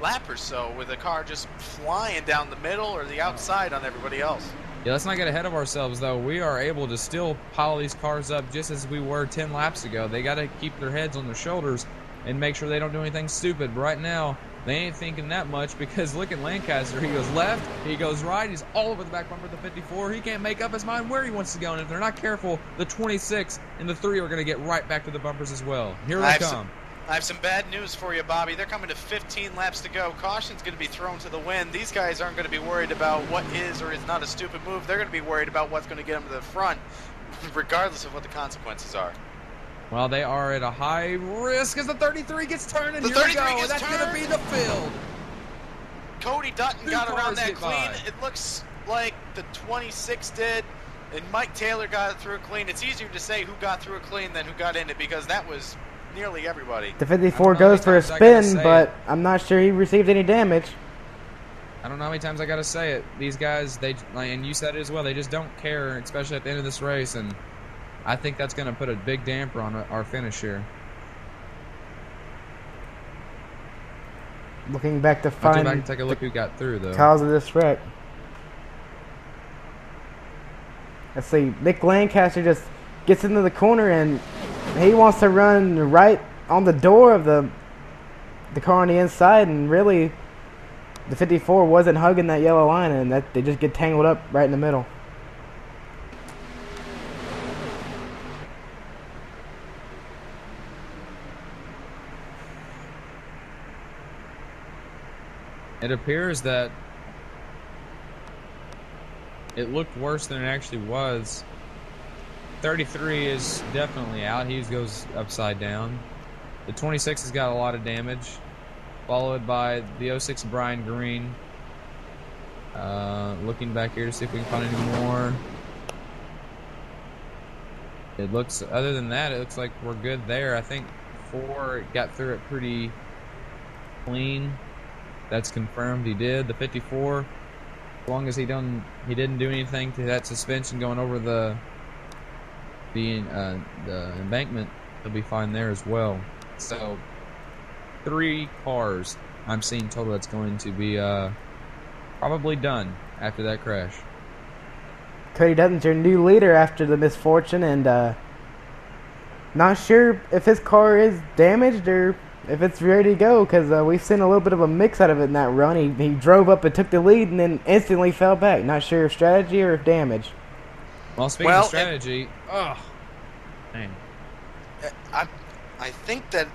lap or so, with a car just flying down the middle or the outside on everybody else. Yeah, let's not get ahead of ourselves, though. We are able to still pile these cars up just as we were 10 laps ago. They got to keep their heads on their shoulders and make sure they don't do anything stupid. But right now, they ain't thinking that much, because look at Lancaster. He goes left, he goes right, he's all over the back bumper of the 54. He can't make up his mind where he wants to go, and if they're not careful, the 26 and the 3 are going to get right back to the bumpers as well. Here they come. I have some bad news for you, Bobby. They're coming to 15 laps to go. Caution's going to be thrown to the wind. These guys aren't going to be worried about what is or is not a stupid move. They're going to be worried about what's going to get them to the front, regardless of what the consequences are. Well, they are at a high risk as the 33 gets turned, and The here we 33 go. gets That's going to be the field. Cody Dutton 2 got around cars that get clean. by. It looks like the 26 did, and Mike Taylor got it through it clean. It's easier to say who got through it clean than who got in it, because that was nearly everybody. The 54 goes for a spin, but I'm not sure he received any damage. I don't know how many times I got to say it. These guys, and you said it as well, they just don't care, especially at the end of this race, and I think that's going to put a big damper on our finish here. Looking back to I'll go find back and take a look who got through, though. cause of this wreck. Let's see. Nick Lancaster just gets into the corner, and he wants to run right on the door of the car on the inside, and really the 54 wasn't hugging that yellow line, and that they just get tangled up right in the middle. It appears that it looked worse than it actually was. 33 is definitely out. He goes upside down. The 26 has got a lot of damage, followed by the 06 Brian Green. Looking back here to see if we can find any more. It looks, other than that, it looks like we're good there. I think 4 got through it pretty clean. That's confirmed. He did. The 54, as long as he didn't do anything to that suspension going over the embankment, he'll be fine there as well. So 3 cars I'm seeing total that's going to be probably done after that crash. Cody Dutton's your new leader after the misfortune, and not sure if his car is damaged or if it's ready to go, because we've seen a little bit of a mix out of it in that run. He drove up and took the lead and then instantly fell back. Not sure if strategy or if damage. Well, speaking of strategy, man. I think that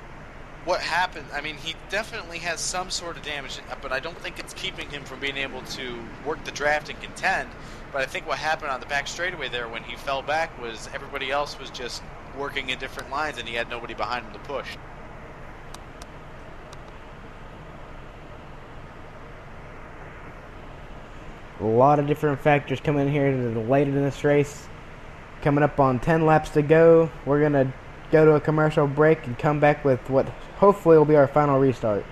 what happened, I mean, he definitely has some sort of damage, but I don't think it's keeping him from being able to work the draft and contend. But I think what happened on the back straightaway there when he fell back was everybody else was just working in different lines and he had nobody behind him to push. A lot of different factors coming in here late in this race. Coming up on 10 laps to go. We're going to go to a commercial break and come back with what hopefully will be our final restart.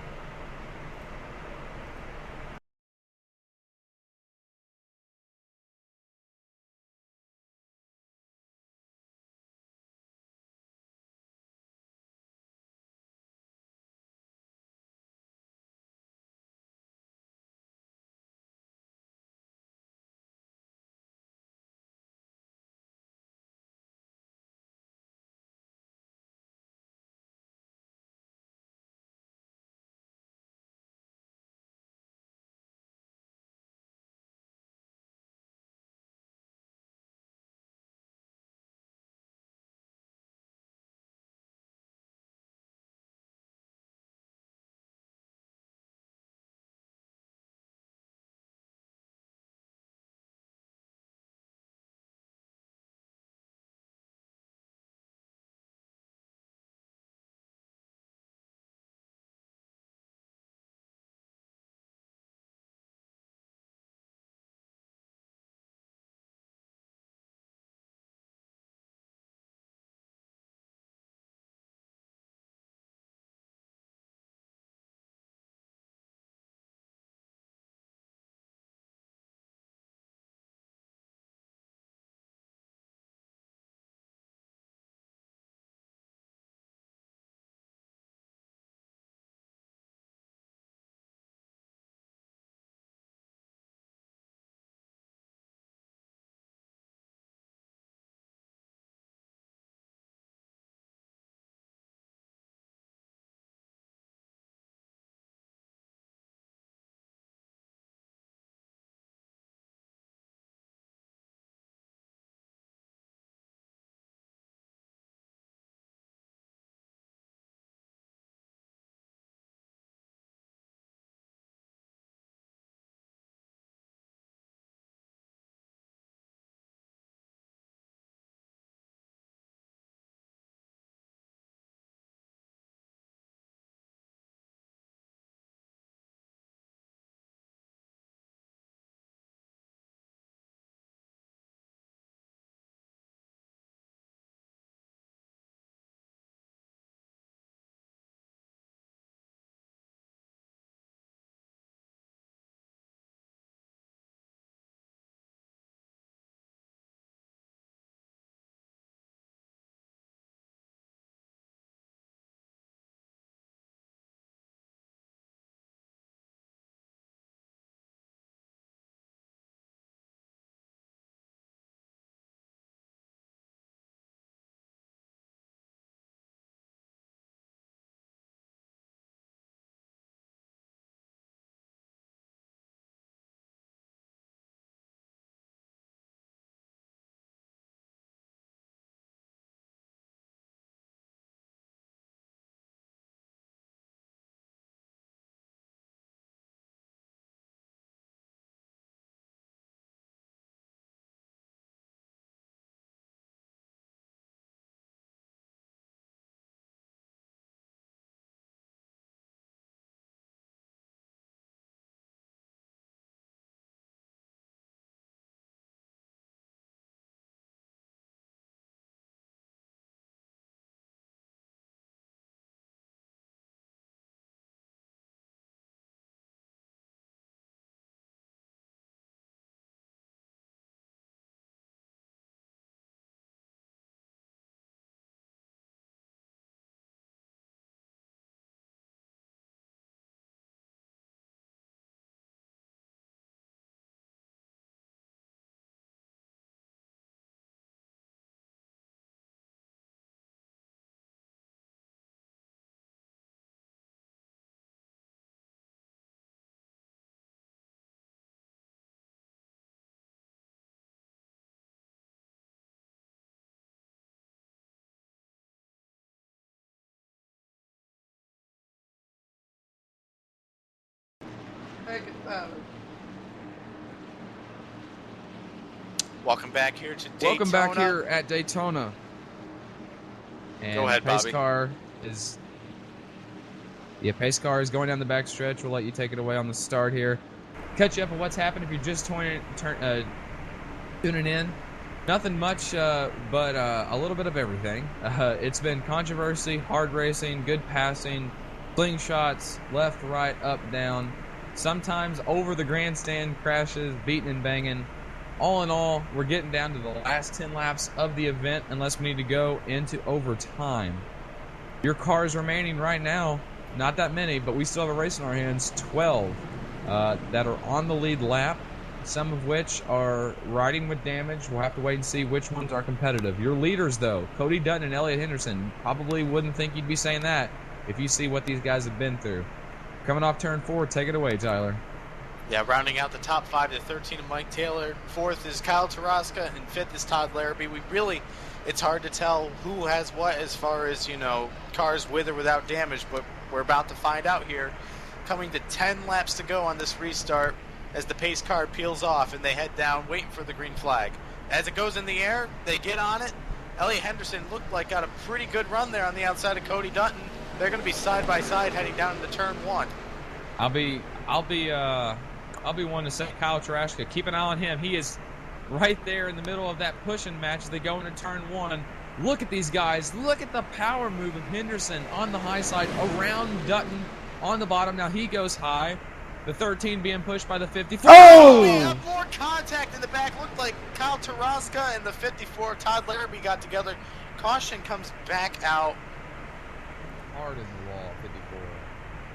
make it Tyler. Welcome back here to Daytona. Welcome back here at Daytona. And Go ahead, pace Bobby. car is... Yeah, pace car is going down the back stretch. We'll let you take it away on the start here. Catch you up on what's happened if you're just tuning in. Nothing much, but a little bit of everything. It's been controversy, hard racing, good passing, slingshots, left, right, up, down. Sometimes over the grandstand crashes, beating and banging. All in all, we're getting down to the last 10 laps of the event unless we need to go into overtime. Your cars remaining right now, not that many, but we still have a race in our hands, 12 that are on the lead lap, some of which are riding with damage. We'll have to wait and see which ones are competitive. Your leaders, though, Cody Dutton and Elliott Henderson, probably wouldn't think you'd be saying that if you see what these guys have been through. Coming off turn 4, take it away, Tyler. Yeah, rounding out the top 5 to 13 of Mike Taylor. 4th is Kyle Taraska, and 5th is Todd Larrabee. It's hard to tell who has what as far as, cars with or without damage, but we're about to find out here. Coming to 10 laps to go on this restart as the pace car peels off and they head down waiting for the green flag. As it goes in the air, they get on it. Elliott Henderson looked like got a pretty good run there on the outside of Cody Dutton. They're going to be side by side heading down into turn 1. I'll be one to say Kyle Taraska. Keep an eye on him. He is right there in the middle of that pushing match as they go into turn 1. Look at these guys. Look at the power move of Henderson on the high side around Dutton on the bottom. Now he goes high. The 13 being pushed by the 54. Oh! We have more contact in the back. Looked like Kyle Taraska and the 54. Todd Larrabee got together. Caution comes back out. Hard in the wall,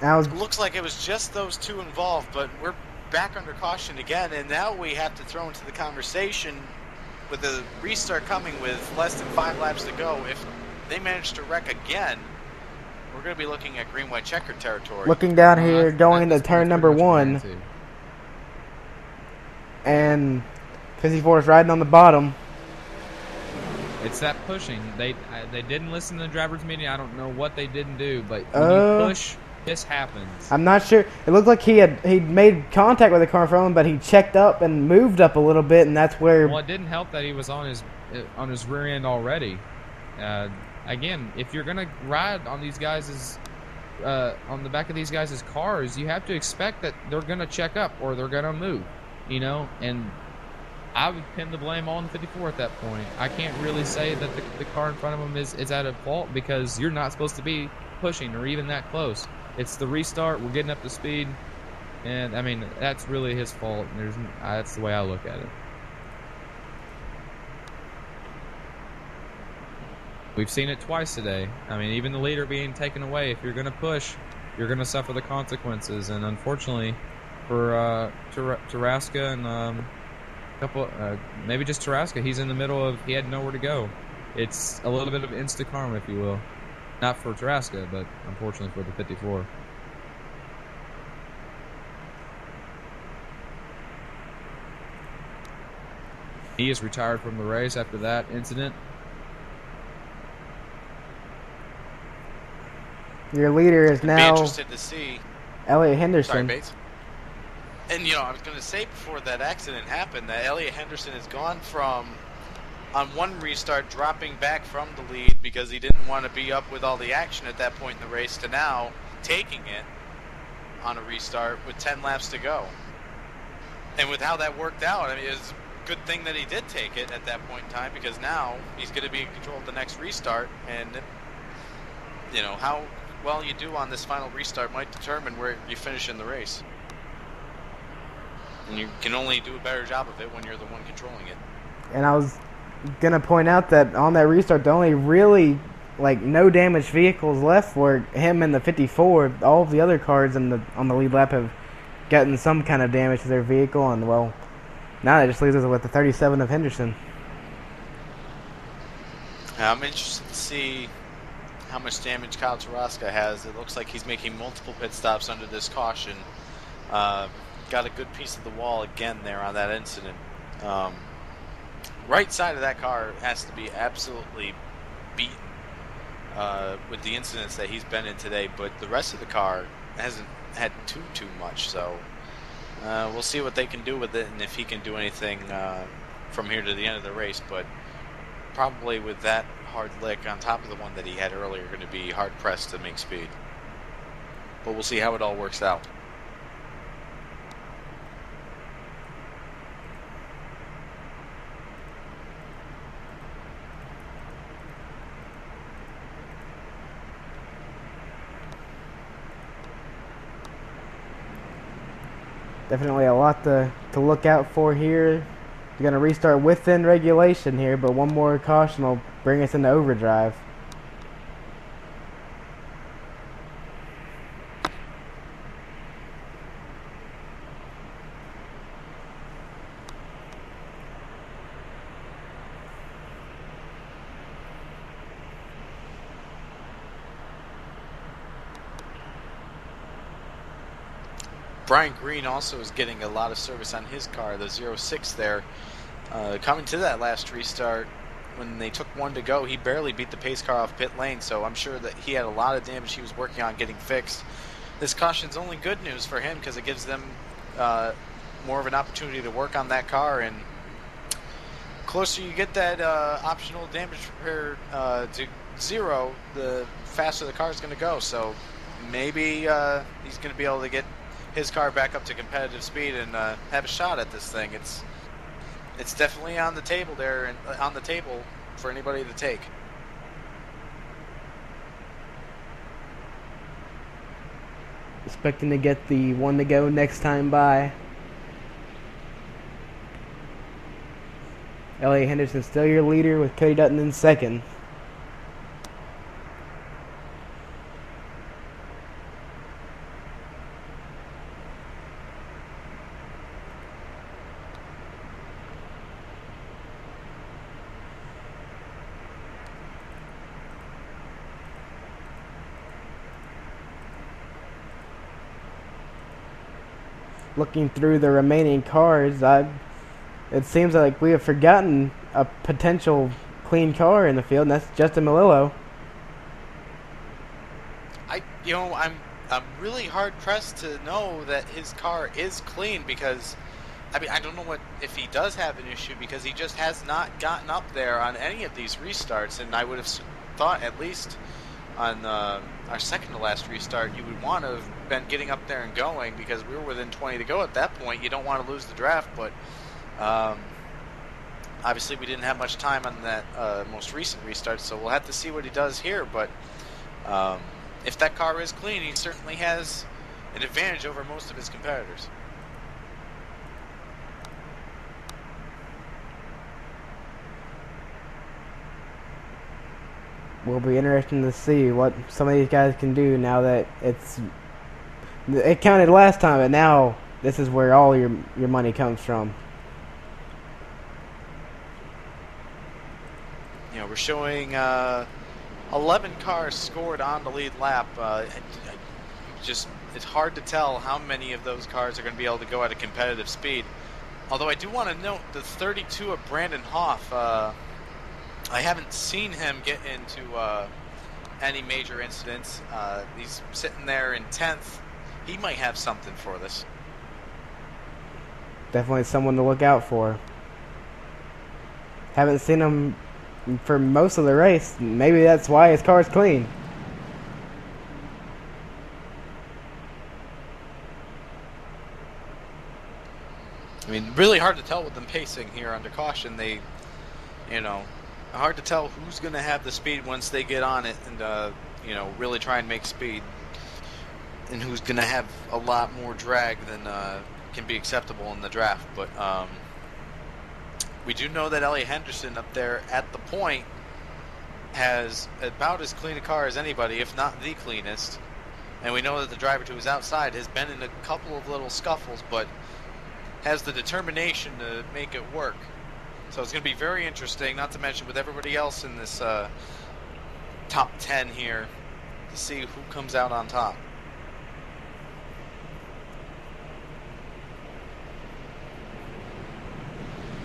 54. Looks like it was just those two involved, but we're back under caution again, and now we have to throw into the conversation with the restart coming with less than 5 laps to go. If they manage to wreck again, we're going to be looking at green-white-checkered territory. Looking down here, going into turn number 1, and 54 is riding on the bottom. It's that pushing. They didn't listen to the driver's meeting. I don't know what they didn't do, but when you push, this happens. I'm not sure. It looked like he'd made contact with the car in front of him, but he checked up and moved up a little bit, and that's where. Well, it didn't help that he was on his rear end already. Again, if you're gonna ride on these guys' on the back of these guys' cars, you have to expect that they're gonna check up or they're gonna move. And I would pin the blame on 54 at that point. I can't really say that the car in front of him is at a fault because you're not supposed to be pushing or even that close. It's the restart. We're getting up to speed, and I mean that's really his fault. That's the way I look at it. We've seen it twice today. I mean, even the leader being taken away. If you're going to push, you're going to suffer the consequences. And unfortunately, for Taraska and maybe just Taraska, he's in the middle of. He had nowhere to go. It's a little bit of insta karma, if you will. Not for Taraska, but unfortunately for the 54. He is retired from the race after that incident. Your leader is now. Be interested to see Elliott Henderson. Sorry, Bates. And I was going to say before that accident happened that Elliott Henderson has gone from, on one restart, dropping back from the lead because he didn't want to be up with all the action at that point in the race, to now taking it on a restart with 10 laps to go. And with how that worked out, I mean, it's a good thing that he did take it at that point in time, because now he's going to be in control of the next restart, and how well you do on this final restart might determine where you finish in the race. And you can only do a better job of it when you're the one controlling it. And I was going to point out that on that restart, the only really no damaged vehicles left were him and the 54. All of the other cars on the lead lap have gotten some kind of damage to their vehicle, and now that just leaves us with the 37 of Henderson. I'm interested to see how much damage Kyle Taraska has. It looks like he's making multiple pit stops under this caution. Got a good piece of the wall again there on that incident. Right side of that car has to be absolutely beaten with the incidents that he's been in today, but the rest of the car hasn't had too much, so We'll see what they can do with it and if he can do anything from here to the end of the race, but probably with that hard lick on top of the one that he had earlier, going to be hard-pressed to make speed. But we'll see how it all works out. Definitely a lot to look out for here. You're going to restart within regulation here, but one more caution will bring us into overdrive. Brian Green also is getting a lot of service on his car, the 06 there. Coming to that last restart, when they took one to go, he barely beat the pace car off pit lane, so I'm sure that he had a lot of damage he was working on getting fixed. This caution's only good news for him because it gives them more of an opportunity to work on that car, and closer you get that optional damage repair to 0, the faster the car is going to go. So maybe he's going to be able to get his car back up to competitive speed and have a shot at this thing. It's definitely on the table there, and on the table for anybody to take. Expecting to get the one to go next time by. Elliott Henderson still your leader with Cody Dutton in second. Looking through the remaining cars, it seems like we have forgotten a potential clean car in the field, and that's Justin Melillo. I'm really hard pressed to know that his car is clean, because I don't know if he does have an issue, because he just has not gotten up there on any of these restarts, and I would have thought at least on our second to last restart you would want to have been getting up there and going, because we were within 20 to go at that point. You don't want to lose the draft, but obviously we didn't have much time on that most recent restart, so we'll have to see what he does here. But if that car is clean, he certainly has an advantage over most of his competitors. Will be interesting to see what some of these guys can do now that it counted last time, but now this is where all your money comes from. We're showing 11 cars scored on the lead lap. It's hard to tell how many of those cars are going to be able to go at a competitive speed. Although I do want to note the 32 of Brandon Hoff. I haven't seen him get into any major incidents. He's sitting there in 10th. He might have something for this. Definitely someone to look out for. Haven't seen him for most of the race. Maybe that's why his car's clean. Really hard to tell with them pacing here under caution. They, hard to tell who's going to have the speed once they get on it and, really try and make speed, and who's going to have a lot more drag than can be acceptable in the draft. But we do know that Elliott Henderson up there at the point has about as clean a car as anybody, if not the cleanest. And we know that the driver to his outside has been in a couple of little scuffles, but has the determination to make it work. So it's going to be very interesting, not to mention with everybody else in this top 10 here, to see who comes out on top.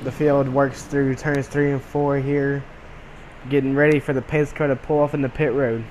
The field works through turns 3 and 4 here, getting ready for the pace car to pull off in the pit road.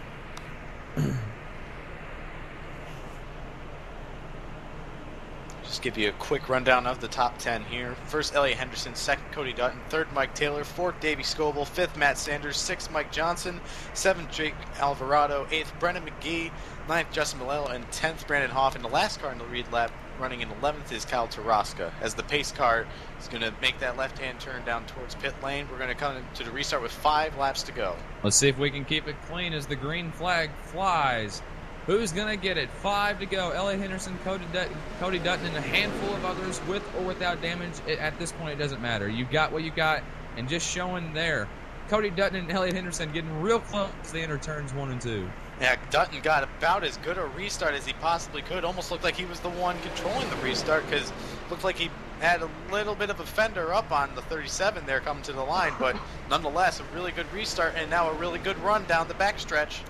Just Give you a quick rundown of the top 10 here. First, Elliott Henderson. Second, Cody Dutton. Third, Mike Taylor. Fourth, Davey Scoble. Fifth, Matt Sanders. Sixth, Mike Johnson. Seventh, Jake Alvarado. Eighth, Brendan McGee. Ninth, Justin Malello. And 10th, Brandon Hoff. And the last car in the lead lap, running in 11th, is Kyle Taraska. As the pace car is going to make that left-hand turn down towards pit lane, we're going to come to the restart with 5 laps to go. Let's see if we can keep it clean as the green flag flies. Who's going to get it? 5 to go. Elliott Henderson, Cody Dutton, and a handful of others with or without damage. At this point, it doesn't matter. You got what you got, and just showing there. Cody Dutton and Elliott Henderson getting real close as they enter turns 1 and 2. Yeah, Dutton got about as good a restart as he possibly could. Almost looked like he was the one controlling the restart because looked like he had a little bit of a fender up on the 37 there coming to the line. But nonetheless, a really good restart and now a really good run down the backstretch.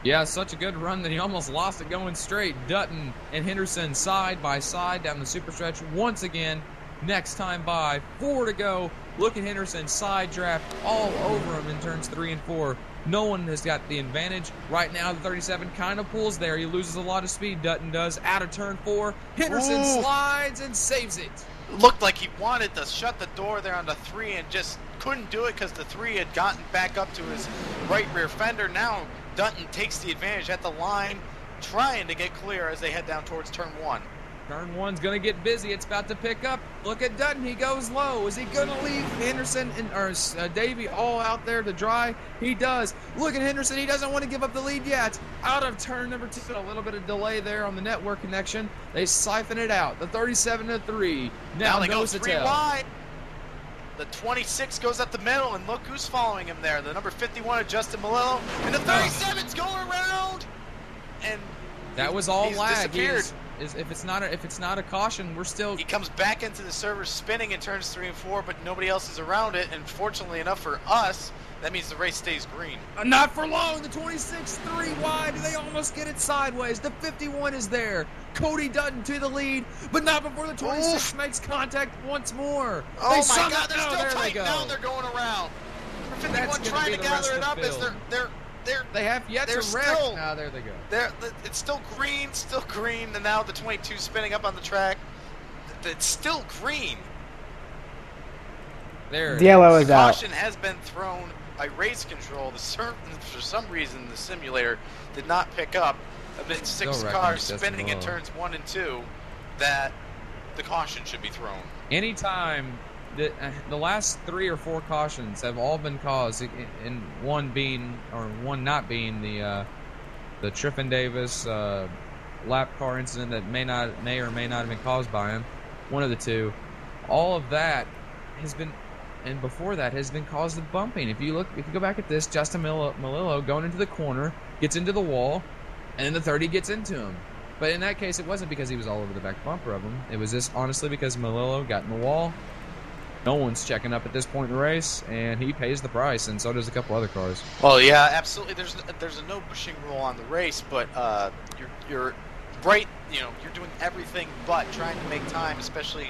Yeah, such a good run that he almost lost it going straight. Dutton and Henderson side by side down the super stretch once again. Next time by, 4 to go. Look at Henderson, side draft all over him in turns 3 and 4. No one has got the advantage. Right now, the 37 kind of pulls there. He loses a lot of speed, Dutton does. Out of turn 4, Henderson slides and saves it. Looked like he wanted to shut the door there on the 3 and just couldn't do it because the 3 had gotten back up to his right rear fender. Now Dutton takes the advantage at the line, trying to get clear as they head down towards turn 1. Turn 1's going to get busy. It's about to pick up. Look at Dutton. He goes low. Is he going to leave Henderson and Davey all out there to dry? He does. Look at Henderson. He doesn't want to give up the lead yet. Out of turn number 2. A little bit of delay there on the network connection. They siphon it out. The 37 to 3. Now they go 3 tail. wide. The 26 goes up the middle, and look who's following him there. The number 51 of Justin Malello. And the 37's going around. And that was all he's lag. Disappeared. If it's not a caution, we're still. He comes back into the server spinning in turns 3 and 4, but nobody else is around it. And fortunately enough for us, that means the race stays green. Not for long. The 26, 3 wide. They almost get it sideways. The 51 is there. Cody Dutton to the lead, but not before the 26 makes contact once more. Oh they my God, they're still there tight. They go. Now they're going around. Number 51 trying to gather it up as they have yet to wreck. Now there they go. It's still green, and now the 22 spinning up on the track. It's still green. There. Yellow is out. Caution has been thrown by race control. For some reason, the simulator did not pick up amid 6 cars spinning in turns 1 and 2 that the caution should be thrown. Anytime. The last 3 or 4 cautions have all been caused, and one not being the Triffin Davis lap car incident that may or may not have been caused by him. One of the two. All of that has been, and before that has been caused of bumping. If you go back at this, Justin Malello going into the corner, gets into the wall, and then the 30 gets into him. But in that case, it wasn't because he was all over the back bumper of him. It was just honestly because Malello got in the wall. No one's checking up at this point in the race, and he pays the price, and so does a couple other cars. Well, yeah, absolutely. There's a no pushing rule on the race, but you're right. You're doing everything but trying to make time, especially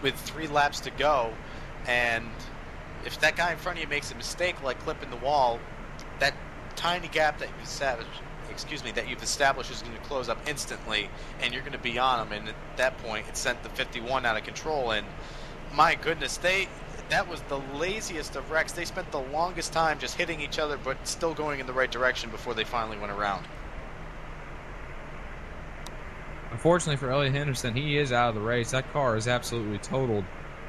with 3 laps to go. And if that guy in front of you makes a mistake, like clipping the wall, that tiny gap that you've established is going to close up instantly, and you're going to be on them. And at that point, it sent the 51 out of control, and my goodness, that was the laziest of wrecks. They spent the longest time just hitting each other, but still going in the right direction before they finally went around. Unfortunately for Elliott Henderson, he is out of the race. That car is absolutely totaled.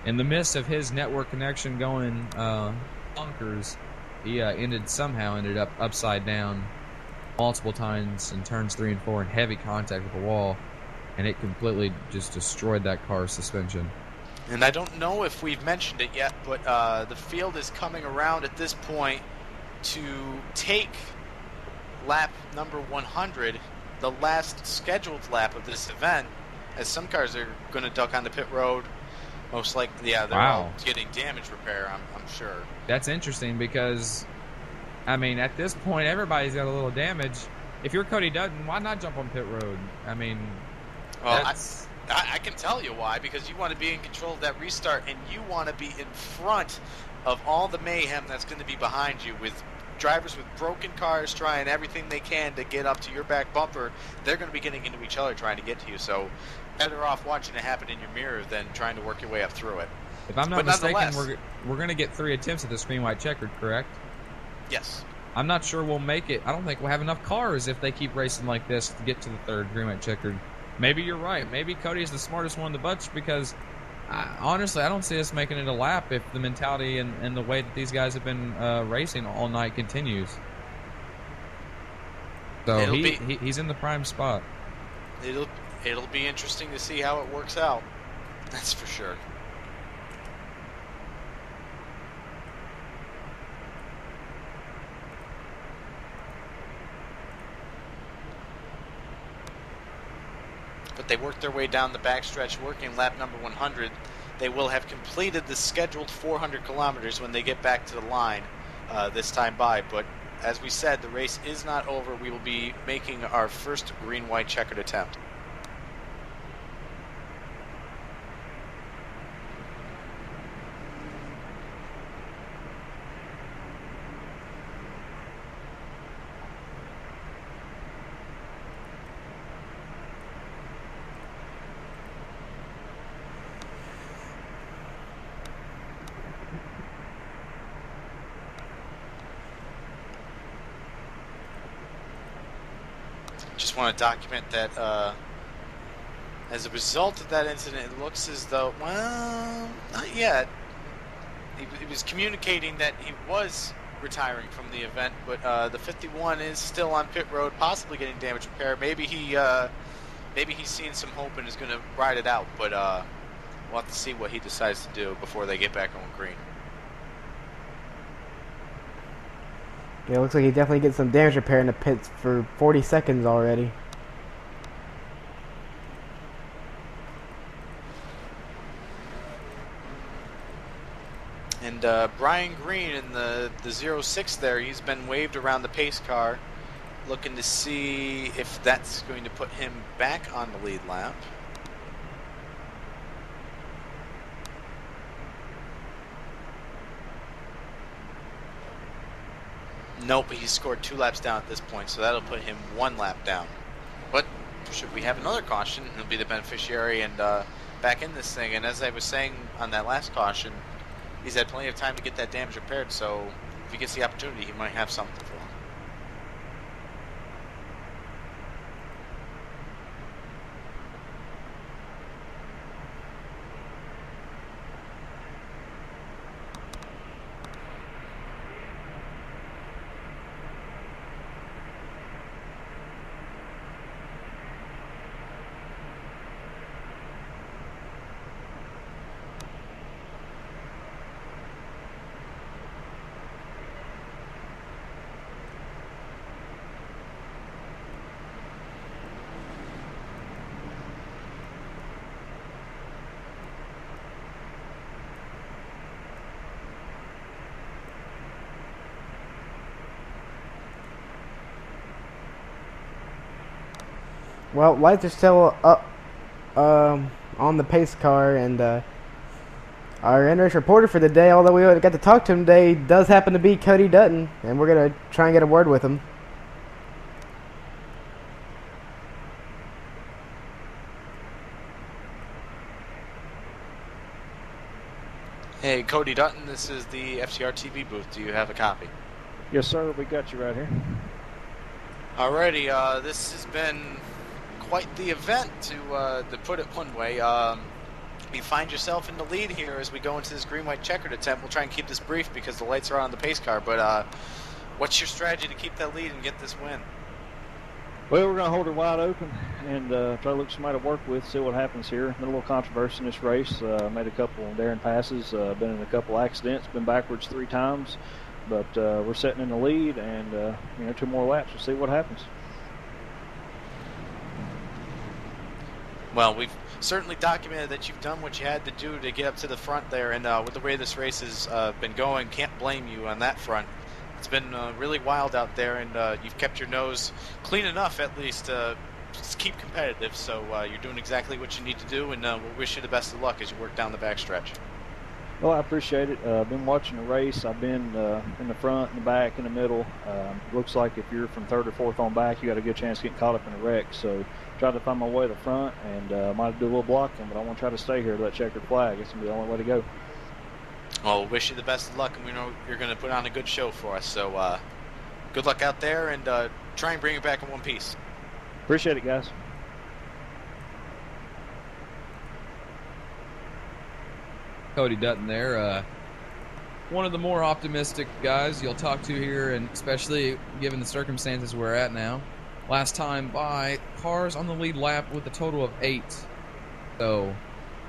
In the midst of his network connection going bonkers, he ended up upside down multiple times in turns 3 and 4 in heavy contact with the wall, and it completely just destroyed that car's suspension. And I don't know if we've mentioned it yet, but the field is coming around at this point to take lap number 100, the last scheduled lap of this event, as some cars are going to duck onto pit road. Most likely, yeah, they're all getting damage repair, I'm sure. That's interesting because, at this point, everybody's got a little damage. If you're Cody Dutton, why not jump on pit road? I can tell you why, because you want to be in control of that restart, and you want to be in front of all the mayhem that's going to be behind you with drivers with broken cars trying everything they can to get up to your back bumper. They're going to be getting into each other trying to get to you. So better off watching it happen in your mirror than trying to work your way up through it. If I'm not But mistaken, nonetheless- we're going to get 3 attempts at this green-white checkered, correct? Yes. I'm not sure we'll make it. I don't think we'll have enough cars if they keep racing like this to get to the 3rd green-white checkered. Maybe you're right. Maybe Cody is the smartest one of the bunch because, honestly, I don't see us making it a lap if the mentality and the way that these guys have been racing all night continues. So he's in the prime spot. It'll be interesting to see how it works out. That's for sure. But they worked their way down the backstretch, working lap number 100. They will have completed the scheduled 400 kilometers when they get back to the line this time by. But as we said, the race is not over. We will be making our first green-white checkered attempt. Just want to document that as a result of that incident, it looks as though, well, not yet. He was communicating that he was retiring from the event, but the 51 is still on pit road, possibly getting damage repair. Maybe he's seen some hope and is going to ride it out, but we'll have to see what he decides to do before they get back on green. Yeah, it looks like he definitely gets some damage repair in the pits for 40 seconds already. And Brian Green in the 06 there, he's been waved around the pace car, looking to see if that's going to put him back on the lead lap. Nope, he scored 2 laps down at this point, so that'll put him 1 lap down. But should we have another caution, he'll be the beneficiary and back in this thing. And as I was saying on that last caution, he's had plenty of time to get that damage repaired, so if he gets the opportunity, he might have something for him. Well, lights are still up on the pace car, and our NRS reporter for the day, although we got to talk to him today, does happen to be Cody Dutton, and we're going to try and get a word with him. Hey, Cody Dutton, this is the FTR TV booth. Do you have a copy? Yes, sir. We got you right here. Alrighty, this has been quite the event, to put it one way. You find yourself in the lead here as we go into this green-white checkered attempt. We'll try and keep this brief because the lights are on the pace car, but what's your strategy to keep that lead and get this win? Well, we're going to hold it wide open and try to look for somebody to work with, see what happens here. Been a little controversy in this race. Made a couple of daring passes, been in a couple accidents, been backwards 3 times. But we're sitting in the lead, and 2 more laps. We'll see what happens. Well, we've certainly documented that you've done what you had to do to get up to the front there, and with the way this race has been going, can't blame you on that front. It's been really wild out there, and you've kept your nose clean enough, at least, to keep competitive. So you're doing exactly what you need to do, and we'll wish you the best of luck as you work down the backstretch. Well, I appreciate it. I've been watching the race. I've been in the front, in the back, in the middle. Looks like if you're from third or fourth on back, you got a good chance of getting caught up in a wreck. So try to find my way to the front, and might do a little blocking, but I want to try to stay here to that checkered flag. It's going to be the only way to go. Well, wish you the best of luck, and we know you're going to put on a good show for us. So good luck out there, and try and bring it back in one piece. Appreciate it, guys. Cody Dutton there, one of the more optimistic guys you'll talk to here, and especially given the circumstances we're at now. Last time by, cars on the lead lap with a total of 8. So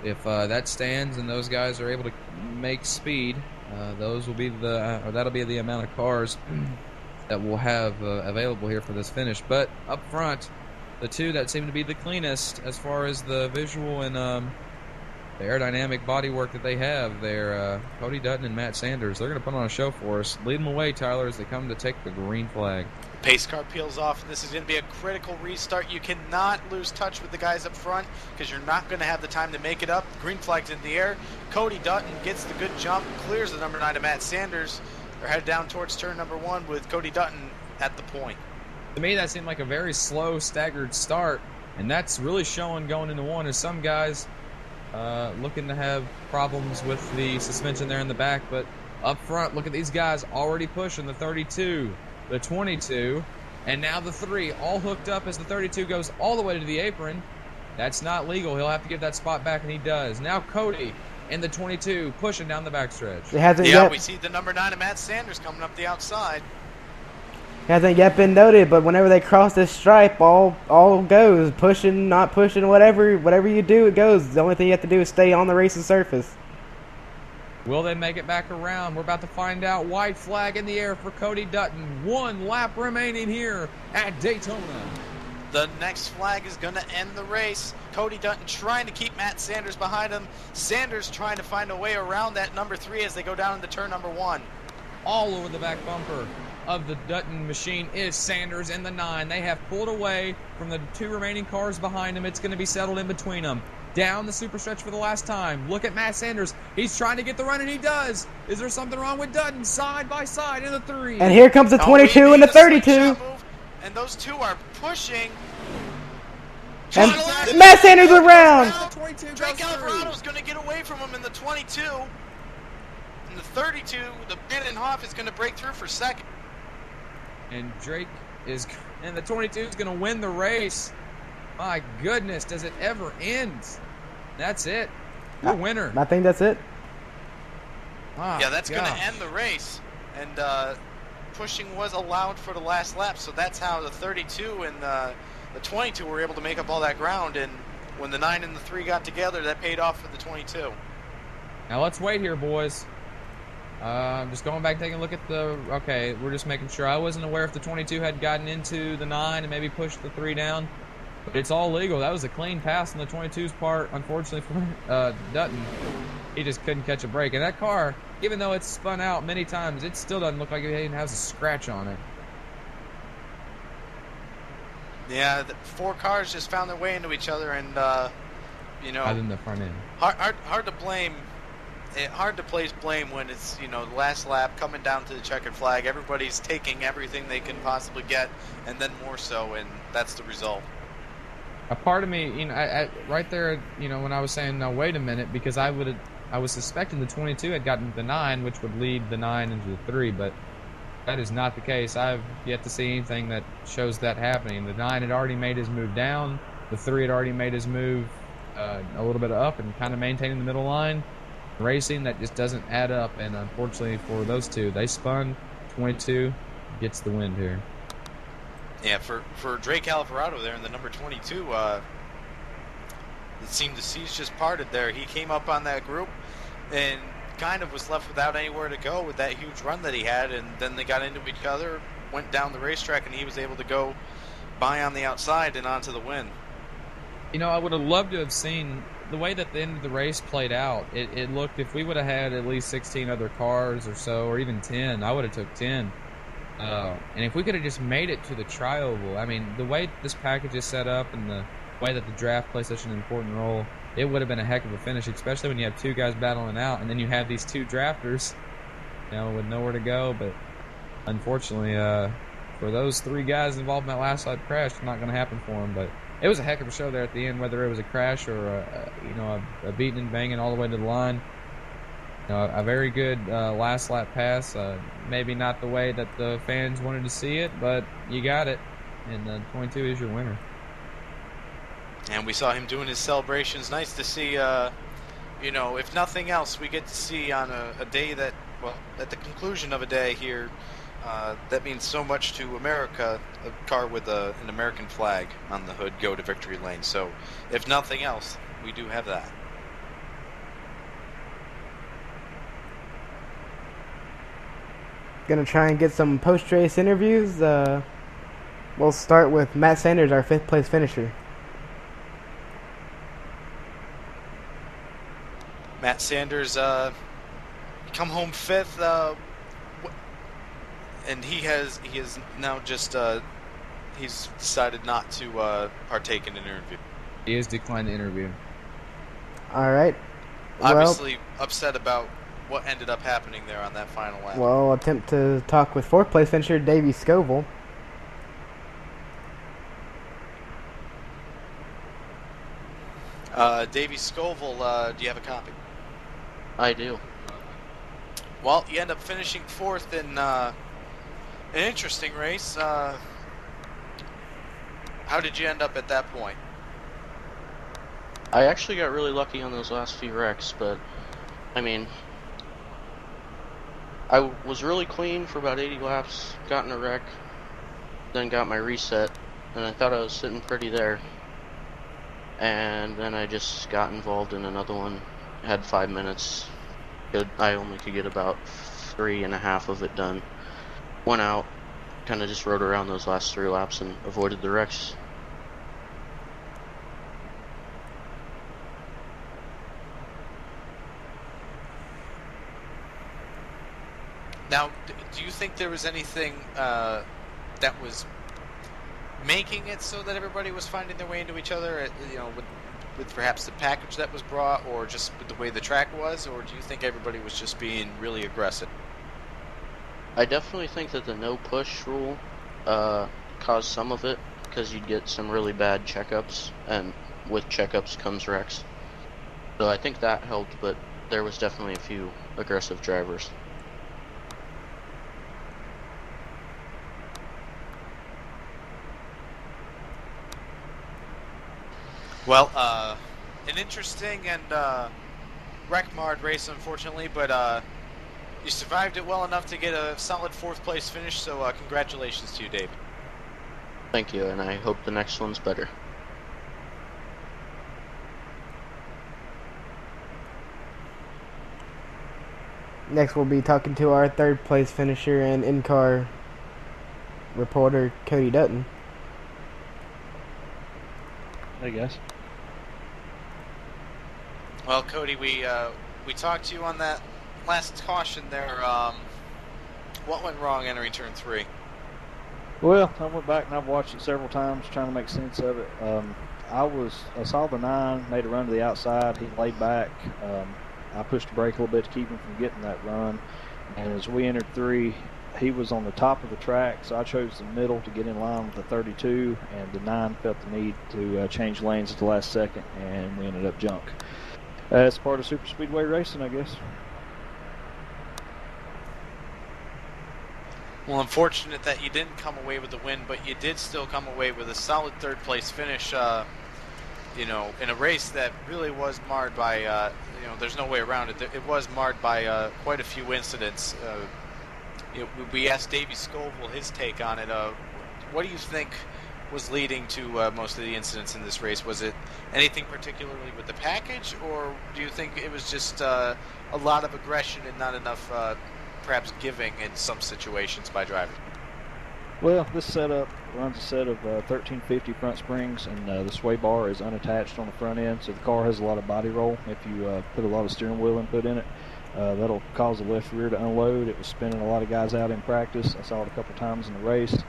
if that stands and those guys are able to make speed, those will be that'll be the amount of cars that we'll have available here for this finish. But up front, the two that seem to be the cleanest as far as the visual and the aerodynamic bodywork that they have there, Cody Dutton and Matt Sanders, they're going to put on a show for us. Lead them away, Tyler, as they come to take the green flag. Pace car peels off, and this is going to be a critical restart. You cannot lose touch with the guys up front because you're not going to have the time to make it up. Green flag's in the air. Cody Dutton gets the good jump, clears the number 9 to Matt Sanders. They're headed down towards turn number 1 with Cody Dutton at the point. To me, that seemed like a very slow, staggered start, and that's really showing going into 1 as some guys looking to have problems with the suspension there in the back. But up front, look at these guys already pushing the 32, the 22, and now the 3, all hooked up as the 32 goes all the way to the apron. That's not legal. He'll have to give that spot back, and he does. Now Cody in the 22 pushing down the backstretch. It hasn't Yeah, yet. we see the number 9 of Matt Sanders coming up the outside. Hasn't yet been noted, but whenever they cross this stripe, all goes. Pushing, not pushing, whatever you do, it goes. The only thing you have to do is stay on the racing surface. Will they make it back around? We're about to find out. White flag in the air for Cody Dutton. 1 lap remaining here at Daytona. The next flag is going to end the race. Cody Dutton trying to keep Matt Sanders behind him. Sanders trying to find a way around that number 3 as they go down into turn number 1. All over the back bumper of the Dutton machine is Sanders and the 9. They have pulled away from the 2 remaining cars behind him. It's going to be settled in between them. Down the super stretch for the last time. Look at Matt Sanders. He's trying to get the run, and he does. Is there something wrong with Dutton? Side by side in the 3. And here comes the 22 and the 32. Move, and those 2 are pushing. And Matt Sanders around. Drake Alvarado's going to get away from him in the 22. And the 32, the Binnenhoff is going to break through for second. And the 22 is going to win the race. My goodness, does it ever end? That's it. We're winner. I think that's it. Yeah, that's going to end the race. And pushing was allowed for the last lap, so that's how the 32 and the 22 were able to make up all that ground. And when the 9 and the 3 got together, that paid off for the 22. Now let's wait here, boys. Just going back, taking a look at okay, we're just making sure. I wasn't aware if the 22 had gotten into the 9 and maybe pushed the 3 down. But it's all legal. That was a clean pass on the 22's part, unfortunately for Dutton. He just couldn't catch a break. And that car, even though it's spun out many times, it still doesn't look like it even has a scratch on it. Yeah, the 4 cars just found their way into each other, and, you know... Other than the front end. Hard to blame... Hard to place blame when it's, the last lap coming down to the checkered flag. Everybody's taking everything they can possibly get, and then more so, and that's the result. A part of me, right there, when I was saying, no, wait a minute, because I was suspecting the 22 had gotten the 9, which would lead the 9 into the 3, but that is not the case. I've yet to see anything that shows that happening. The 9 had already made his move down. The 3 had already made his move a little bit up and kind of maintaining the middle line. Racing, that just doesn't add up, and unfortunately for those 2, they spun. 22 gets the win here. Yeah, for Drake Alvarado there in the number 22, it seemed the seas just parted there. He came up on that group and kind of was left without anywhere to go with that huge run that he had, and then they got into each other, went down the racetrack, and he was able to go by on the outside and onto the win. I would have loved to have seen the way that the end of the race played out. It looked, if we would have had at least 16 other cars or so, or even 10, I would have took 10. And if we could have just made it to the tri-oval, I mean, the way this package is set up and the way that the draft plays such an important role, it would have been a heck of a finish, especially when you have two guys battling out, and then you have these two drafters, with nowhere to go. But unfortunately, for those three guys involved in that last lap crash, it's not going to happen for them. But it was a heck of a show there at the end, whether it was a crash or a beating and banging all the way to the line. A very good last lap pass. Maybe not the way that the fans wanted to see it, but you got it, and 22 is your winner. And we saw him doing his celebrations. Nice to see, if nothing else, we get to see on a day that, at the conclusion of a day here, that means so much to America, a car with an American flag on the hood go to victory lane. So, if nothing else, we do have that. Gonna try and get some post-race interviews. We'll start with Matt Sanders, our 5th place finisher. Matt Sanders come home 5th, and he has now just he's decided not to partake in an interview. He has declined the interview. All right. Obviously upset about what ended up happening there on that final lap. Well, attempt to talk with 4th place finisher Davey Scoville. Davey Scoville, do you have a copy? I do. Well, you end up finishing 4th in an interesting race. How did you end up at that point? I actually got really lucky on those last few wrecks, but, I mean, I was really clean for about 80 laps, got in a wreck, then got my reset, and I thought I was sitting pretty there. And then I just got involved in another one, had 5 minutes. I only could get about 3.5 of it done. Went out, kind of just rode around those last 3 laps and avoided the wrecks. Now, do you think there was anything that was making it so that everybody was finding their way into each other, with perhaps the package that was brought, or just with the way the track was, or do you think everybody was just being really aggressive? I definitely think that the no push rule caused some of it, because you'd get some really bad checkups, and with checkups comes wrecks. So I think that helped, but there was definitely a few aggressive drivers. Well, an interesting and wreck-marred race, unfortunately, but you survived it well enough to get a solid 4th place finish, so congratulations to you, David. Thank you, and I hope the next one's better. Next, we'll be talking to our 3rd place finisher and in-car reporter, Cody Dutton. Hey, guys. Well, Cody, we talked to you on that last caution there. What went wrong entering turn 3? Well, I went back and I've watched it several times trying to make sense of it. I saw the 9, made a run to the outside. He laid back. I pushed the brake a little bit to keep him from getting that run. And as we entered 3, he was on the top of the track, so I chose the middle to get in line with the 32, and the 9 felt the need to change lanes at the last second, and we ended up junk. That's part of super speedway racing, I guess. Well, unfortunate that you didn't come away with the win, but you did still come away with a solid 3rd place finish, in a race that really was marred by, there's no way around it. It was marred by quite a few incidents. We asked Davey Scoville his take on it. What do you think was leading to most of the incidents in this race? Was it anything particularly with the package, or do you think it was just a lot of aggression and not enough, perhaps, giving in some situations by drivers? Well, this setup runs a set of 1350 front springs, and the sway bar is unattached on the front end, so the car has a lot of body roll. If you put a lot of steering wheel input in it, that'll cause the left rear to unload. It was spinning a lot of guys out in practice. I saw it a couple times in the race.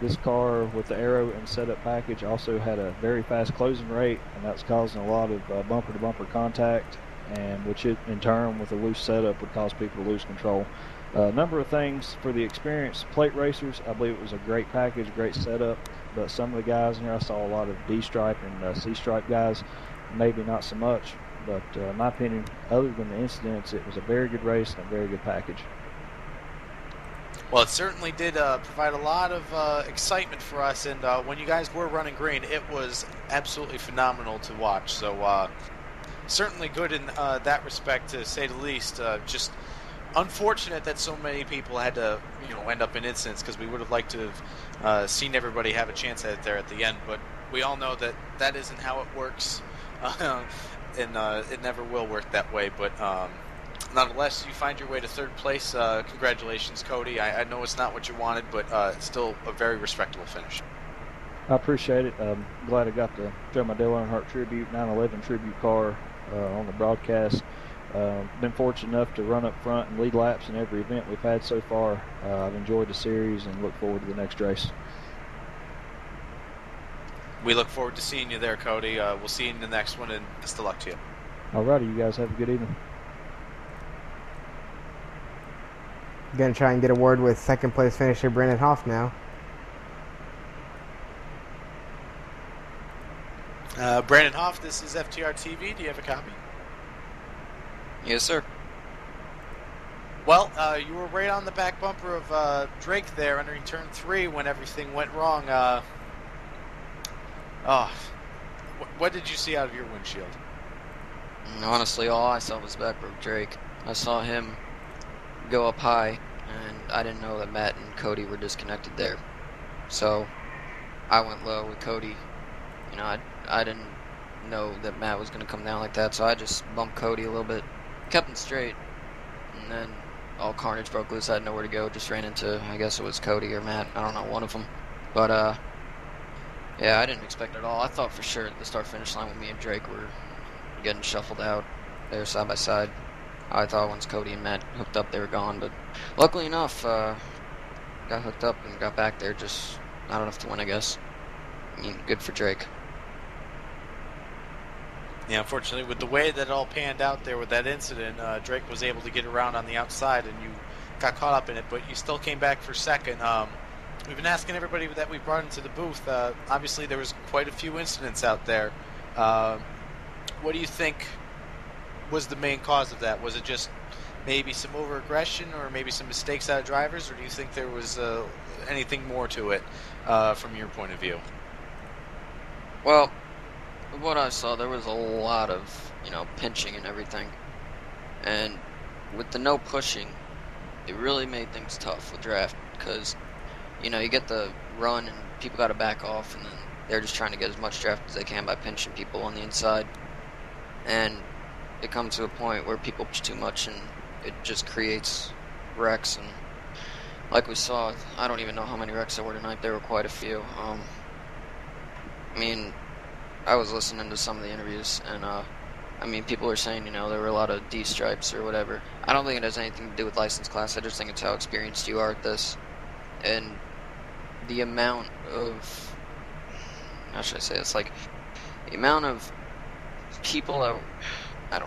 This car with the aero and setup package also had a very fast closing rate, and that's causing a lot of bumper-to-bumper contact, and which in turn with a loose setup would cause people to lose control. A number of things for the experienced plate racers. I believe it was a great package, great setup, but some of the guys in here, I saw a lot of D-stripe and C-stripe guys, maybe not so much, but in my opinion, other than the incidents, it was a very good race and a very good package. Well, it certainly did provide a lot of excitement for us, and when you guys were running green, it was absolutely phenomenal to watch. So certainly good in that respect, to say the least. Just unfortunate that so many people had to, end up in incidents, because we would have liked to have seen everybody have a chance at it there at the end. But we all know that that isn't how it works, and it never will work that way. But nonetheless, you find your way to third place. Congratulations, Cody. I know it's not what you wanted, but it's still a very respectable finish. I appreciate it. I'm glad I got to show my Dale Earnhardt Tribute 911 Tribute car on the broadcast. Been fortunate enough to run up front and lead laps in every event we've had so far. I've enjoyed the series and look forward to the next race. We look forward to seeing you there, Cody. We'll see you in the next one, and best of luck to you. All righty, you guys have a good evening. Gonna try and get a word with second place finisher Brandon Hoff now. Brandon Hoff, this is FTR TV. Do you have a copy? Yes, sir. Well, you were right on the back bumper of Drake there, entering turn 3 when everything went wrong. What did you see out of your windshield? Honestly, all I saw was back of Drake. I saw him go up high, and I didn't know that Matt and Cody were disconnected there. So I went low with Cody. I didn't know that Matt was going to come down like that, so I just bumped Cody a little bit, kept him straight, and then all carnage broke loose. I had nowhere to go, just ran into, I guess it was Cody or Matt, I don't know, one of them. But yeah, I didn't expect it at all. I thought for sure at the start-finish line when me and Drake were getting shuffled out there side by side. I thought once Cody and Matt hooked up, they were gone. But luckily enough, got hooked up and got back there, just not enough to win, I guess. I mean, good for Drake. Yeah, unfortunately, with the way that it all panned out there with that incident, Drake was able to get around on the outside, and you got caught up in it, but you still came back for second. We've been asking everybody that we brought into the booth. Obviously, there was quite a few incidents out there. What do you think was the main cause of that? Was it just maybe some over-aggression or maybe some mistakes out of drivers, or do you think there was anything more to it from your point of view? Well, what I saw, there was a lot of, pinching and everything. And with the no pushing, it really made things tough with draft because, you get the run and people got to back off, and then they're just trying to get as much draft as they can by pinching people on the inside. And it comes to a point where people push too much and it just creates wrecks. And like we saw, I don't even know how many wrecks there were tonight. There were quite a few. I was listening to some of the interviews, and people are saying, there were a lot of D stripes or whatever. I don't think it has anything to do with license class. I just think it's how experienced you are at this, and the amount of, how should I say this? Like the amount of people that, I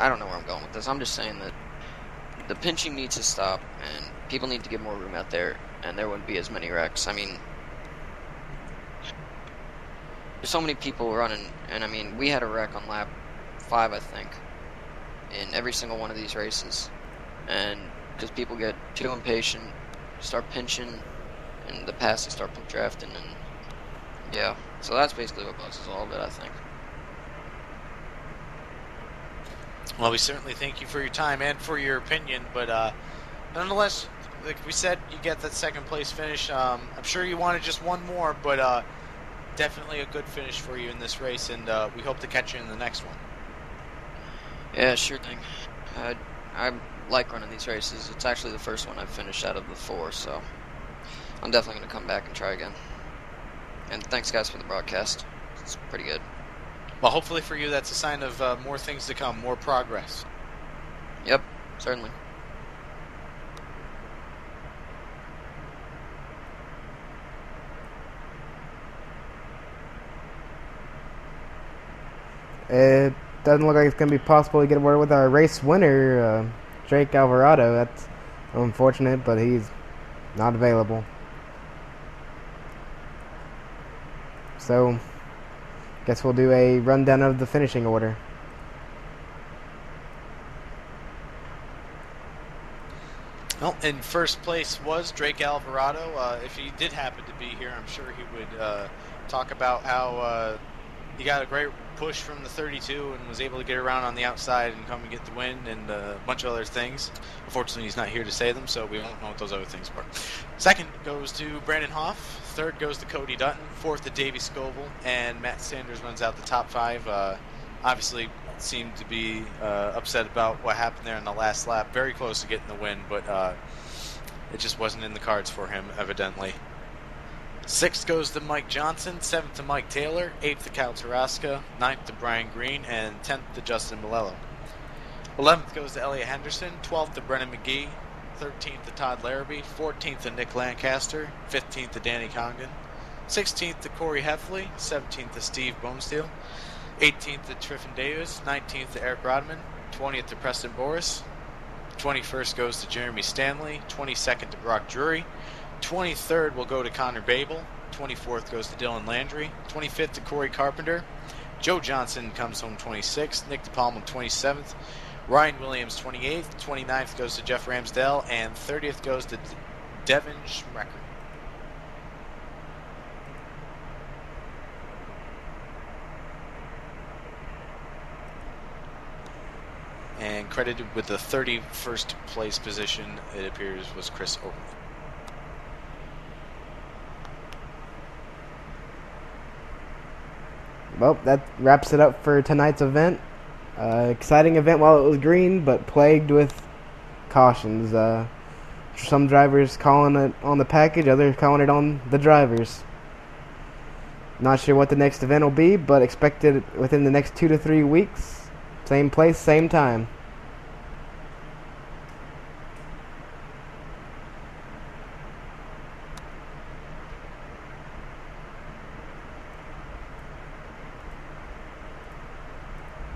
don't know where I'm going with this. I'm just saying that the pinching needs to stop, and people need to get more room out there, and there wouldn't be as many wrecks. There's so many people running, and we had a wreck on lap 5, I think, in every single one of these races. And because people get too impatient, start pinching, and the passes start drafting, and yeah. So that's basically what causes all of it, I think. Well, we certainly thank you for your time and for your opinion, but nonetheless, like we said, you get that second place finish. I'm sure you wanted just one more, but definitely a good finish for you in this race, and we hope to catch you in the next one. Yeah, sure thing. I like running these races. It's actually the first one I've finished out of the 4, so I'm definitely going to come back and try again. And thanks, guys, for the broadcast. It's pretty good. Well, hopefully for you, that's a sign of more things to come, more progress. Yep, certainly. it doesn't look like it's going to be possible to get a word with our race winner, Drake Alvarado. That's unfortunate, but he's not available. So, guess we'll do a rundown of the finishing order. Well, in first place was Drake Alvarado. If he did happen to be here, I'm sure he would talk about how he got a great push from the 32 and was able to get around on the outside and come and get the win and a bunch of other things. Unfortunately, he's not here to say them, so we won't know what those other things were. Second goes to Brandon Hoff. Third goes to Cody Dutton. Fourth to Davey Scoville. And Matt Sanders runs out the top 5. Obviously seemed to be upset about what happened there in the last lap. Very close to getting the win, but it just wasn't in the cards for him, evidently. 6th goes to Mike Johnson, 7th to Mike Taylor, 8th to Cal Tarasca, 9th to Brian Green, and 10th to Justin Malello. 11th goes to Elliot Henderson, 12th to Brennan McGee, 13th to Todd Larrabee, 14th to Nick Lancaster, 15th to Danny Congdon, 16th to Corey Heffley, 17th to Steve Bonesteel, 18th to Triffin Davis, 19th to Eric Rodman, 20th to Preston Boris, 21st goes to Jeremy Stanley, 22nd to Brock Drury, 23rd will go to Connor Babel, 24th goes to Dylan Landry, 25th to Corey Carpenter, Joe Johnson comes home 26th, Nick DePalma 27th, Ryan Williams 28th, 29th goes to Jeff Ramsdale, and 30th goes to Devin Schrecker. And credited with the 31st place position, it appears, was Chris Overman. Well, that wraps it up for tonight's event. Exciting event while it was green, but plagued with cautions. Some drivers calling it on the package, others calling it on the drivers. Not sure what the next event will be, but expected within the next 2 to 3 weeks. Same place, same time.